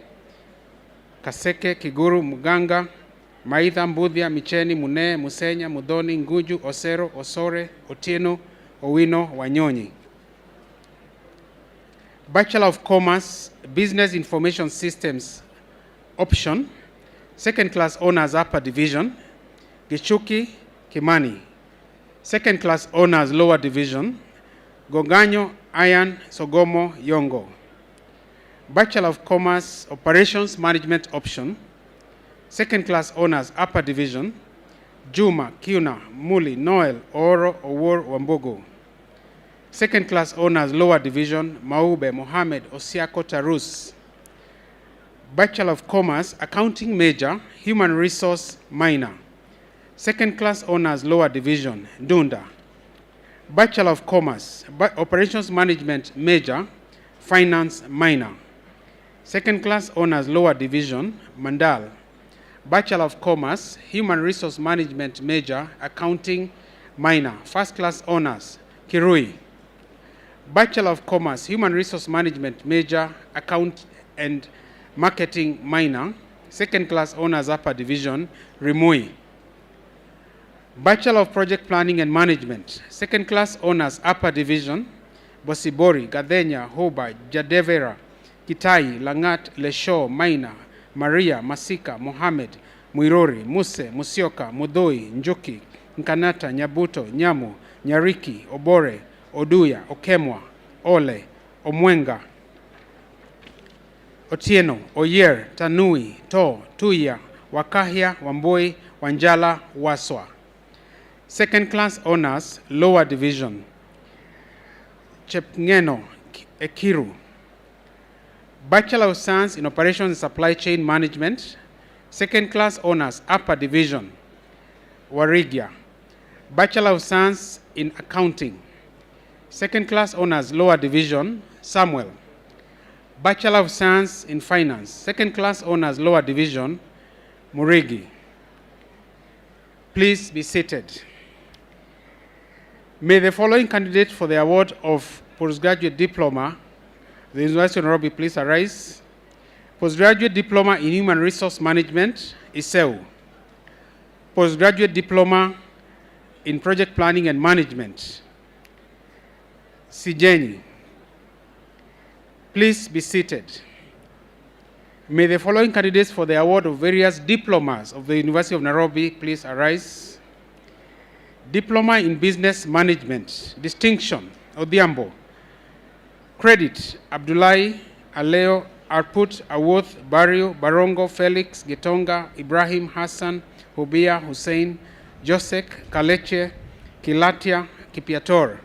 Kaseke, Kiguru, Muganga, Maitha, Mbudhia, Micheni, Mune, Musenya, Mudhoni, Nguju, Osero, Osore, Otieno, Owino, Wanyonyi. Bachelor of Commerce, Business Information Systems option. Second class honors, upper division, Gichuki, Kimani. Second class honors, lower division, Goganyo, Ayan, Sogomo, Yongo. Bachelor of Commerce, Operations Management option. Second class honors, upper division, Juma, Kiuna, Muli, Noel, Oro, Owor, Wambogo. Second class honors, lower division, Maube, Mohammed, Osiako, Tarus. Bachelor of Commerce, Accounting major, Human Resource minor. Second class honors, lower division, Dunda. Bachelor of Commerce, Operations Management major, Finance minor. Second class honors, lower division, Mandal. Bachelor of Commerce, Human Resource Management major, Accounting minor. First class honors, Kirui. Bachelor of Commerce, Human Resource Management major, Account and Marketing minor. Second class honors, upper division, Rimui. Bachelor of Project Planning and Management. Second class honors, upper division, Bosibori, Gadenya, Hoba, Jadevera, Kitai, Langat, Lesho, Maina, Maria, Masika, Mohammed, Muirori, Muse, Musioka, Mudoi, Njuki, Nkanata, Nyabuto, Nyamu, Nyariki, Obore, Oduya, Okemwa, Ole, Omwenga, Otieno, Oyer, Tanui, To, Tuya, Wakahia, Wamboi, Wanjala, Waswa. Second class honors, lower division, Chepngeno, Ekiru. Bachelor of Science in Operations and Supply Chain Management. Second class honors, upper division, Warigia. Bachelor of Science in Accounting. Second class honors, lower division, Samuel. Bachelor of Science in Finance. Second class honors, lower division, Murigi. Please be seated. May the following candidates for the award of postgraduate diploma, the University of Nairobi, please arise. Postgraduate diploma in Human Resource Management, ISEU. Postgraduate diploma in Project Planning and Management, Sijeni. Please be seated. May the following candidates for the award of various diplomas of the University of Nairobi please arise. Diploma in Business Management, Distinction, Odhiambo. Credit, Abdullahi, Aleo, Arput, Awoth, Barrio, Barongo, Felix, Gitonga, Ibrahim, Hassan, Hubia, Hussein, Josek, Kaleche, Kilatia, Kipiator.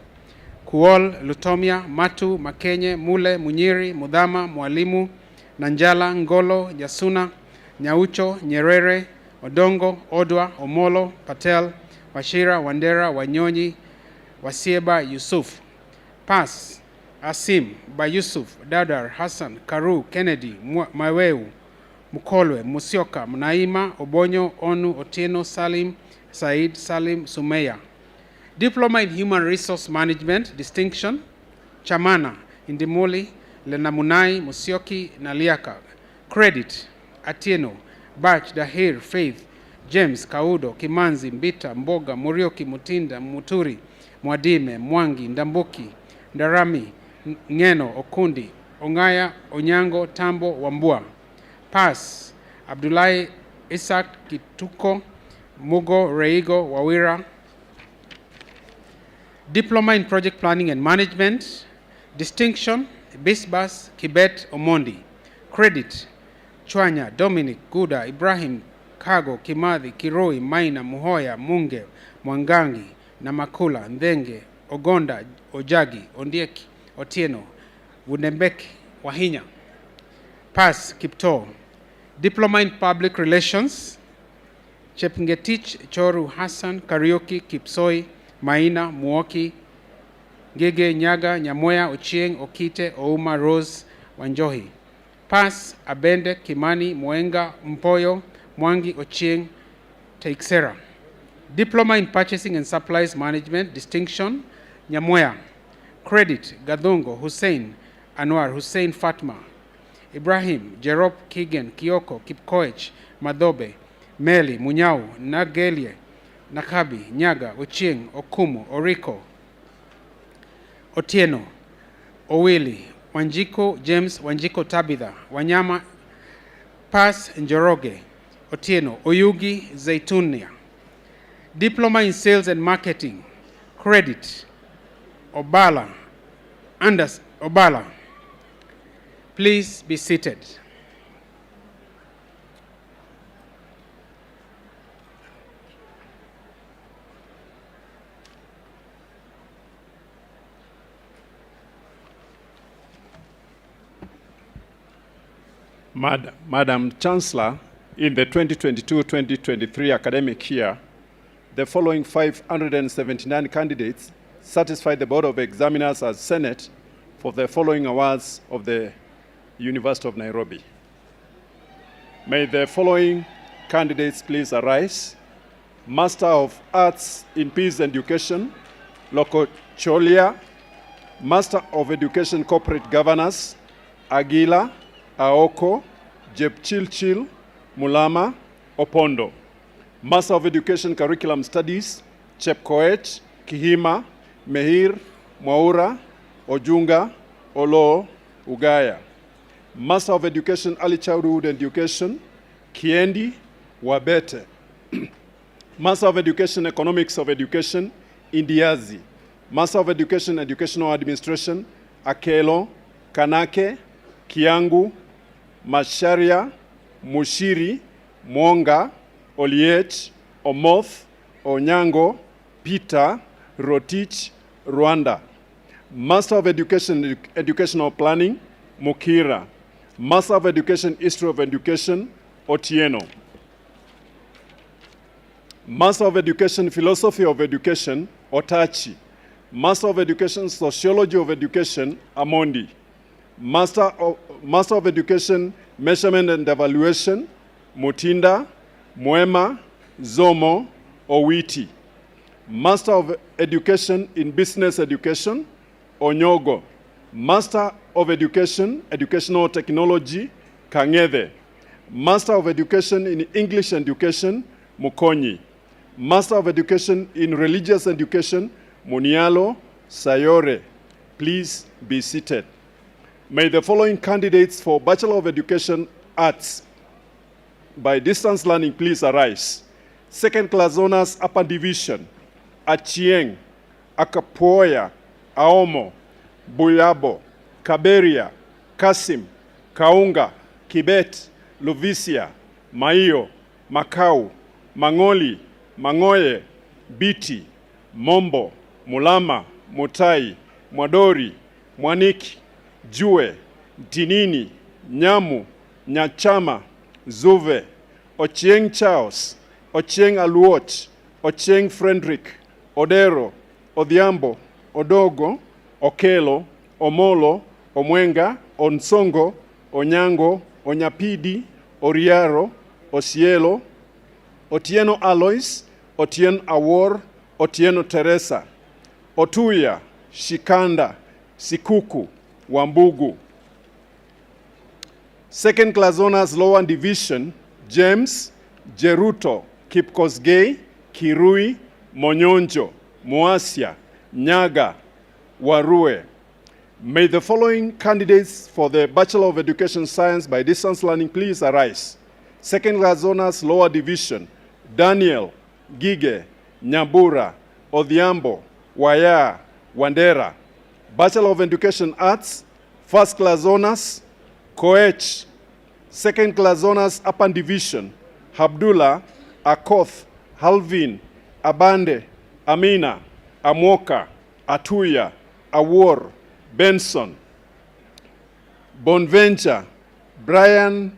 Kuol, Lutomia, Matu, Makenye, Mule, Munyiri, Mudama, Mwalimu, Nanjala, Ngolo, Yasuna, Nyaucho, Nyerere, Odongo, Odwa, Omolo, Patel, Washira, Wandera, Wanyonyi, Wasieba, Yusuf. Pass, Asim, Bayusuf, Dadar, Hassan, Karu, Kennedy, Maweu, Mukolwe, Musioka, Mnaima, Obonyo, Onu, Otieno, Salim, Said, Salim, Sumeya. Diploma in Human Resource Management, Distinction, Chamana, Indimoli, Lenamunai, Musioki, Naliaka. Credit, Atieno, Bach, Dahir, Faith, James, Kaudo, Kimanzi, Mbita, Mboga, Murioki, Mutinda, Muturi, Mwadime, Mwangi, Ndambuki, Ndarami, Ngeno, Okundi, Ongaya, Onyango, Tambo, Wambua. Pass, Abdullahi, Isaac, Kituko, Mugo, Reigo, Wawira. Diploma in Project Planning and Management, Distinction, Bisbas, Kibet, Omondi. Credit, Chwanya, Dominic, Guda, Ibrahim, Kago, Kimathi, Kiroi, Maina, Muhoya, Munge, Mwangangi, Namakula, Ndenge, Ogonda, Ojagi, Ondieki, Otieno, Wunembeki, Wahinya. Pass, Kipto. Diploma in Public Relations, Chepngetich, Choru, Hassan, Karaoke, Kipsoi, Maina, Muoki, Gege, Nyaga, Nyamoya, Ochieng, Okite, Ouma, Rose, Wanjohi. Pass, Abende, Kimani, Mwenga, Mpoyo, Mwangi, Ochieng, Teixeira. Diploma in Purchasing and Supplies Management, Distinction, Nyamoya. Credit, Gadongo, Hussein, Anwar, Hussein, Fatma. Ibrahim, Jerop, Kigen, Kioko, Kipkoech, Madobe, Meli, Munyao, Nagelie, Nakabi, Nyaga, Ochieng, Okumu, Oriko, Otieno, Owili, Wanjiko, James, Wanjiko Tabitha, Wanyama, Pass, Njoroge, Otieno, Oyugi, Zaitunia. Diploma in Sales and Marketing, Credit, Obala, Anders, Obala. Please be seated. Madam Chancellor, in the 2022-2023 academic year, the following 579 candidates satisfied the Board of Examiners as Senate for the following awards of the University of Nairobi. May the following candidates please arise. Master of Arts in Peace and Education, Loko Cholia. Master of Education Corporate Governance, Aguila, Aoko, Jepchilchil, Mulama, Opondo. Master of Education Curriculum Studies, Chepkoech, Kihima, Mehir, Mwaura, Ojunga, Olo, Ugaya. Master of Education Early Childhood Education, Kiendi, Wabete. Master of Education Economics of Education, Indiazi. Master of Education Educational Administration, Akelo, Kanake, Kiangu, Masharia, Mushiri, Mwonga, Oliech, Omoth, Onyango, Peter, Rotich, Rwanda. Master of Education Educational Planning, Mukira. Master of Education History of Education, Otieno. Master of Education Philosophy of Education, Otachi. Master of Education Sociology of Education, Amondi. Master of Education Measurement and Evaluation, Mutinda, Mwema, Zomo, Owiti. Master of Education in Business Education, Onyogo. Master of Education, Educational Technology, Kangede. Master of Education in English Education, Mukonyi. Master of Education in Religious Education, Munialo, Sayore. Please be seated. May the following candidates for Bachelor of Education Arts by distance learning please arise. Second class honors upper division, Achieng, Akapoya, Aomo, Buyabo, Kaberia, Kasim, Kaunga, Kibet, Luvisia, Maio, Makau, Mangoli, Mangoye, Biti, Mombo, Mulama, Mutai, Mwadori, Mwaniki, Jue, Dinini, Nyamu, Nyachama, Zuve, Ochieng Charles, Ochieng Aluoch, Ochieng Frederick, Odero, Odhiambo, Odogo, Okelo, Omolo, Omwenga, Onsongo, Onyango, Onyapidi, Oriaro, Osielo, Otieno Alois, Otieno Awor, Otieno Teresa, Otuya, Shikanda, Sikuku, Wambugu. Second class honors lower division, James, Jeruto, Kipkosgei, Kirui, Monyonjo, Muasia, Nyaga, Warue. May the following candidates for the Bachelor of Education Science by distance learning please arise. Second class honors lower division, Daniel, Gige, Nyambura, Odhiambo, Waya, Wandera. Bachelor of Education Arts, first class honors, Koech. Second class honors upper division, Habdullah, Akoth, Halvin, Abande, Amina, Amoka, Atuya, Awor, Benson, Bonventure, Brian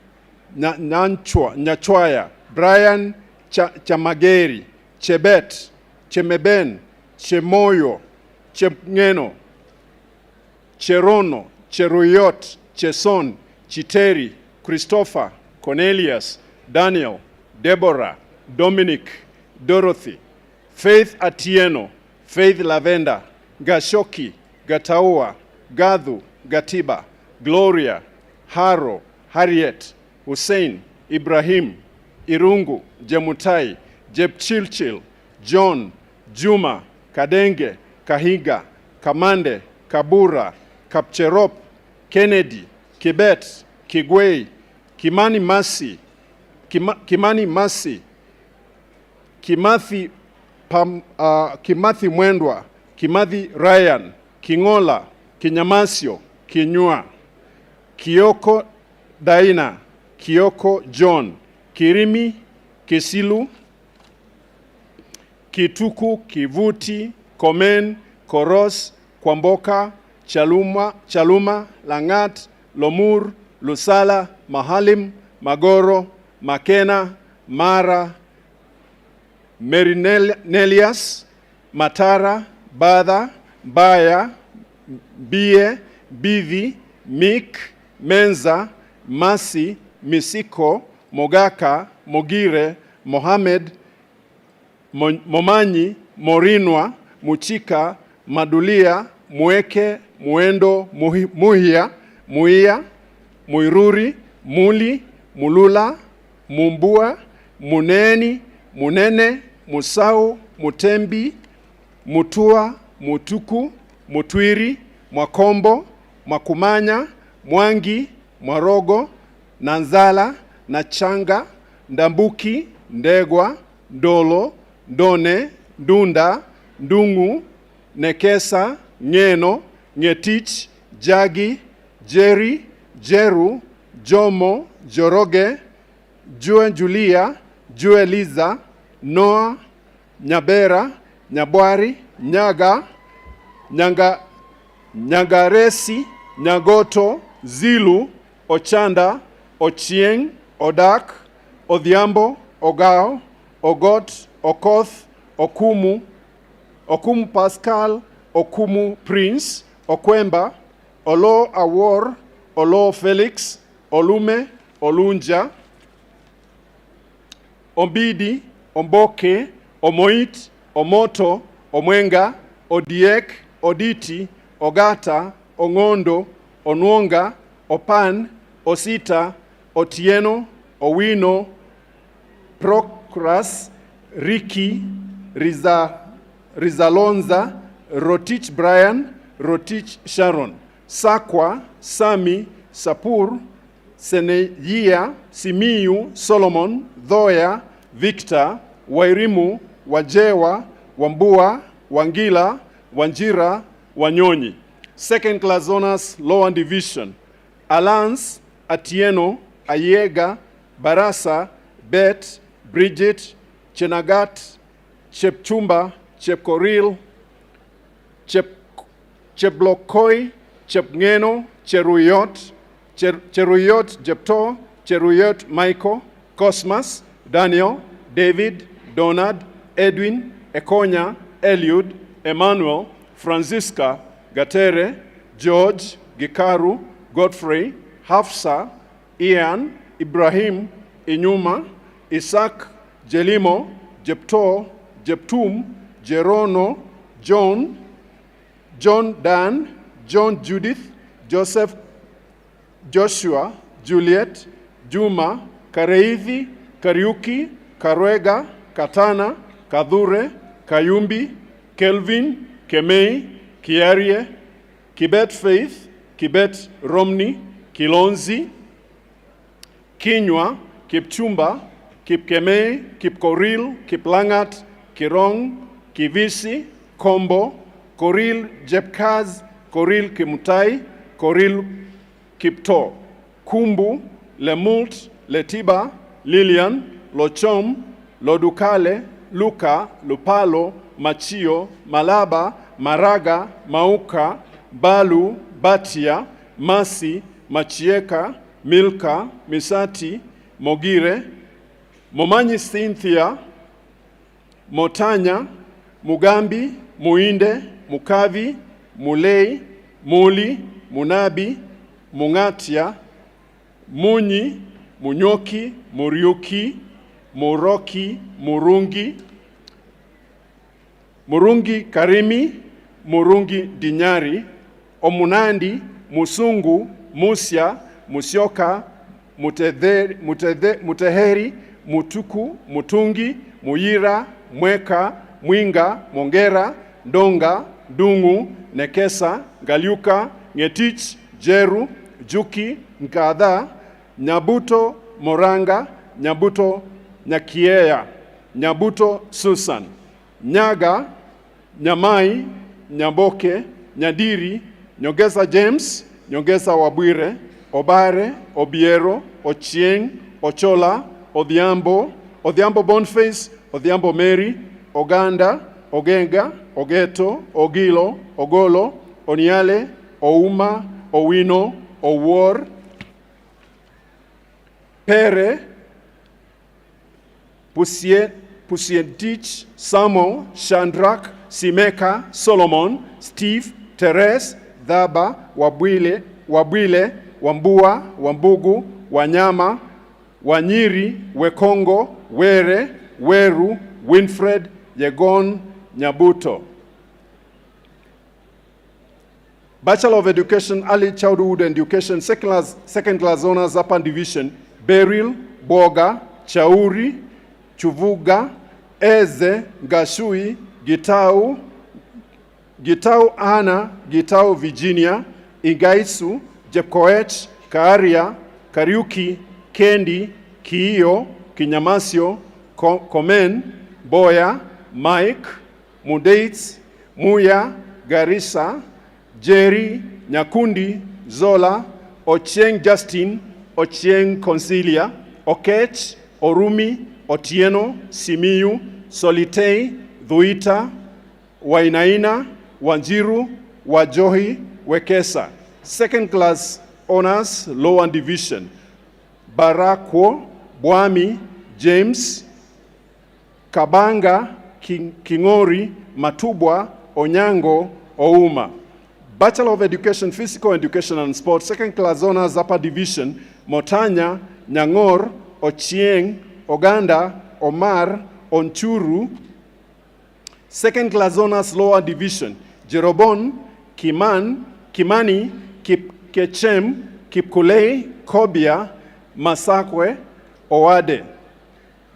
Nyachwaya, Brian Chamageri, Chebet, Chemeben, Chemoyo, Chepngeno, Cherono, Cheruyot, Cheson, Chiteri, Christopher, Cornelius, Daniel, Deborah, Dominic, Dorothy, Faith Atieno, Faith Lavenda, Gashoki, Gataua, Gadhu, Gatiba, Gloria, Haro, Harriet, Hussein, Ibrahim, Irungu, Jemutai, Jepchilchil, John, Juma, Kadenge, Kahiga, Kamande, Kabura, Kapcherop, Kennedy, Kibet, Kigwei, Kimani Masi, Kimani Masi, Kimathi Mwendwa, Kimathi Ryan, Kingola, Kinyamasio, Kinyua, Kioko Daina, Kioko John, Kirimi, Kisilu, Kituku, Kivuti, Komen, Koros, Kwamboka, Chaluma, Langat, Lomur, Lusala, Mahalim, Magoro, Makena, Mara, Merinelias, Matara, Bada, Baya, Bie, Bivi, Mik, Menza, Masi, Misiko, Mogaka, Mogire, Mohamed, Momanyi, Morinwa, Muchika, Madulia, Mweke, Muendo, Muhia, Muia, Muiruri, Muli, Mulula, Mumbua, Muneni, Munene, Musau, Mutembi, Mutua, Mutuku, Mutwiri, Mwakombo, Mwakumanya, Mwangi, Mwarogo, Nanzala, Nachanga, Ndambuki, Ndegwa, Ndolo, Ndone, Ndunda, Ndungu, Nekesa, Ngeno, Ngetich, Jagi, Jerry, Jeru, Jomo, Joroge, Jue Julia, Jue Liza, Noah, Nyabera, Nyabwari, Nyaga, Nyagaresi, Nyagoto, Zilu, Ochanda, Ochieng, Odak, Odhiambo, Ogao, Ogot, Okoth, Okumu, Okumu Pascal, Okumu Prince, Okwemba, Olo Awor, Olo Felix, Olume, Olunja, Ombidi, Omboke, Omoit, Omoto, Omwenga, Odiek, Oditi, Ogata, Ongondo, Onwonga, Opan, Osita, Otieno, Owino, Procras, Ricky, Rizalonza, Rotich Brian, Rotich Sharon, Sakwa, Sami, Sapur, Seneyia, Simiyu, Solomon, Dhoya, Victor, Wairimu, Wajewa, Wambua, Wangila, Wanjira, Wanyonyi. Second class honors, lower division. Alance, Atieno, Ayega, Barasa, Bet, Bridget, Chenagat, Chepchumba, Chepkoril, Cheblokoi, Chepngeno, Cheruyot, Cheruyot Jepto, Cheruyot Michael, Cosmas, Daniel, David, Donald, Edwin, Ekonya, Eliud, Emmanuel, Francisca, Gatere, George, Gikaru, Godfrey, Hafsa, Ian, Ibrahim, Inyuma, Isaac, Jelimo, Jepto, Jeptum, Jerono, John, Dan, John Judith, Joseph, Joshua, Juliet, Juma, Kareithi, Kariuki, Karwega, Katana, Kadhure, Kayumbi, Kelvin, Kemei, Kiarie, Kibet Faith, Kibet Romney, Kilonzi, Kinywa, Kipchumba, Kipkemei, Kipkoril, Kiplangat, Kirong, Kivisi, Kombo, Koril Jepkaz, Koril Kimutai, Koril Kipto, Kumbu, Lemult, Letiba, Lilian, Lochom, Lodukale, Luka, Lupalo, Machio, Malaba, Maraga, Mauka, Balu, Batia, Masi, Machieka, Milka, Misati, Mogire, Momanyi Cynthia, Motanya, Mugambi, Muinde, Mukavi, Mulei, Muli, Munabi, Mungatia, Munyi, Munyoki, Muriuki, Muroki, Murungi, Murungi Karimi, Murungi Dinyari, Omunandi, Musungu, Musya, Musyoka, Muteheri, Mutuku, Mutungi, Muyira, Mweka, Mwinga, Mongera, Ndonga, Dungu, Nekesa, Galiuka, Ngetich, Jeru, Juki, Nkadha, Nyabuto, Moranga, Nyabuto, Nyakiea, Nyabuto, Susan, Nyaga, Nyamai, Nyaboke, Nyadiri, Nyongesa James, Nyongesa Wabwire, Obare, Obiero, Ochieng, Ochola, Odhiambo, Odhiambo Boniface, Odhiambo Mary, Oganda, Ogenga, Ogeto, Ogilo, Ogolo, Oniale, Ouma, Owino, Owor, Pere, Pusientich, Samo, Shandrak, Simeka, Solomon, Steve, Teres, Dhaba, Wabwile, Wambua, Wambugu, Wanyama, Wanyiri, Wekongo, Were, Weru, Winfred, Yegon, Nyabuto. Bachelor of Education, Early Childhood Education, second class honors, upper division, Beryl, Boga, Chauri, Chuvuga, Eze, Gashui, Gitau Ana, Gitau Virginia, Igaisu, Jepkoech, Kaaria, Kariuki, Kendi, Kiio, Kinyamasio, Komen, Boya, Mike, Mudates, Muya, Garissa, Jerry, Nyakundi, Zola, Ochieng Justin, Ochieng Consilia, Okech, Orumi, Otieno, Simiyu, Solitei, Dhuita, Wainaina, Wanjiru, Wajohi, Wekesa. Second class honors, lower division, Barakwo, Bwami, James, Kabanga, Kingori, Matubwa, Onyango, Ouma. Bachelor of Education, Physical Education and Sport, second class honors, upper division, Motanya, Nyangor, Ochieng, Oganda, Omar, Onchuru. Second class honors, lower division, Jerobon, Kimani, Kipkechem, Kipkulei, Kobia, Masakwe, Owade.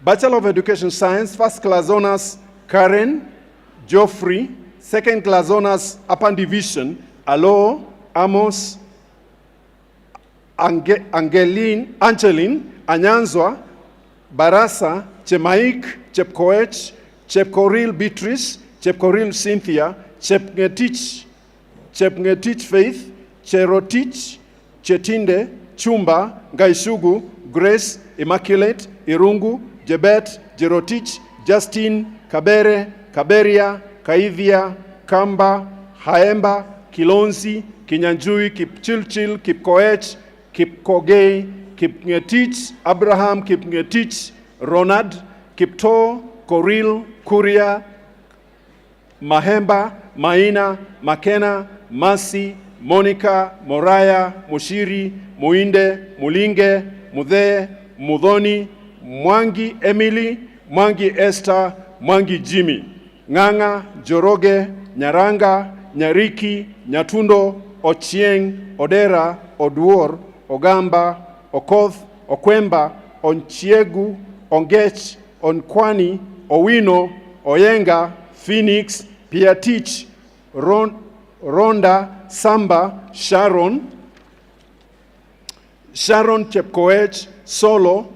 Bachelor of Education Science, first class honors, Karen, Geoffrey, second class honors, upper division, Alo, Amos, Angeline, Anyanzwa, Barasa, Chemaik, Chepkoech, Chepkoril Beatrice, Chepkoril Cynthia, Chepngetich Faith, Cherotich, Chetinde, Chumba, Gaisugu, Grace, Immaculate, Irungu, Jebet, Jerotich, Justin, Kabere, Kaberia, Kaivia, Kamba, Haemba, Kilonzi, Kinyanjui, Kipchilchil, Kipkoech, Kipkogei, Kipngetich, Abraham, Kipngetich, Ronald, Kipto, Koril, Kuria, Mahemba, Maina, Makena, Masi, Monica, Moraya, Mushiri, Muinde, Mulinge, Mudhe, Mudhoni, Mwangi Emily, Mwangi Esther, Mwangi Jimmy, Nganga, Joroge, Nyaranga, Nyariki, Nyatundo, Ochieng, Odera, Oduor, Ogamba, Okoth, Okwemba, Onchiegu, Ongech, Onkwani, Owino, Oyenga, Phoenix, Piatich, Ronda, Samba, Sharon Chepkoech, Solo,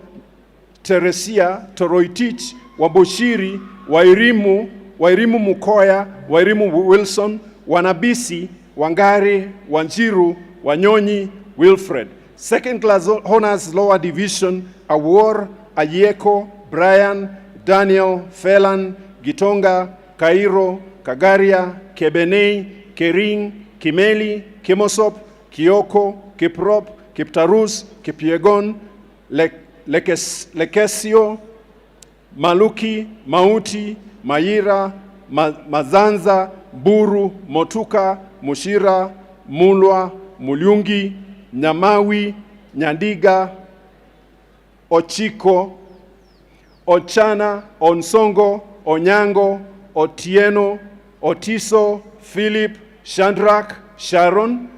Teresia, Toroitich, Wabushiri, Wairimu Mukoya, Wairimu Wilson, Wanabisi, Wangari, Wanjiru, Wanyonyi, Wilfred. Second class honors, lower division, Awor, Ayeko, Brian, Daniel, Felan, Gitonga, Cairo, Kagaria, Kebenei, Kering, Kimeli, Kimosop, Kioko, Kiprop, Kiptarus, Kipiegon, Lekesio, Maluki, Mauti, Mayira, Mazanza, Buru, Motuka, Mushira, Mulwa, Mulyungi, Nyamawi, Nyandiga, Ochiko, Ochana, Onsongo, Onyango, Otieno, Otiso, Philip, Shandrak, Sharon,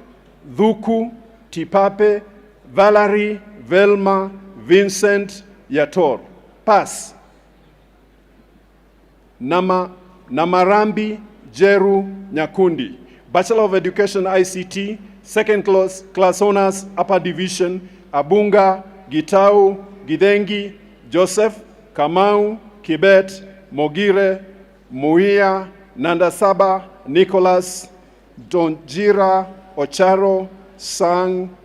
Dhuku, Tipape, Valerie, Velma, Vincent, Yator. Pass. Namarambi, Jeru, Nyakundi. Bachelor of Education ICT, second class honors, upper division, Abunga, Gitau, Gidengi, Joseph, Kamau, Kibet, Mogire, Muia, Nandasaba, Nicholas, Donjira, Ocharo, Sang,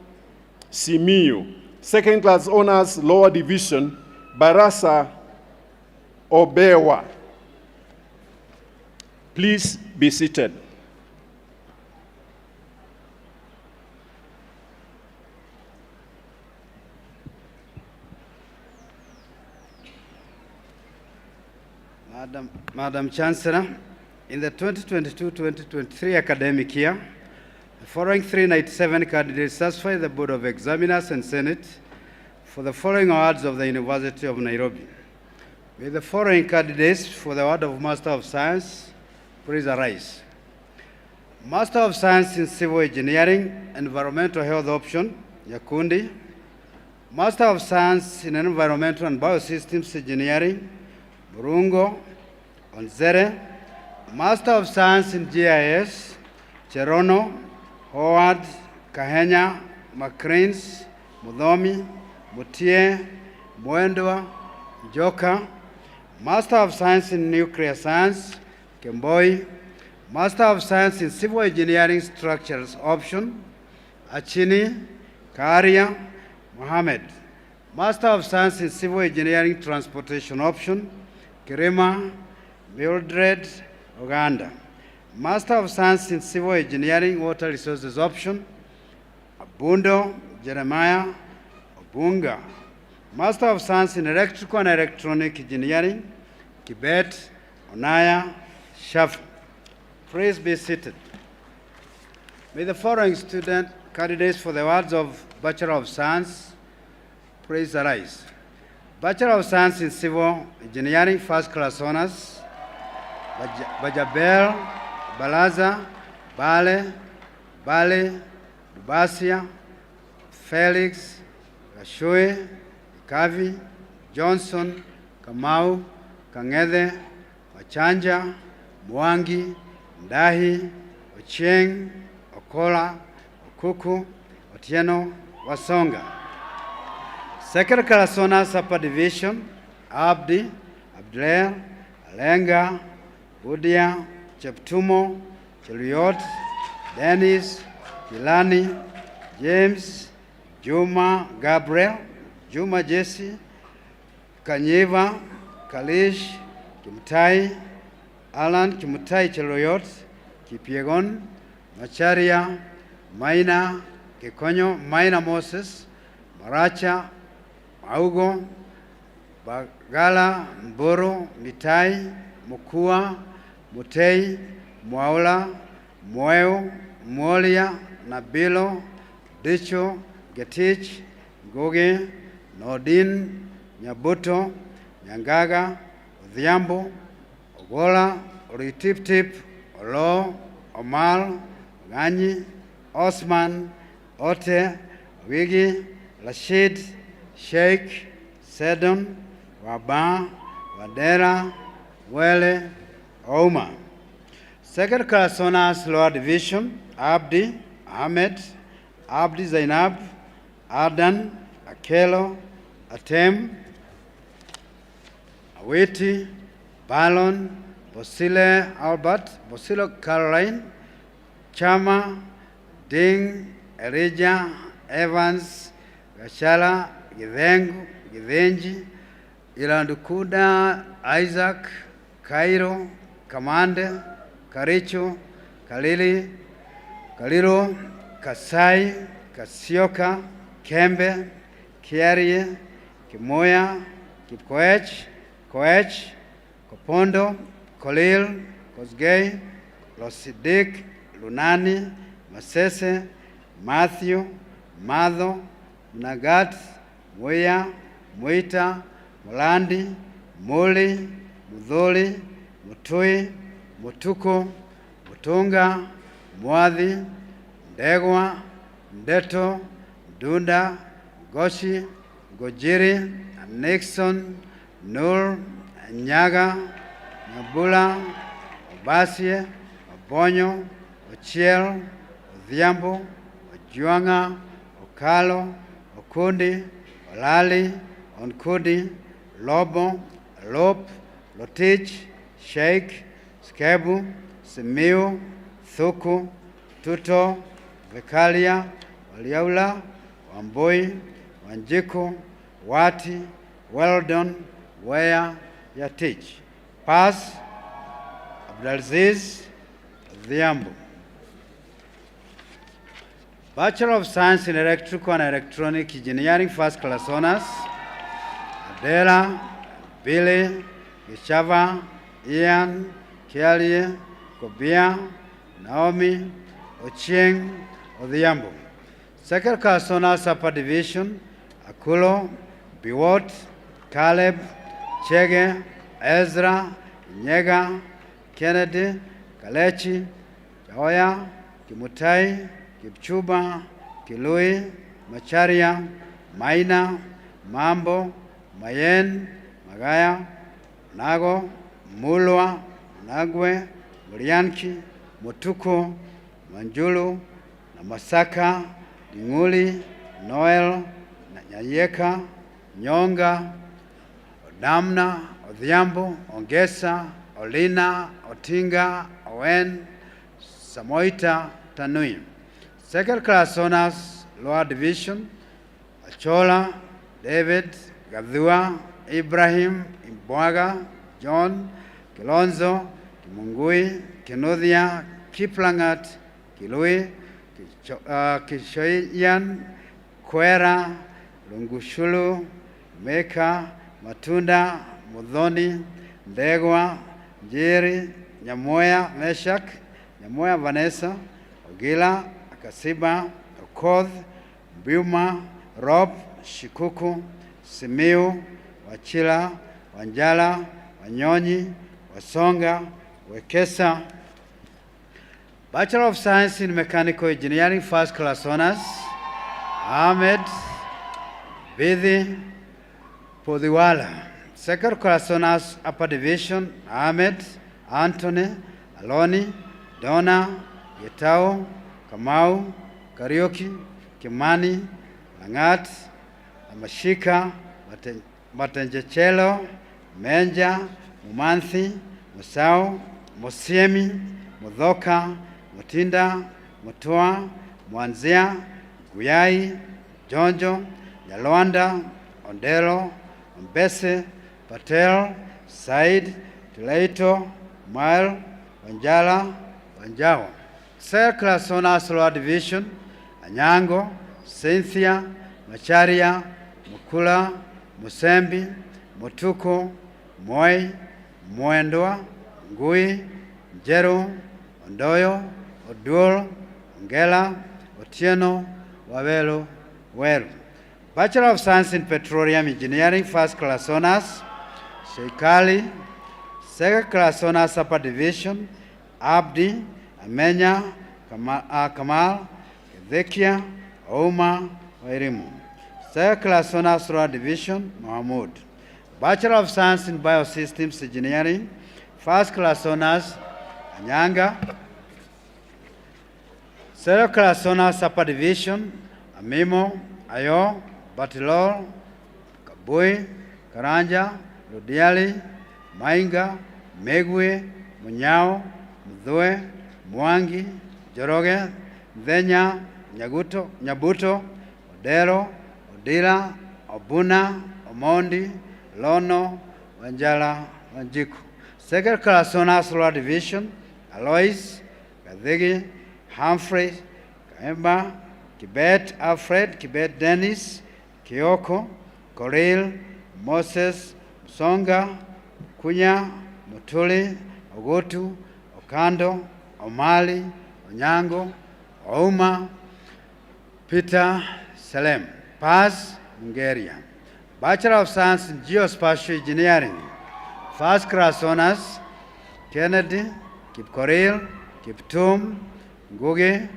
Simiyu. Second class honors, lower division, Barasa, Obewa. Please be seated. Madam Chancellor, in the 2022-2023 academic year, the following 397 candidates satisfy the Board of Examiners and Senate for the following awards of the University of Nairobi. With the following candidates for the award of Master of Science, please arise. Master of Science in Civil Engineering, Environmental Health option, Nyakundi. Master of Science in Environmental and Biosystems Engineering, Murungo, Onzere. Master of Science in GIS, Cherono, Howard, Kahenya, Macrins, Mudhomi, Mutie, Mwendwa, Joka. Master of Science in Nuclear Science, Kemboi. Master of Science in Civil Engineering Structures option, Achini, Karia, Mohammed. Master of Science in Civil Engineering Transportation option, Kirima, Mildred, Uganda. Master of Science in Civil Engineering Water Resources option, Abundo, Jeremiah, Obunga. Master of Science in Electrical and Electronic Engineering, Kibet, Onaya, Shaf. Please be seated. May the following student candidates for the awards of Bachelor of Science please arise. Bachelor of Science in Civil Engineering, first class honors, Bajabel, Balaza, Bale, Dubasia, Felix, Gashoe, Kavi, Johnson, Kamau, Kangede, Wachanja, Mwangi, Ndahi, Ochieng, Okola, Okuku, Otieno, Wasonga. Second class honors, upper division, Abdi, Abdulair, Alenga, Budia, Cheptumo, Cheliot, Dennis, Kilani, James, Juma, Gabriel, Juma Jesse, Kanyeva, Kalish, Kimtai, Alan Kimutai Cheloyot, Kipiegon, Macharia, Maina, Kekonyo, Maina Moses, Maracha, Maugo, Bagala, Mboro, Mitai, Mukua, Mutei, Mwaula, Mweo, Mwolia, Nabilo, Dicho, Getich, Goge, Nordin, Nyabuto, Nyangaga, Odhiambo, Ogola, Oritip-tip, Olo, Omal, Ganyi, Osman, Ote, Wigi, Rashid, Sheikh, Sedon, Waba, Wadera, Wele, Oma. Second class honors, lower division, Abdi, Ahmed, Abdi Zainab, Adan, Akelo, Atem, Awiti, Balon, Bosile Albert, Bosilo Caroline, Chama, Ding, Elijah, Evans, Gashala, Gidengu, Gidenji, Ilandukuda, Isaac, Cairo, Kamande, Karicho, Kalili, Kaliro, Kasai, Kasioka, Kembe, Kiarie, Kimoya, Kipkoech, Koech, Kopondo, Kolil, Kosgei, Losidik, Lunani, Masese, Matthew, Madho, Nagat, Moya, Moita, Molandi, Muli, Mudholi, Mutui, Mutuku, Mutunga, Mwadhi, Ndegwa, Ndeto, Dunda, Goshi, Gojiri, Nixon, Nur, Nyaga, Nyabula, Obasie, Obonyo, Ochiel, Odhiambo, Ojuanga, Okalo, Okundi, Olali, Onkudi, Lobo, Lop, Lotich, Sheikh, Skebu, Simiu, Thuku, Tuto, Vekalia, Waliaula, Wamboi, Wanjiku, Wati, Weldon, Wea, Yatich. Pass, Abdulaziz, Dhiambo. Bachelor of Science in Electrical and Electronic Engineering, first class honors, Adela, Billy, Gishava, Ian, Kialie, Kobia, Naomi, Ochieng, Odhiambo. Second class honors, upper division, Akulo, Biwot, Caleb, Chege, Ezra, Nyega, Kennedy, Kalechi, Chaoya, Kimutai, Kipchuba, Kilui, Macharia, Maina, Mambo, Mayen, Magaya, Nago, Mulwa, Nagwe, Murianki, Mutuku, Manjulu, Namasaka, Dinguli, Noel, Nyayeka, Nyonga, Odamna, Odhiambo, Ongesa, Olina, Otinga, Owen, Samoita, Tanui. Second class honors, lower division, Achola, David, Gadhua, Ibrahim, Imbwaga, John, Kilonzo, Kimungui, Kenodia, Kiplangat, Kilui, Kishoyan, Kwera, Lungushulu, Meka, Matunda, Mudhoni, Ndegwa, Njeri, Nyamoya, Meshak, Nyamoya, Vanessa, Ogila, Akasiba, Okoth, Biuma, Rob, Shikuku, Simiu, Wachila, Wanjala, Wanyonyi, Wasonga, Wekesa. Bachelor of Science in Mechanical Engineering, first class honors, Ahmed, Bidhi, Podiwala. Second class honors, upper division, Ahmed, Anthony, Aloni, Donna, Getao, Kamau, Karioki, Kimani, Langat, Amashika, Matenjechelo, Menja, Mumanthi, Musau, Mosiemi, Mudhoka, Mutinda, Mutua, Mwanzia, Guyai, Jonjo, Yalwanda, Ondelo, Mbese, Patel, Said, Tuleito, Mail, Wanjala, Wanjao. Third class honors, lower division, Anyango, Cynthia, Macharia, Mukula, Musembi, Mutuko, Moi, Moendoa, Ngui, Njeru, Ondoyo, Oduol, Ngela, Otieno, Wawelo, Weru. Bachelor of Science in Petroleum Engineering, first class honors, Sheikali. Second class honors, upper division, Abdi, Amenya, Kamal, Ezekia, Ouma, Wairimu. Third class honors, lower division, Mahmoud. Bachelor of Science in Biosystems Engineering, first class honors, Anyanga. Third class honors, upper division, Amimo, Ayo, Batilol, Kabui, Karanja, Rudiali, Mainga, Megwe, Munyao, Mudhue, Mwangi, Joroge, Dhenya, Nyabuto, Odero, Odila, Obuna, Omondi, Lono, Wanjala, Wanjiku. Second class honors, lower division, Alois, Gadegi, Humphrey, Kaemba, Kibet Alfred, Kibet Dennis, Kioko, Koril, Moses, Msonga, Kunya, Mutuli, Ogutu, Okando, Omali, Onyango, Ouma, Peter, Salem, Paz, Mungeria. Bachelor of Science in Geospatial Engineering. First class honors, Kennedy, Kipkoril, Kiptum, Ngugi,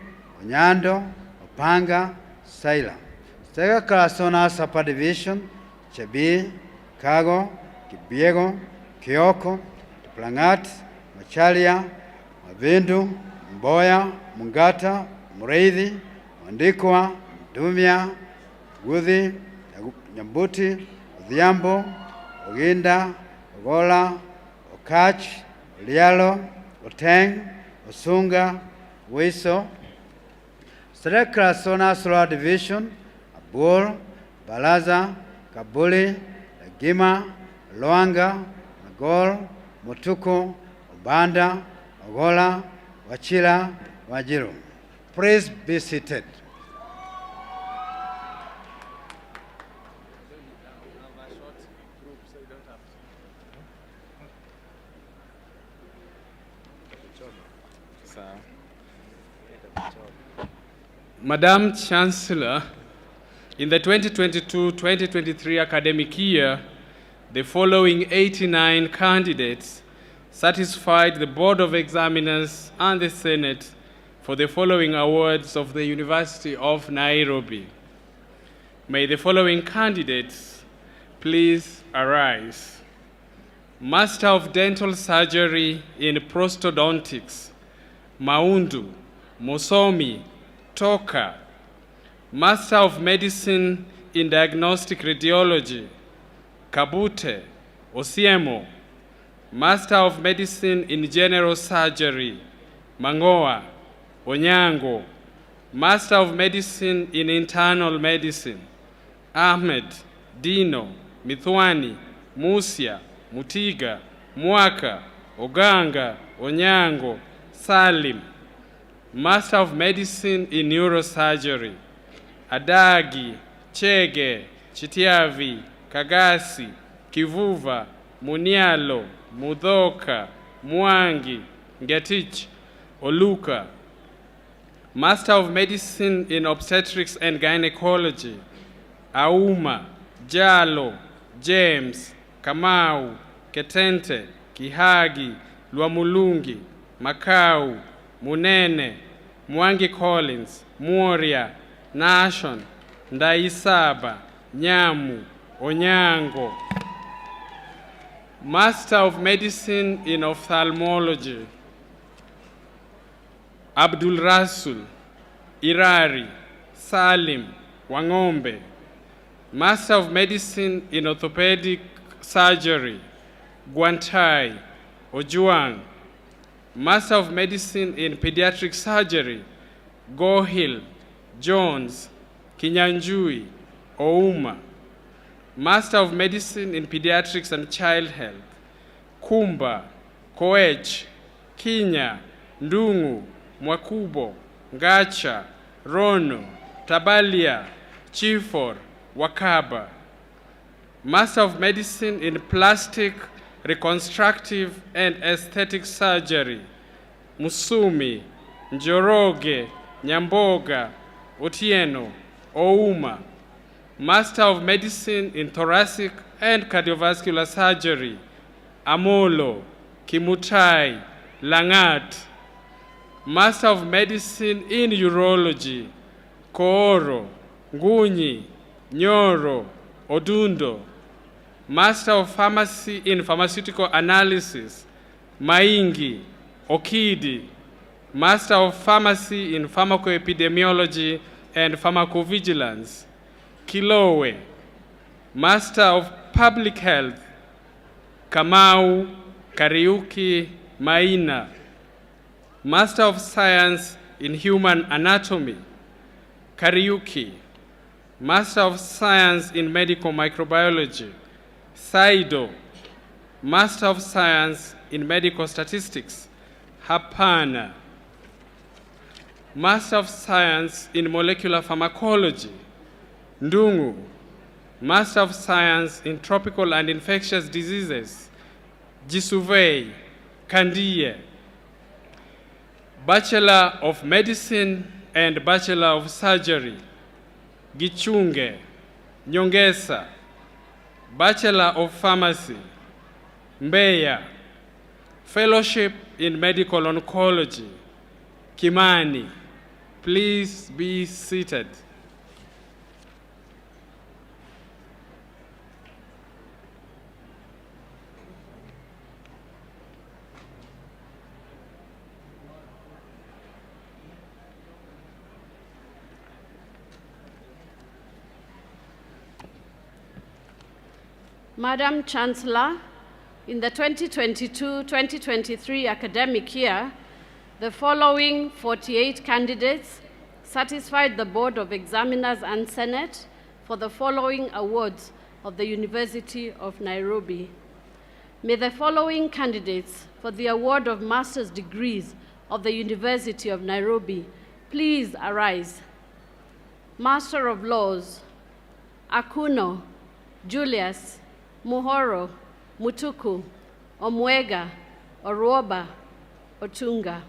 Onyando, Opanga, Saila. Second class honors upper division, Chebi, Kago, Kibiego, Kioko, Plangat, Machalia, Mavindu, Mboya, Mungata, Mureithi, Mandikwa, Dumia, Guthi, Nyambuti, Odhiambo, Oginda, Ogola, Okach, Lialo, Oteng, Osunga, Wiso. Select class honors lower division, Abur, Balaza, Kabuli, Lagima, Loanga, Nagol, Mutuku, Obanda, Ogola, Wachila, Wajiru. Please be seated. Madam Chancellor, in the 2022-2023 academic year, the following 89 candidates satisfied the Board of Examiners and the Senate for the following awards of the University of Nairobi. May the following candidates please arise. Master of Dental Surgery in Prosthodontics, Maundu, Musomi, Toka. Master of Medicine in Diagnostic Radiology, Kabute, Osiemo. Master of Medicine in General Surgery, Mangoa, Onyango. Master of Medicine in Internal Medicine, Ahmed, Dino, Mithwani, Musia, Mutiga, Mwaka, Oganga, Onyango, Salim. Master of Medicine in Neurosurgery, Adagi, Chege, Chitiavi, Kagasi, Kivuva, Munialo, Mudhoka, Mwangi, Ngetich, Oluka. Master of Medicine in Obstetrics and Gynecology, Auma, Jalo, James, Kamau, Ketente, Kihagi, Luamulungi, Makau, Munene, Mwangi Collins, Moria, Nashon, Ndaisaba, Nyamu, Onyango. Master of Medicine in Ophthalmology, Abdul Rasul, Irari, Salim, Wangombe. Master of Medicine in Orthopedic Surgery, Guantai, Ojuang. Master of Medicine in Pediatric Surgery, Gohill, Jones, Kinyanjui, Ouma. Master of Medicine in Pediatrics and Child Health, Kumba, Koech, Kinya, Ndungu, Mwakubo, Ngacha, Rono, Tabalia, Chifor, Wakaba. Master of Medicine in Plastic, Reconstructive and Aesthetic Surgery, Musumi, Njoroge, Nyamboga, Otieno, Ouma. Master of Medicine in Thoracic and Cardiovascular Surgery, Amolo, Kimutai, Langat. Master of Medicine in Urology, Kooro, Ngunyi, Nyoro, Odundo. Master of Pharmacy in Pharmaceutical Analysis, Maingi, Okidi. Master of Pharmacy in Pharmacoepidemiology and Pharmacovigilance, Kilowe. Master of Public Health, Kamau, Kariuki, Maina. Master of Science in Human Anatomy, Kariuki. Master of Science in Medical Microbiology, Saido. Master of Science in Medical Statistics, Hapana. Master of Science in Molecular Pharmacology, Ndungu. Master of Science in Tropical and Infectious Diseases, Jisuvei, Kandiye. Bachelor of Medicine and Bachelor of Surgery, Gichunge, Nyongesa. Bachelor of Pharmacy, Mbeya. Fellowship in Medical Oncology, Kimani. Please be seated. Madam Chancellor, in the 2022-2023 academic year, the following 48 candidates satisfied the Board of Examiners and Senate for the following awards of the University of Nairobi. May the following candidates for the award of master's degrees of the University of Nairobi please arise. Master of Laws, Akuno, Julius, Muhoro, Mutuku, Omwega, Oroba, Otunga.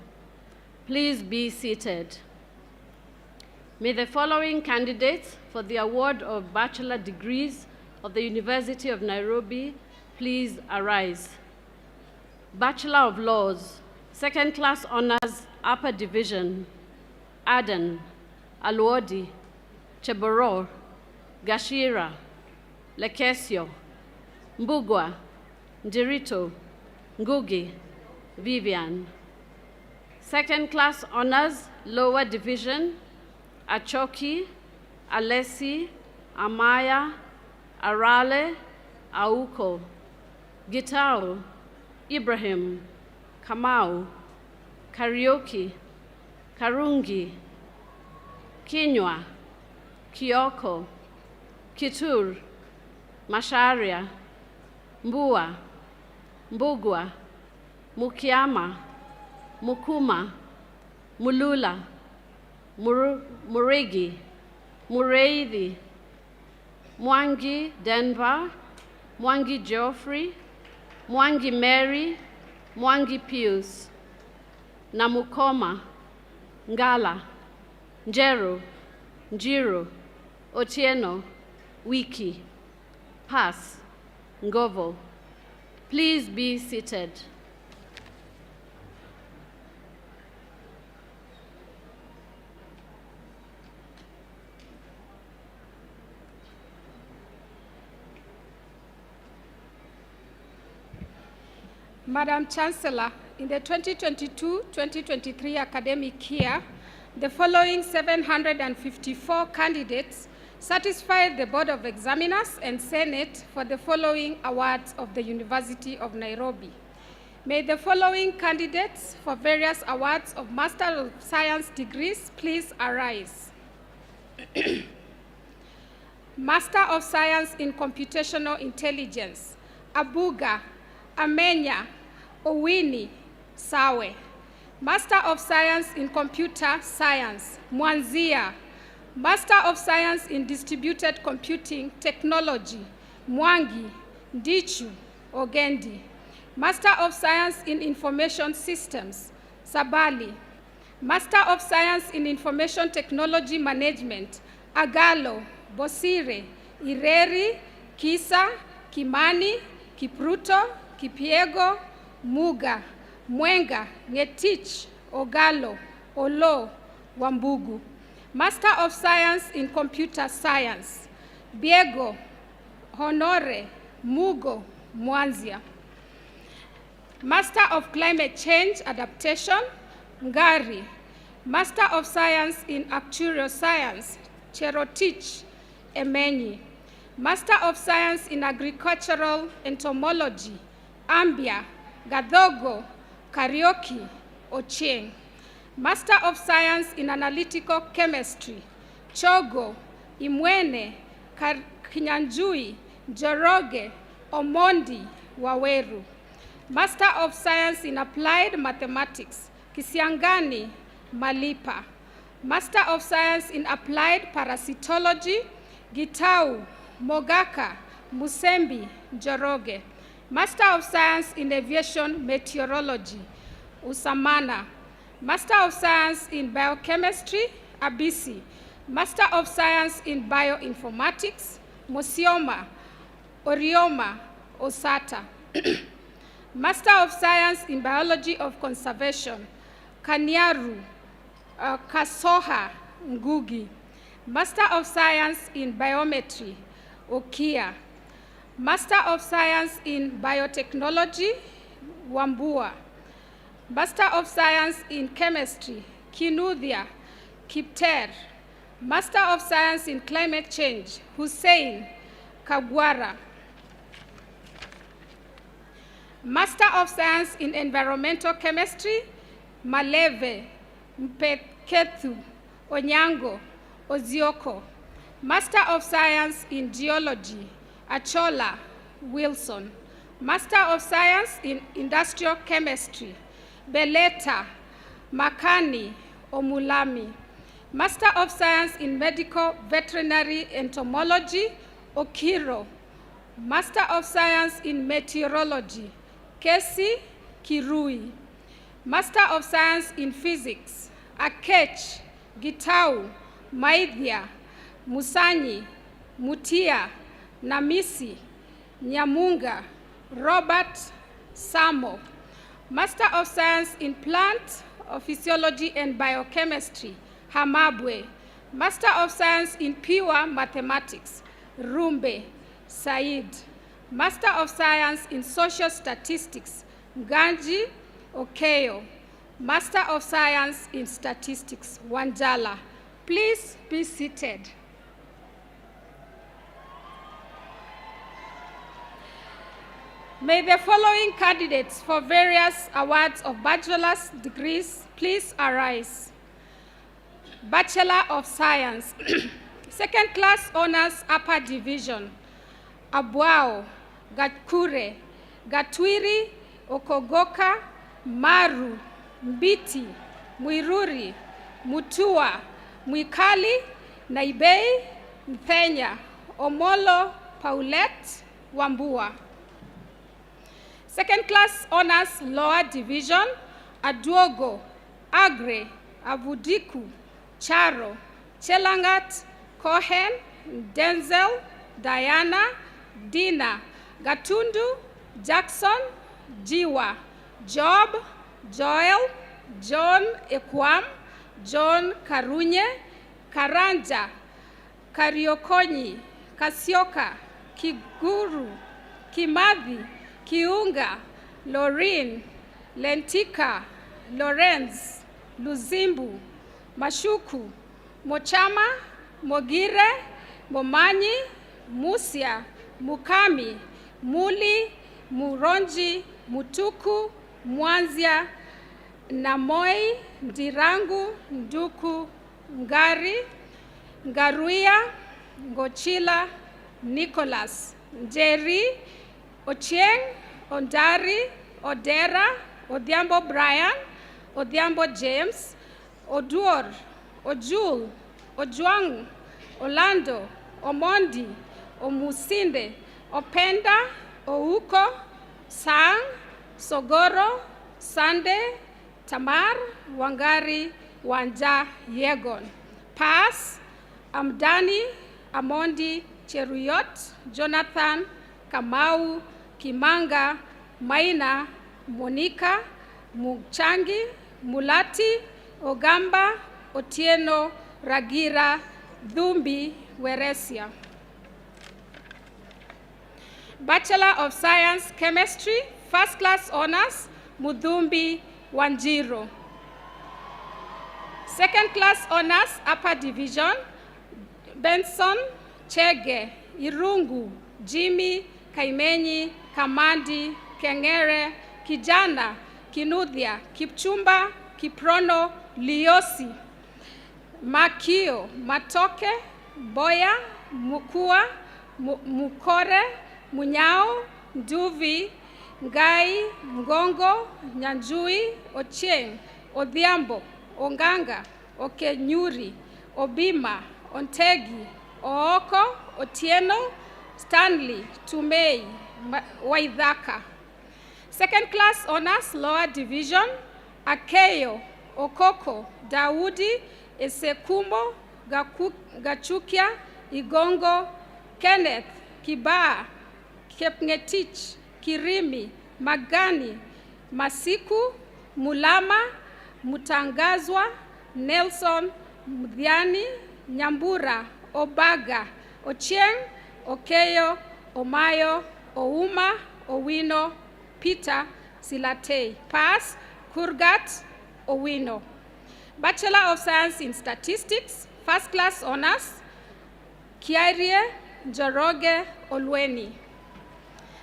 Please be seated. May the following candidates for the award of bachelor degrees of the University of Nairobi please arise. Bachelor of Laws, Second Class Honors, Upper Division, Aden, Aluodi, Cheboro, Gashira, Lekesio, Mbugwa, Ndirito, Ngugi, Vivian. Second Class Honors, Lower Division, Achoki, Alessi, Amaya, Arale, Auko, Gitao, Ibrahim, Kamau, Karaoke, Karungi, Kinywa, Kioko, Kitur, Masharia, Mbua, Mbugwa, Mukiama, Mukuma, Mulula, Murigi, Mureithi, Mwangi Denver, Mwangi Geoffrey, Mwangi Mary, Mwangi Pius, Namukoma, Ngala, Njeru, Njiru, Otieno, Wiki, Pass, Ngovo. Please be seated. Madam Chancellor, in the 2022-2023 academic year, the following 754 candidates satisfied the Board of Examiners and Senate for the following awards of the University of Nairobi. May the following candidates for various awards of Master of Science degrees please arise. Master of Science in Computational Intelligence, Abuga, Amenya, Owini, Sawe. Master of Science in Computer Science, Mwanzia. Master of Science in Distributed Computing Technology, Mwangi, Ndichu, Ogendi. Master of Science in Information Systems, Sabali. Master of Science in Information Technology Management, Agalo, Bosire, Ireri, Kisa, Kimani, Kipruto, Kipiego, Muga, Mwenga, Ngetich, Ogalo, Olo, Wambugu. Master of Science in Computer Science, Biego, Honore, Mugo, Mwanzia. Master of Climate Change Adaptation, Ngari. Master of Science in Actuarial Science, Cherotich, Emenyi. Master of Science in Agricultural Entomology, Ambia, Gadogo, Karaoke, Ochieng. Master of Science in Analytical Chemistry, Chogo, Imwene, Kinyanjui, Joroge, Omondi, Waweru. Master of Science in Applied Mathematics, Kisiangani Malipa. Master of Science in Applied Parasitology, Gitau Mogaka Musembi Njoroge. Master of Science in Aviation Meteorology, Usamana. Master of Science in Biochemistry, Abisi. Master of Science in Bioinformatics, Musioma Orioma Osata. Master of Science in Biology of Conservation, Kanyaru Kasoha Ngugi. Master of Science in Biometry, Okia. Master of Science in Biotechnology, Wambua. Master of Science in Chemistry, Kinuthia Kipter. Master of Science in Climate Change, Hussein Kagwara. Master of Science in Environmental Chemistry, Maleve Mpekethu Onyango Ozioko. Master of Science in Geology, Achola Wilson. Master of Science in Industrial Chemistry, Beleta Makani Omulami. Master of Science in Medical Veterinary Entomology, Okiro. Master of Science in Meteorology, Kesi Kirui. Master of Science in Physics, Akech Gitau Maidhia Musanyi Mutia Namisi Nyamunga Robert Samo. Master of Science in Plant Physiology and Biochemistry, Hamabwe. Master of Science in Pure Mathematics, Rumbe Said. Master of Science in Social Statistics, Ganji Okeyo. Master of Science in Statistics, Wanjala. Please be seated. May the following candidates for various awards of bachelor's degrees please arise. Bachelor of Science, Second Class Honors Upper Division, Abuao, Gatkure, Gatwiri, Okogoka, Maru, Mbiti, Mwiruri, Mutua, Mwikali, Naibei, Mthenya, Omolo, Paulette, Wambua. Second Class Honors Lower Division, Aduogo, Agre, Avudiku, Charo, Chelangat, Cohen, Denzel, Diana, Dina, Gatundu, Jackson, Jiwa, Job, Joel, John Ekwam, John Karunye, Karanja, Kariokonyi, Kasioka, Kiguru, Kimathi, Kiunga, Lorin, Lentika, Lorenz, Luzimbu, Mashuku, Mochama, Mogire, Momanyi, Musia, Mukami, Muli, Muronji, Mutuku, Mwanzia, Namoi, Ndirangu, Nduku, Ngari, Ngaruia, Ngochila, Nicholas, Njeri, Ochieng, Ondari, Odera, Odhiambo Brian, Odhiambo James, Oduor, Ojul, Ojuang, Orlando, Omondi, Omusinde, Openda, Ouko, Sang, Sogoro, Sande, Tamar, Wangari, Wanja, Yegon. Pass, Amdani, Amondi, Cheruyot, Jonathan, Kamau, Kimanga, Maina, Monica, Muchangi, Mulati, Ogamba, Otieno, Ragira, Dhumbi, Weresia. Bachelor of Science, Chemistry, First Class Honors, Mudhumbi, Wanjiro. Second Class Honors, Upper Division, Benson, Chege, Irungu, Jimmy, Kaimenyi, Kamandi, Kengere, Kijana, Kinuthia, Kipchumba, Kiprono, Liosi, Makio, Matoke, Boya, Mukua, Mukore, Munyao, Nduvi, Ngai, Ngongo, Nyanjui, Ochieng, Odhiambo, Onganga, Okenyuri, Obima, Ontegi, Ooko, Otieno, Stanley, Tumei, Waithaka. Second class honors, lower division, Akeyo, Okoko, Daudi, Esekumo, Gachukia, Igongo, Kenneth, Kibaa, Kepngetich, Kirimi, Magani, Masiku, Mulama, Mutangazwa, Nelson, Mudhiani, Nyambura, Obaga, Ochieng, Okeyo, Omayo, Ouma, Owino, Peter, Silatei. Pass, Kurgat, Owino. Bachelor of Science in Statistics, first class honors, Kiarie, Njoroge, Olweni.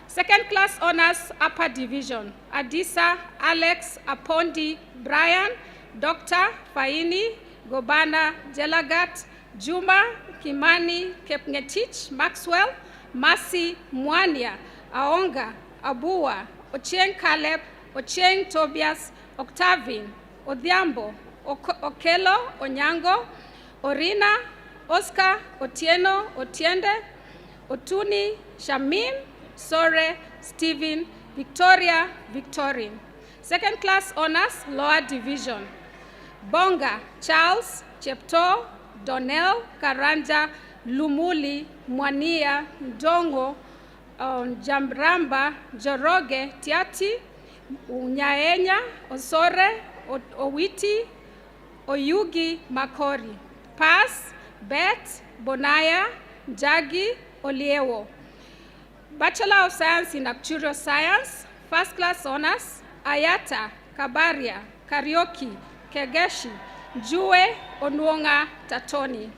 Second class honors, upper division, Adisa, Alex, Apondi, Brian, Dr. Faini, Gobana, Jelagat, Juma, Kimani, Kepngetich, Maxwell, Masi, Mwania, Aonga, Abua, Ochieng Caleb, Ochieng Tobias, Octavin, Odhiambo, Okelo, Onyango, Orina, Oscar, Otieno, Otiende, Otuni, Shamim, Sore, Stephen, Victoria, Victorine. Second class honors, lower division, Bonga, Charles, Chepto, Donnell, Karanja, Lumuli, Mwania, Ndongo, Jamramba, Joroge, Tiati, Unyaenya, Osore, Owiti, Oyugi, Makori. Pass, Bet, Bonaya, Jagi, Oliewo. Bachelor of Science in Actuarial Science, first class honors, Ayata, Kabaria, Karioki, Kegeshi, Jue, Onwonga, Tatoni.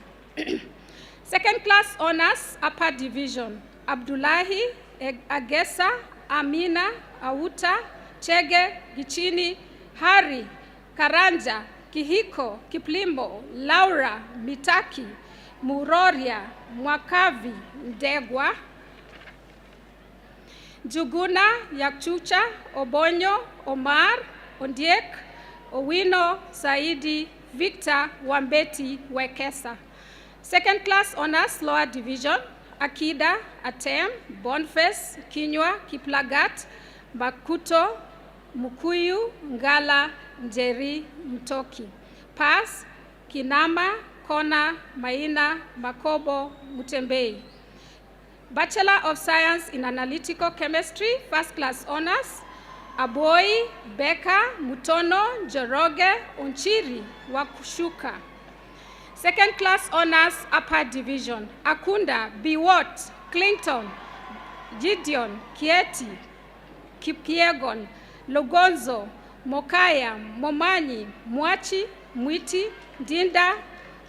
Second class honors, upper division, Abdullahi, Agesa, Amina, Auta, Chege, Gichini, Hari, Karanja, Kihiko, Kiplimo, Laura, Mitaki, Muroria, Mwakavi, Ndegwa, Juguna, Yakchucha, Obonyo, Omar, Ondiek, Owino, Saidi, Victor, Wambeti, Wekesa. Second class honors, lower division, Akida, Atem, Boniface, Kinywa, Kiplagat, Makuto, Mukuyu, Ngala, Njeri, Mtoki. Pass, Kinama, Kona, Maina, Makobo, Mutembei. Bachelor of Science in Analytical Chemistry, first class honors, Aboi, Beka, Mutono, Joroge, Unchiri, Wakushuka. Second class honors, upper division, Akunda, Biwot, Clinton, Gideon, Kieti, Kipkiegon, Logonzo, Mokaya, Momanyi, Mwachi, Mwiti, Dinda,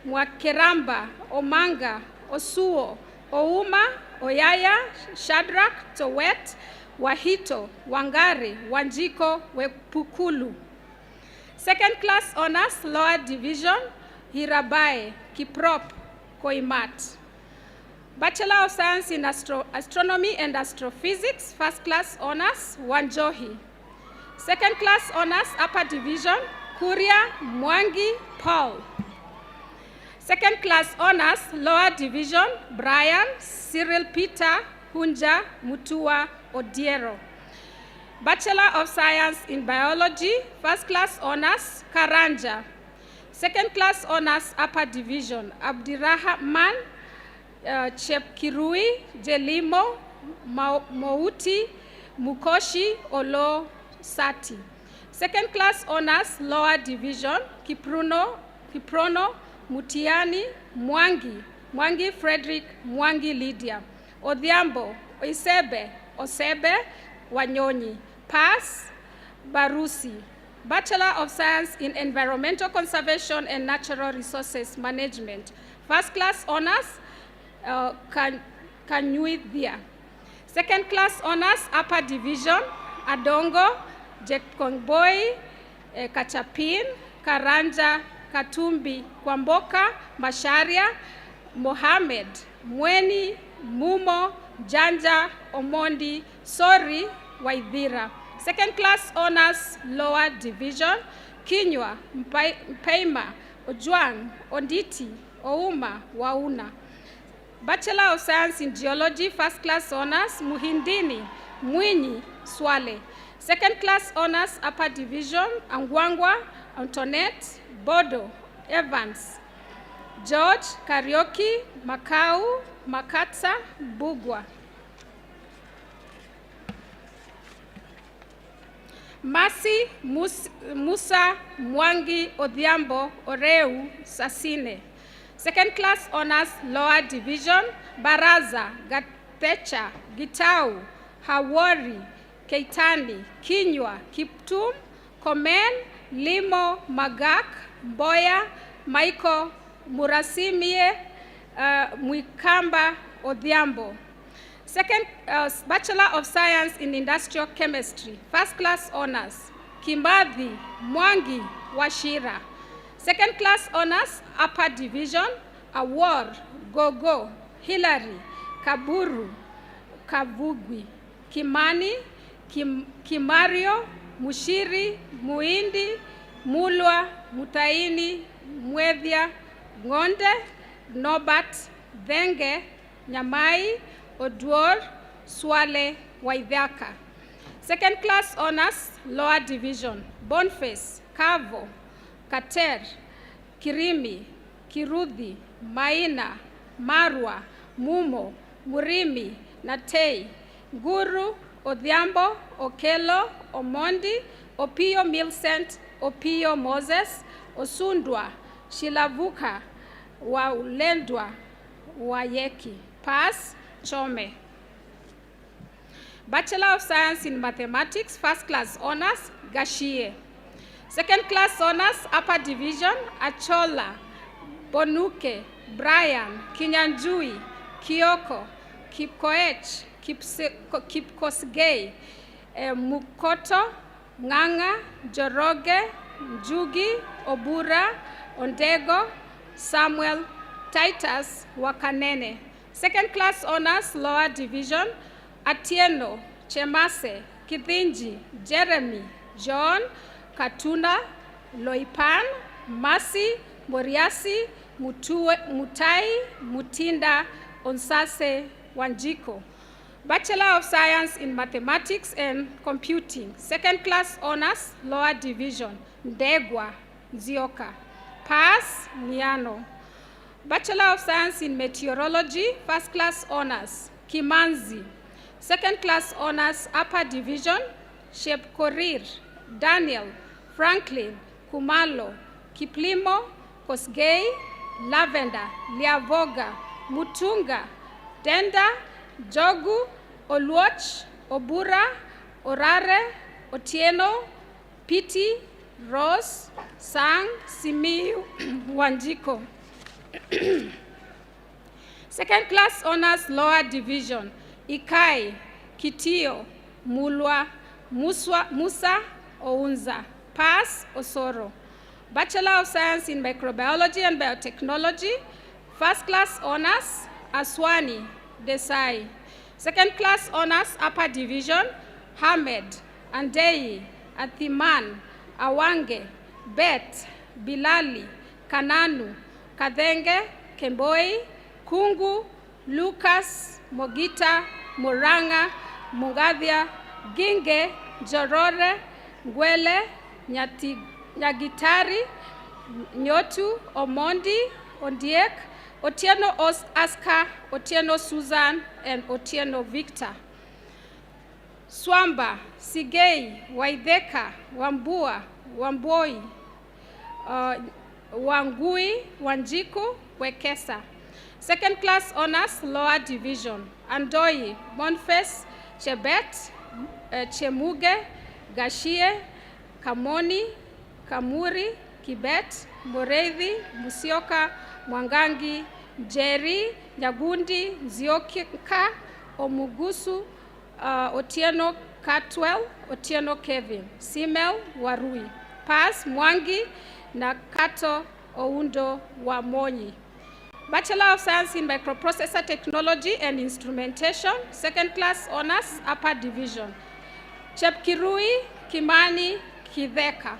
Mwakeramba, Omanga, Osuo, Ouma, Oyaya, Shadrach, Towet, Wahito, Wangari, Wanjiko, Wepukulu. Second class honors, lower division, Hirabae, Kiprop, Koimat. Bachelor of Science in Astronomy and Astrophysics, first class honors, Wanjohi. Second class honors, upper division, Kuria, Mwangi, Paul. Second class honors, lower division, Brian, Cyril Peter, Hunja, Mutua, Odiero. Bachelor of Science in Biology, first class honors, Karanja. Second class honors, upper division, Abdirahman, Chepkirui, Jelimo, Mouti, Mukoshi, Olo, Sati. Second class honors, lower division, Kiprono, Mutiani, Mwangi Frederick, Mwangi Lydia. Odhiambo, Osebe, Wanyonyi. Pass, Barusi. Bachelor of Science in Environmental Conservation and Natural Resources Management. First class honors, Kanyuithia. Second class honors, upper division, Adongo, Jekongboy, Kachapin, Karanja, Katumbi, Kwamboka, Masharia, Mohamed, Mweni, Mumo, Janja, Omondi, Sori, Waithira. Second class honors, lower division, Kinywa, Mpaima, Ojwang, Onditi, Ouma, Wauna. Bachelor of Science in Geology, first class honors, Muhindini, Mwinyi, Swale. Second class honors, upper division, Angwangwa, Antoinette, Bodo, Evans, George, Karioki, Makau, Makatsa, Bugwa. Masi, Musa, Mwangi, Odhiambo, Oreu, Sasine. Second class honors, lower division, Baraza, Gatecha, Gitau, Hawori, Keitani, Kinywa, Kiptum, Komen, Limo, Magak, Mboya, Maiko, Murasimie, Mwikamba, Odhiambo. Second, Bachelor of Science in Industrial Chemistry, first class honors, Kimbadhi, Mwangi, Washira. Second class honors, upper division, Awar, Gogo, Hillary, Kaburu, Kavugwi, Kimani, Kimario, Mushiri, Muindi, Mulwa, Mutaini, Mwedhia, Ngonde, Nobat, Dhenge, Nyamai, Oduor, Swale, Waithaka. Second class honors, lower division, Boniface, Kavo, Kater, Kirimi, Kirudhi, Maina, Marwa, Mumo, Murimi, Natei, Guru, Odhiambo, Okelo, Omondi, Opio Milcent, Opio Moses, Osundwa, Shilavuka, Waulendwa, Wayeki. Pass, Chome. Bachelor of Science in Mathematics, first class honors, Gashie. Second class honors, upper division, Achola, Bonuke, Brian, Kinyanjui, Kioko, Kipkoech, Kipkosgei, Mukoto, Nganga, Joroge, Njugi, Obura, Ondego, Samuel, Titus, Wakanene. Second class honors, lower division, Atieno, Chemase, Kithinji, Jeremy, John, Katuna, Loipan, Masi, Moriasi, Mutai, Mutinda, Onsase, Wanjiko. Bachelor of Science in Mathematics and Computing. Second class honors, lower division, Ndegwa, Nzioka. Pass, Miano. Bachelor of Science in Meteorology, first class honors, Kimanzi. Second class honors, upper division, Shep Korir, Daniel, Franklin, Kumalo, Kiplimo, Kosgei, Lavender, Liavoga, Mutunga, Denda, Jogu, Oluoch, Obura, Orare, Otieno, Piti, Rose, Sang, Simiu, Wanjiko. Second class honors, lower division, Ikai, Kitio, Mulwa, Musa, Ounza. Pass, Osoro. Bachelor of Science in Microbiology and Biotechnology, first class honors, Aswani, Desai. Second class honors, upper division, Hamed, Andei, Athiman, Awange, Bet, Bilali, Kananu, Kadenge, Kemboi, Kungu, Lucas, Mogita, Muranga, Mugadhia, Ginge, Jorore, Ngwele, Nyagitari, Nyotu, Omondi, Ondiek, Otieno Aska, Otieno Susan, and Otieno Victor. Swamba, Sigei, Waideka, Wambua, Wamboi, Wangui, Wanjiku, Wekesa. Second class honors, lower division, Andoi, Monfes, Chebet, Chemuge, Gashie, Kamoni, Kamuri, Kibet, Morethi, Musioka, Mwangangi, Jerry, Nyagundi, Nzioka, Omugusu, Otieno Catwell, Otieno Kevin, Simel, Warui. Pass, Mwangi, na Kato Oundo Wamonyi. Bachelor of Science in Microprocessor Technology and Instrumentation, second class honors, upper division. Chepkirui Kimani Kidheka.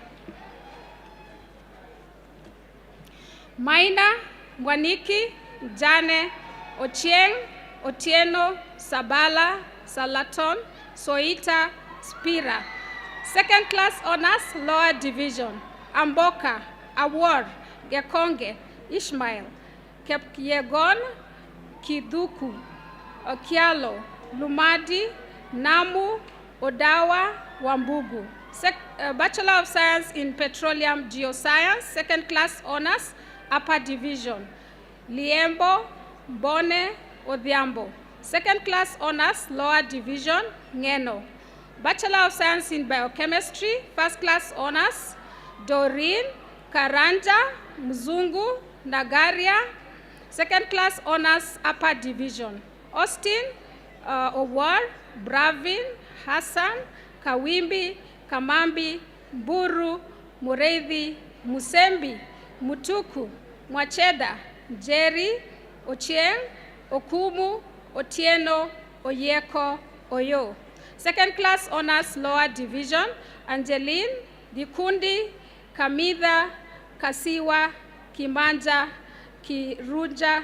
Maina Mwaniki Jane Ochieng Otieno Sabala Salaton Soita Spira. Second class honors, lower division. Amboka Awar Gekonge Ishmael Kepyegon Kiduku Okialo Lumadi Namu Odawa Wambugu. Bachelor of Science in Petroleum Geoscience, second class honors, upper division. Liembo Bone Odhiambo. Second class honors, lower division, Ngeno. Bachelor of Science in Biochemistry, first class honors, Doreen Karanja Mzungu Nagaria. Second class honors, upper division. Austin Owar, Bravin, Hassan, Kawimbi, Kamambi, Buru, Mureithi, Musembi, Mutuku, Mwacheda, Jerry, Ochieng, Okumu, Otieno, Oyeko, Oyo. Second class honors, lower division, Angeline, Gikundi, Kamidha, Kasiwa, Kimanja, Kiruja,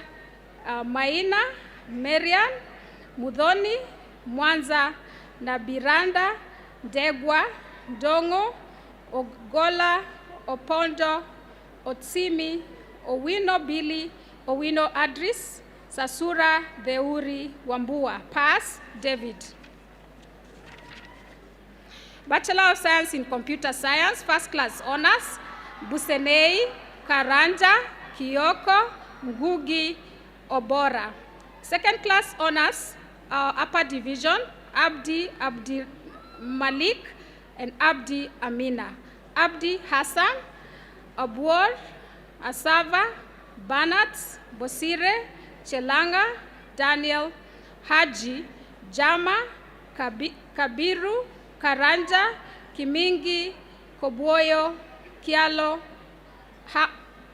Maina, Marian, Mudhoni, Mwanza, Nabiranda, Degwa, Dongo, Ogola, Opondo, Otsimi, Owino Billy, Owino Adris, Sasura, Deuri, Wambua. Pass, David. Bachelor of Science in Computer Science, first class honors, Busenei, Karanja, Kioko, Ngugi, Obora. Second class honors, upper division, Abdi Malik and Abdi Amina. Abdi Hassan, Abuor, Asava, Banat, Bosire, Chelanga, Daniel, Haji, Jama, Kabiru, Karanja, Kimingi, Koboyo, Kialo,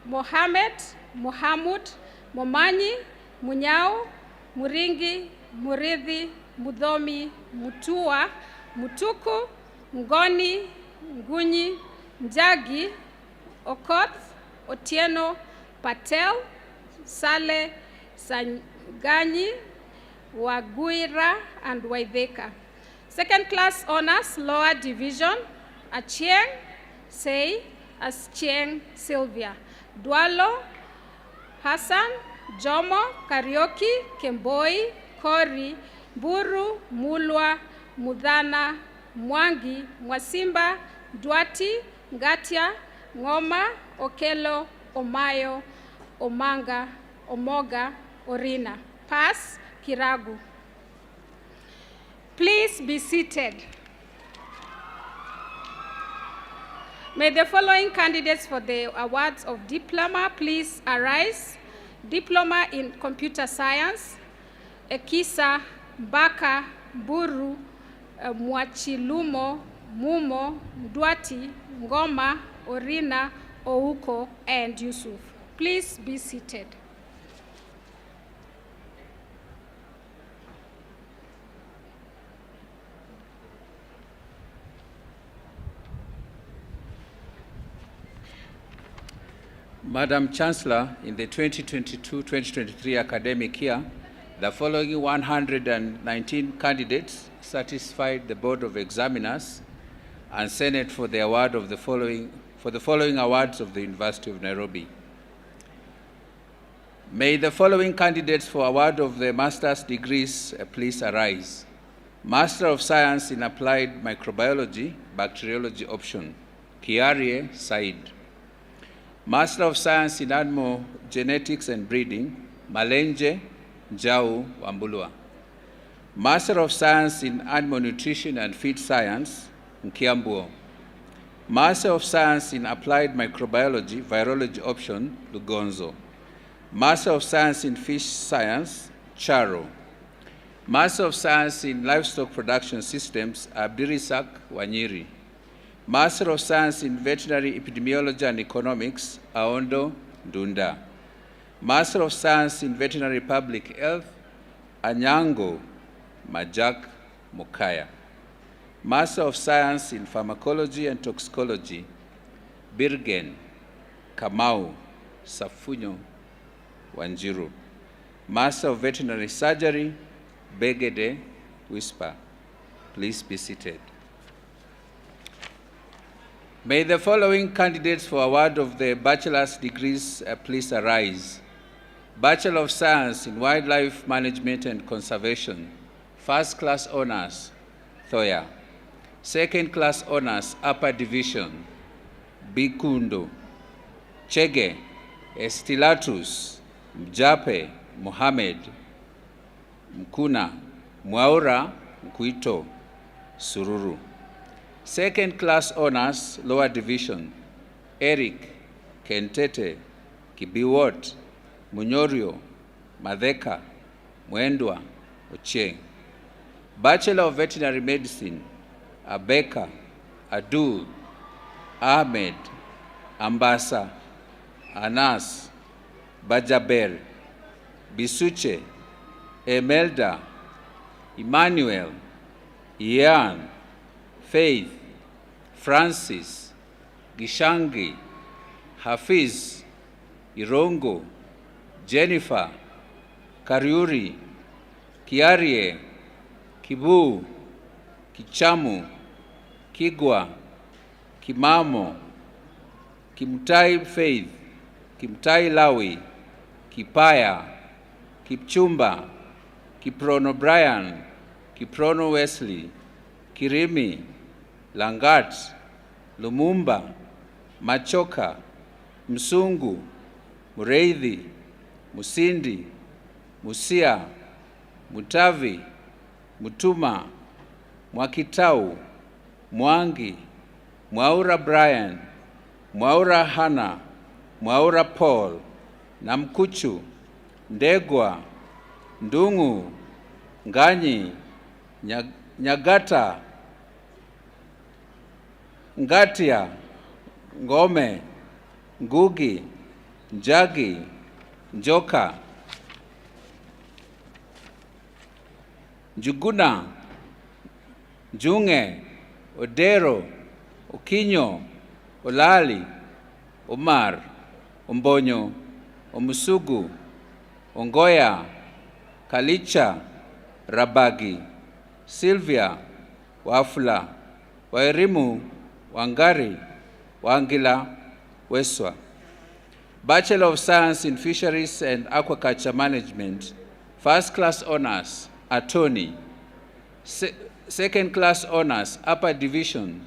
Mohamed, Mohamud, Momanyi, Munyao, Muringi, Muridhi, Mudhomi, Mutua, Mutuku, Ngoni, Ngunyi, Njagi, Okoth, Otieno, Patel, Sale, Sanganyi, Waguira, and Waitheka. Second class honors, lower division, Achieng, Sei, Achieng, Sylvia. Dwalo, Hassan, Jomo, Karioki, Kemboi, Kori, Buru, Mulwa, Mudhana, Mwangi, Mwasimba, Dwati, Ngatia, Ngoma, Okelo, Omayo, Omanga, Omoga, Orina. Pass, Kiragu. Please be seated. May the following candidates for the awards of diploma please arise. Diploma in Computer Science, Ekisa Baka Buru Mwachilumo Mumo Dwati Ngoma Orina Ouko and Yusuf. Please be seated. Madam Chancellor, in the 2022-2023 academic year, the following 119 candidates satisfied the Board of Examiners and Senate for the award of the following awards of the University of Nairobi. May the following candidates for award of the master's degrees please arise. Master of Science in Applied Microbiology, Bacteriology option, Kiarie Said. Master of Science in Animal Genetics and Breeding, Malenje Njau Wambulwa. Master of Science in Animal Nutrition and Feed Science, Nkiambuo. Master of Science in Applied Microbiology, Virology option, Lugonzo. Master of Science in Fish Science, Charo. Master of Science in Livestock Production Systems, Abdirisak Wanyiri. Master of Science in Veterinary Epidemiology and Economics, Aondo Dunda. Master of Science in Veterinary Public Health, Anyango Majak Mukaya. Master of Science in Pharmacology and Toxicology, Birgen Kamau Safunyo Wanjiru. Master of Veterinary Surgery, Begede Whisper. Please be seated. May the following candidates for award of the bachelor's degrees please arise. Bachelor of Science in Wildlife Management and Conservation, First Class Honors, Thoya. Second Class Honors, Upper Division, Bikundo. Chege, Estilatus, Mjape, Mohamed, Mkuna, Mwaura, Mkuito, Sururu. Second Class Honors, Lower Division, Eric, Kentete, Kibiwot, Munyorio, Madheka, Mwendwa, Ochieng. Bachelor of Veterinary Medicine, Abeka, Adul, Ahmed, Ambasa, Anas, Bajaber, Bisuche, Emelda, Emmanuel, Ian, Faith, Francis, Gishangi, Hafiz, Irongo, Jennifer, Kariuri, Kiarie, Kibu, Kichamu, Kigwa, Kimamo, Kimtai Faith, Kimtai Lawi, Kipaya, Kipchumba, Kiprono Brian, Kiprono Wesley, Kirimi, Langat, Lumumba, Machoka, Msungu, Mureithi, Musindi, Musia, Mutavi, Mutuma, Mwakitau, Mwangi, Mwaura Brian, Mwaura Hana, Mwaura Paul, Namkuchu, Ndegwa, Ndungu, Nganyi, Nyagata, Ngatia, Ngome, Ngugi, Njagi, Njoka, Njuguna, Njunge, Odero, Okinyo, Olali, Omar, Ombonyo, Omusugu, Ongoya, Kalicha, Rabagi, Sylvia, Wafula, Wairimu, Wangari, Wangila, Weswa. Bachelor of Science in Fisheries and Aquaculture Management, First Class Honors, Attorney. Second Class Honors, Upper Division,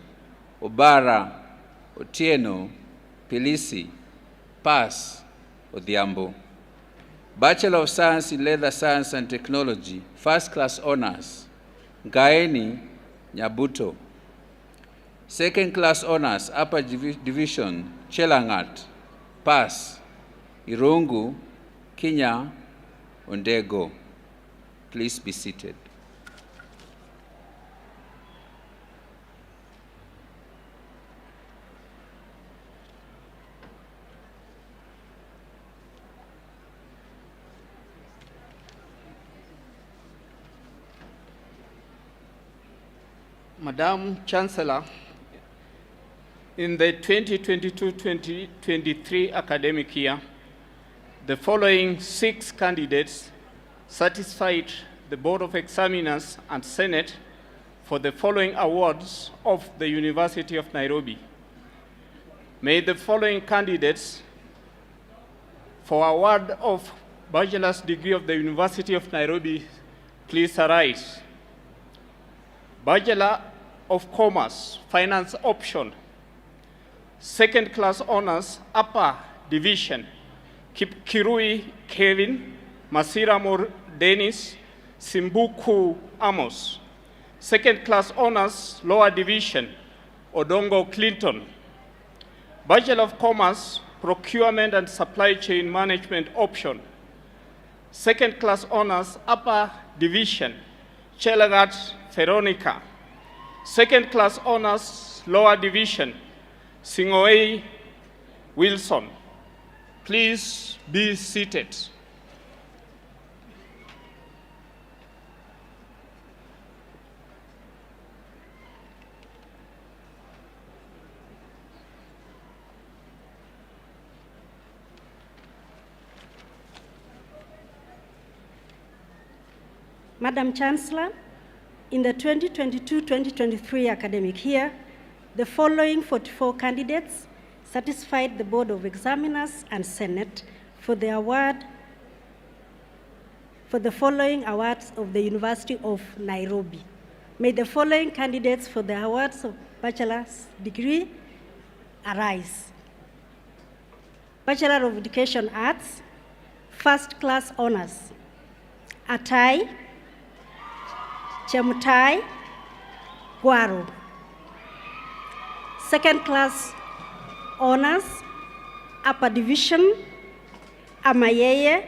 Obara, Otieno, Pilisi, Pass, Odhiambo. Bachelor of Science in Leather Science and Technology, First Class Honors, Ngaeni, Nyabuto. Second Class Honors, Upper Division, Chelangat, Pass, Irungu, Kinya, Ondego. Please be seated. Madam Chancellor, in the 2022-2023 academic year, the following 6 candidates satisfied the Board of Examiners and Senate for the following awards of the University of Nairobi. May the following candidates for award of bachelor's degree of the University of Nairobi please arise. Bachelor of Commerce, Finance Option. Second Class Honors, Upper Division, Kirui Kevin, Masira Mor Dennis, Simbuku Amos. Second Class Honors, Lower Division, Odongo Clinton. Bachelor of Commerce, Procurement and Supply Chain Management Option. Second Class Honors, Upper Division, Chelagat Veronica. Second Class Honors, Lower Division, Singoei Wilson. Please be seated. Madam Chancellor, in the 2022-2023 academic year, the following 44 candidates satisfied the Board of Examiners and Senate for the following awards of the University of Nairobi. May the following candidates for the awards of bachelor's degree arise. Bachelor of Education Arts, First Class Honors, Atai Chemutai Guaro. Second Class Honors, Upper Division, Amayeye,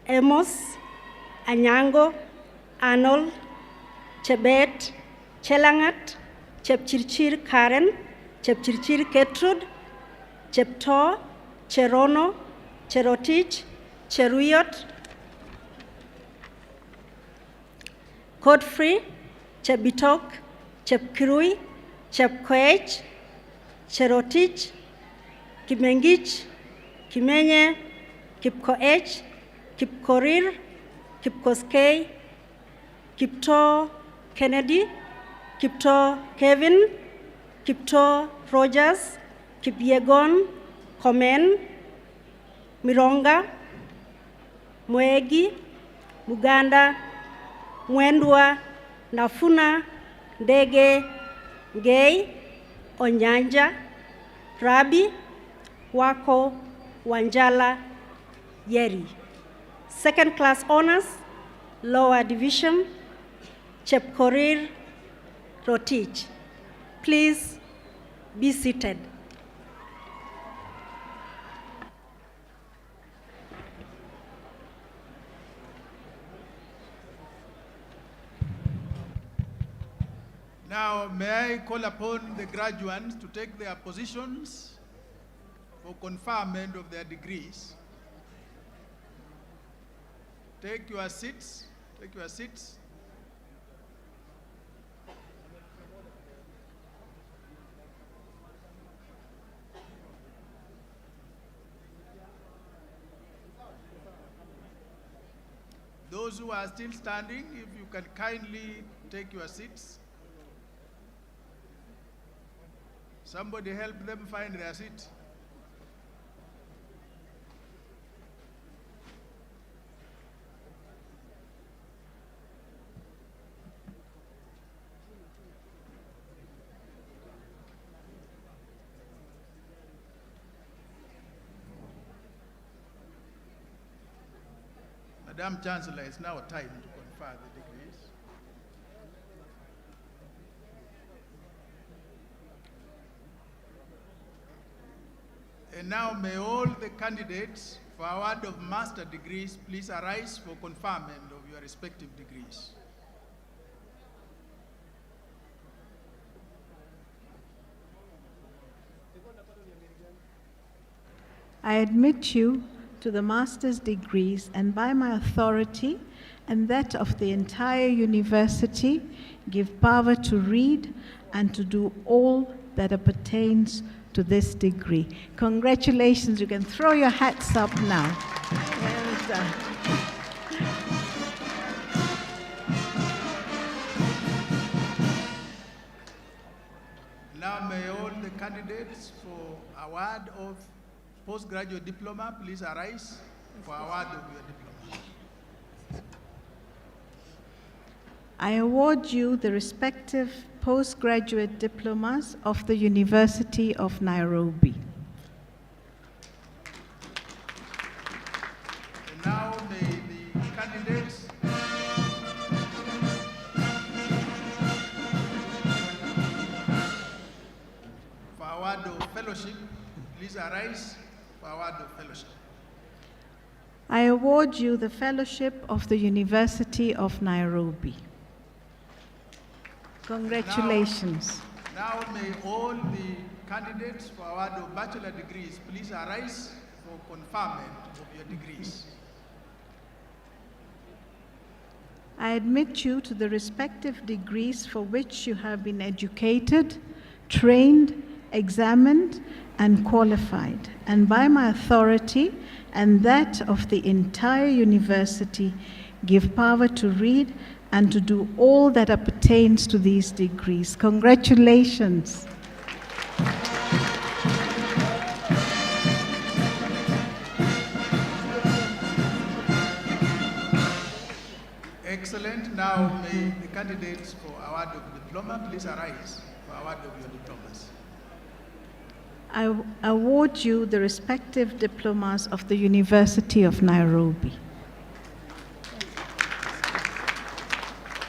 Amos, Anyango, Arnold, Chebet, Chelangat, Chepchirchir Karen, Chepchirchir Ketrud, Cheptor, Cherono, Cherotich, Cheruyot, Godfrey, Chebitok, Chepkirui, Chepkoech, Cherotich, Kimengich, Kimenye, Kipkoech, Kipkorir, Kipkoskei, Kipto Kennedy, Kipto Kevin, Kipto Rogers, Kipyegon, Komen, Mironga, Mwegi, Muganda, Mwendwa, Nafuna, Ndege, Gay, Onyanja, Rabi, Wako, Wanjala, Yeri. Second Class Honors, Lower Division, Chepkorir, Rotich. Please be seated. Now, may I call upon the graduates to take their positions for conferment of their degrees. Take your seats. Take your seats. Those who are still standing, if you can kindly take your seats. Somebody help them find their seat. Madam Chancellor, it's now time to confer the degrees. And now may all the candidates for award of master degrees please arise for conferment of your respective degrees. I admit you to the master's degrees, and by my authority and that of the entire university, give power to read and to do all that pertains to this degree. Congratulations. You can throw your hats up now. Well done. Now may all the candidates for award of postgraduate diploma please arise for award of your diploma. I award you the respective postgraduate diplomas of the University of Nairobi. And now may the candidates for award of fellowship please arise for award of fellowship. I award you the fellowship of the University of Nairobi. Congratulations. Now may all the candidates for award of bachelor degrees please arise for conferment of your degrees. I admit you to the respective degrees for which you have been educated, trained, examined, and qualified, and by my authority and that of the entire university, give power to read and to do all that pertains to these degrees. Congratulations. Excellent. Now may the candidates for award of diploma please arise for award of your diplomas. I award you the respective diplomas of the University of Nairobi.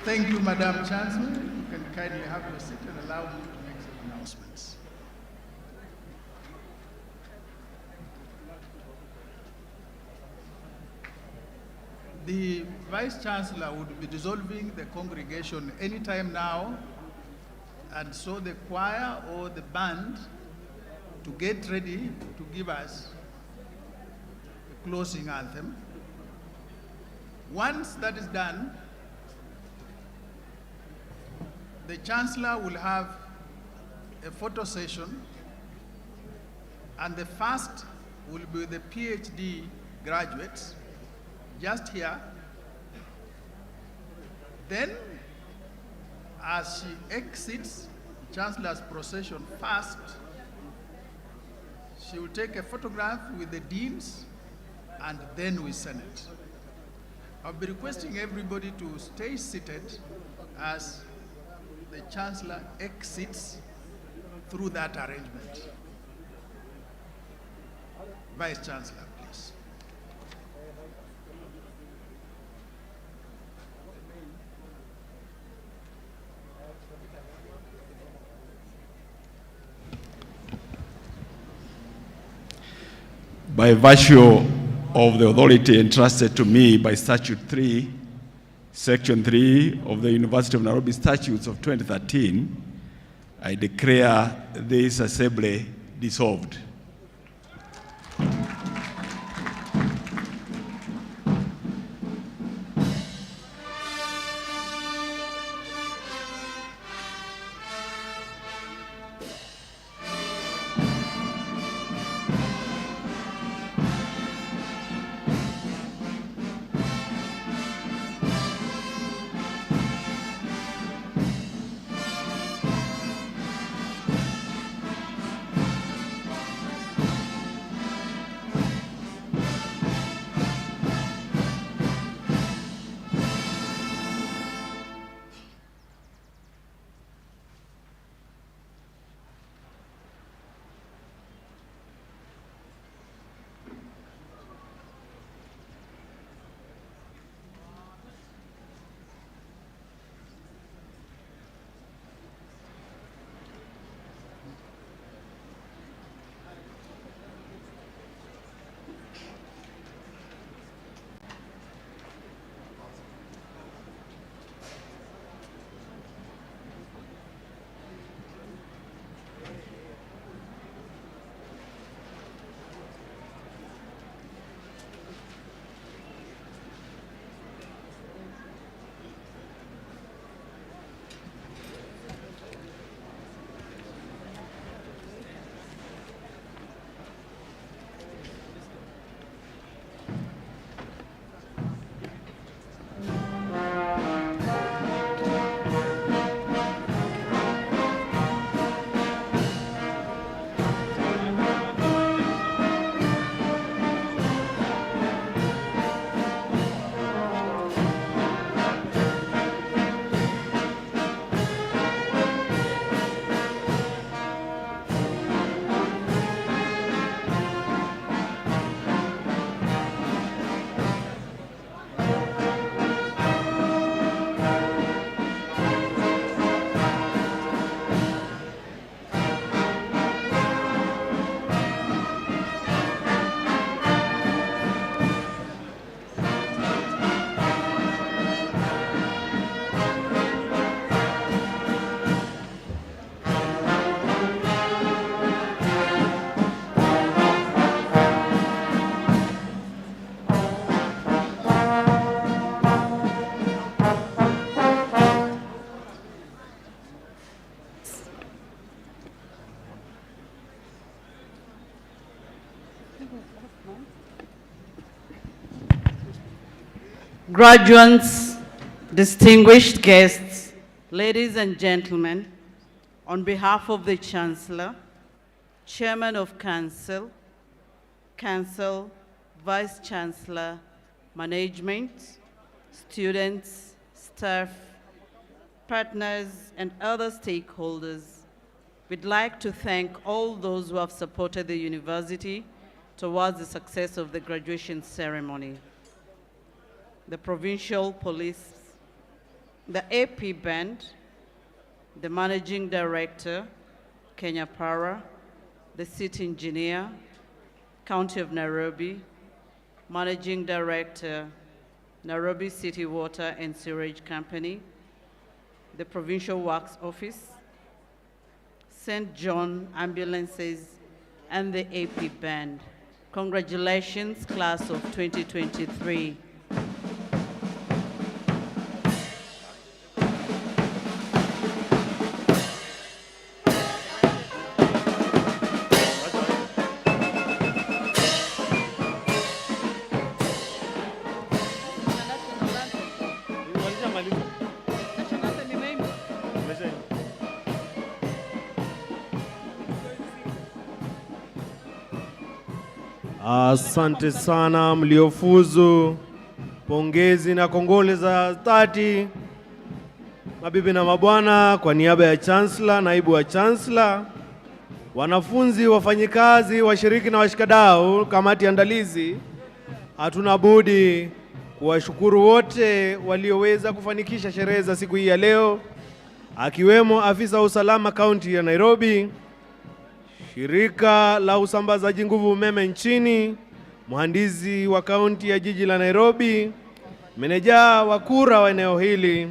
Thank you, Madam Chancellor. You can kindly have your seat and allow me to make some announcements. The Vice Chancellor would be dissolving the congregation anytime now, and so the choir or the band to get ready to give us a closing anthem. Once that is done, the Chancellor will have a photo session, and the first will be the PhD graduates, just here. Then, as she exits the Chancellor's procession first, she will take a photograph with the deans and then with Senate. I'll be requesting everybody to stay seated as the Chancellor exits through that arrangement. Vice Chancellor, please. By virtue of the authority entrusted to me by Statute 3, Section 3 of the University of Nairobi Statutes of 2013, I declare this assembly dissolved. Graduates, Distinguished guests, ladies and gentlemen, on behalf of the Chancellor, Chairman of Council, Vice Chancellor, Management, students, staff, partners, and other stakeholders, we'd like to thank all those who have supported the university towards the success of the graduation ceremony. The Provincial Police, the AP Band, the Managing Director, Kenya Para, the City Engineer, County of Nairobi, Managing Director, Nairobi City Water and Sewerage Company, the Provincial Works Office, St. John Ambulances, and the AP Band. Congratulations, class of 2023. Asante sana mliofuzu, pongezi na kongole za dhati. Mabibi na mabwana, kwa niaba ya Chancellor, naibu wa Chancellor, wanafunzi, wafanyikazi, washiriki na washikadau, kamati andalizi, hatuna budi kuwashukuru wote walioweza kufanikisha sherehe za siku hii ya leo, akiwemo afisa wa usalama kaunti ya Nairobi, shirika la usambazaji nguvu umeme nchini, mhandisi wa kaunti ya jiji la Nairobi, meneja wa kura wa eneo hili,